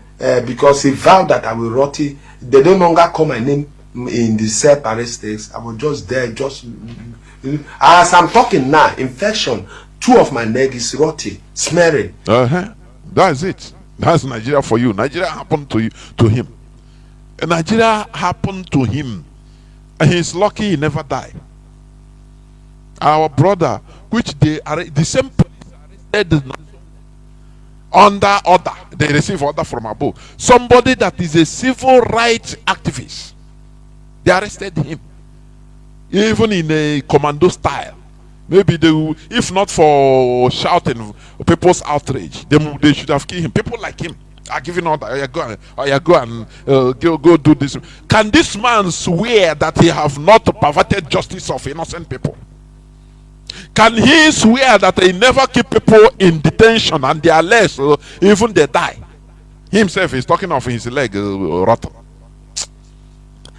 Because he vowed that I will rot. They no longer call my name in the separate states. I was just there, just as I'm talking now, infection, 2 of my leg is rotting, smearing. That's it. That's Nigeria for you. Nigeria happened to him. Nigeria happened to him, and he's lucky he never died. Our brother, which they are the same police arrested under order, they receive order from above. Somebody that is a civil rights activist, they arrested him, even in a commando style. Maybe they will, if not for shouting people's outrage, they should have killed him. People like him are giving order. Go do this. Can this man swear that he have not perverted justice of innocent people? Can he swear that he never keep people in detention and they are less, even they die? Himself is talking of his leg rotten.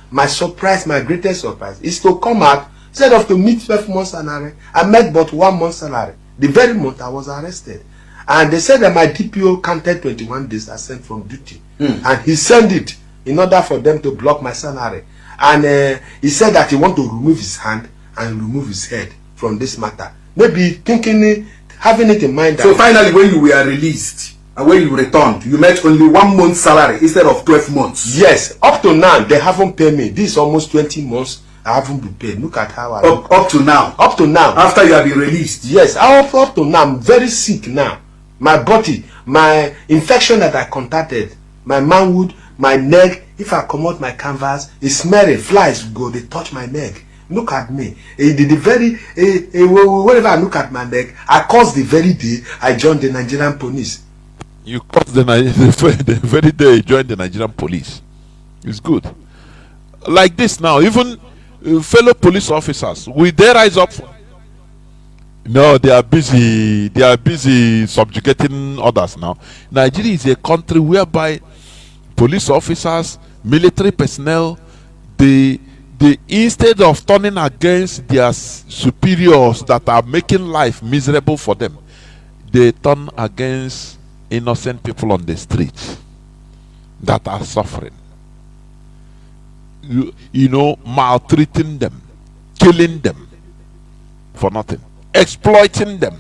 My surprise, my greatest surprise, is to come out, instead of to meet 12 months salary, I met but 1 month salary. The very month I was arrested. And they said that my DPO counted 21 days I sent from duty. And he sent it in order for them to block my salary. And he said that he want to remove his hand and remove his head from this matter. Maybe thinking, having it in mind that... So finally, when you were released, and when you returned, you met only 1 month salary instead of 12 months. Yes, up to now, they haven't paid me. This is almost 20 months. I haven't been paid. Look at how I... Up to now? Up to now. After you have been released? Yes, up to now. I'm very sick now. My body, my infection that I contacted, my manhood, my neck, if I come out my canvas, it's smelling. Flies go, they touch my neck. Look at me. Whenever I look at my neck, I caused the very day I joined the Nigerian police. You caused the very day you joined the Nigerian police. It's good. Like this now, even fellow police officers, will they rise up? No, they are busy. They are busy subjugating others now. Nigeria is a country whereby police officers, military personnel, they instead of turning against their superiors that are making life miserable for them, they turn against innocent people on the streets that are suffering. You know, maltreating them, killing them for nothing, exploiting them.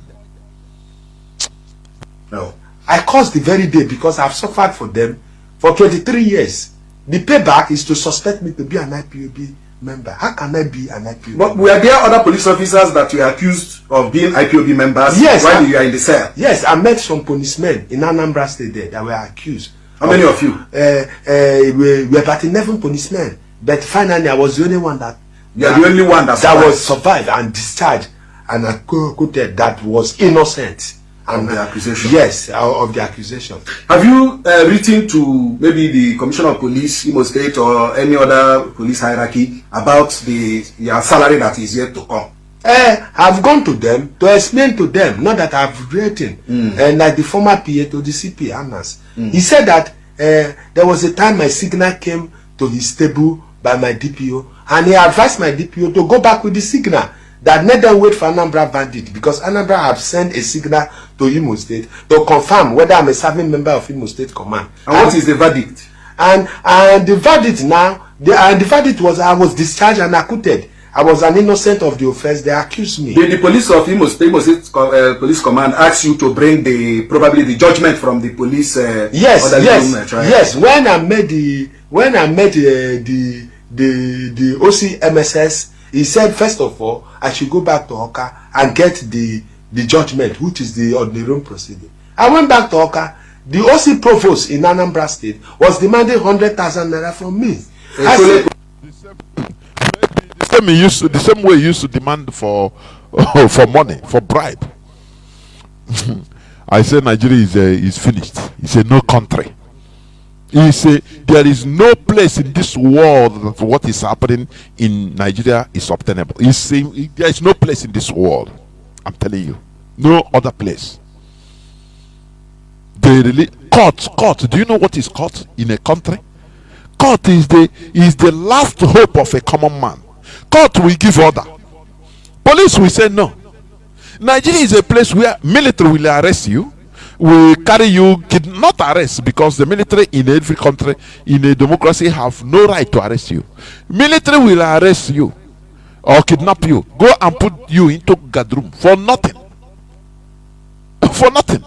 No, I caused the very day because I've suffered for them for 23 years. The payback is to suspect me to be an IPOB member. How can I be an IPOB? But were there other police officers that you are accused of being IPOB members? Yes, while you are in the cell? Yes, I met some policemen in Anambra State there that were accused. How many of you? We were about 11 policemen. But finally, I was the only one that You are the only one that was survived and discharged and acquitted, that was innocent. And of the accusation. Yes, of the accusation. Have you written to maybe the Commissioner of Police, Imo State, or any other police hierarchy about your salary that is yet to come? I've gone to them to explain to them, not that I've written, like the former PA to the CP, Anas. He said that there was a time my signal came to his table by my DPO, and he advised my DPO to go back with the signal, that let them wait for Anambra verdict, because Anambra have sent a signal to Imo State to confirm whether I'm a serving member of Imo State Command. And what is the verdict? And the verdict now, the verdict was I was discharged and acquitted. I was an innocent of the offense. They accused me. The police of Imo State Police Command asked you to bring probably the judgment from the police. Yes. Right? Yes. When I met the OC MSS, he said first of all I should go back to Oka and get the judgment, which is the ordinary proceeding. I went back to Oka. The OC provost in Anambra State was demanding 100,000 naira from me. The same way he used to demand for money, for bribe. I say Nigeria is finished. He said no country. He said there is no place in this world that what is happening in Nigeria is obtainable. He said there is no place in this world. I'm telling you, no other place. Court. Do you know what is court in a country? Court is the last hope of a common man. Court will give order. Police will say no. Nigeria is a place where military will arrest you, will carry you, not arrest, because the military in every country in a democracy have no right to arrest you. Military will arrest you or kidnap you, go and put you into gadroom for nothing. For nothing.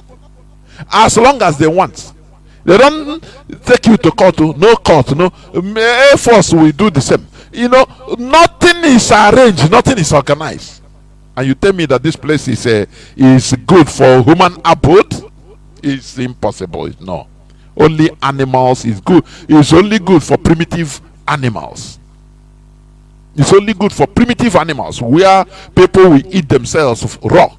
As long as they want. They don't take you to court. No court. No. Air Force will do the same. You know, nothing is arranged, nothing is organized. And you tell me that this place is good for human abode? It's impossible. No. Only animals is good. It's only good for primitive animals. It's only good for primitive animals where people will eat themselves raw.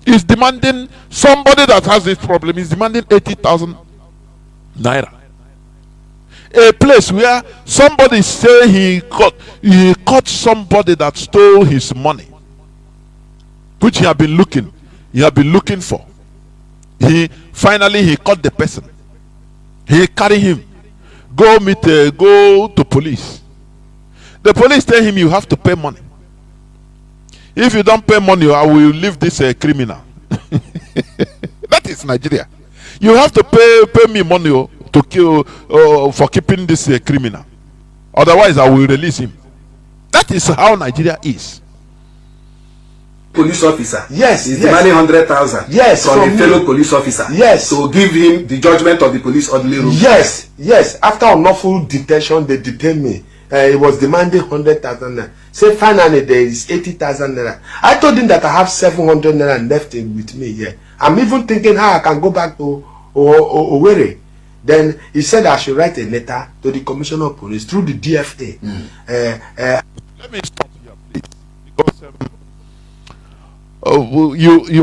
Is demanding, somebody that has this problem is demanding 80,000 naira. A place where somebody say he caught somebody that stole his money, which he had been looking for. He finally caught the person. He carry him, go to police. The police tell him you have to pay money. If you don't pay money, I will leave this criminal. That is Nigeria. You have to pay me money to kill for keeping this criminal. Otherwise, I will release him. That is how Nigeria is. Police officer. Yes. Is demanding 100,000. Yes. From a fellow police officer. Yes. To give him the judgment of the police orderly room. Yes. After unlawful detention, they detained me. He was demanding 100,000 naira. Say finally there is 80,000 naira. I told him that I have 700 naira left with me here. I'm even thinking how I can go back to Owerri. Then he said I should write a letter to the Commissioner of Police through the DFA. Let me stop here, please, because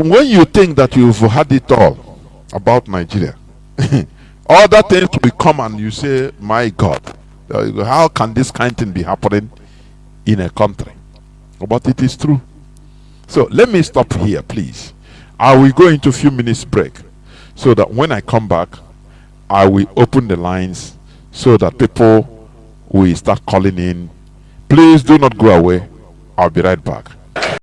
when you think that you've had it all about Nigeria, other things will come and you say, "My God, how can this kind of thing be happening in a country?" But it is true. So let me stop here, please. I will go into a few minutes break, so that when I come back, I will open the lines so that people will start calling in. Please do not go away. I'll be right back.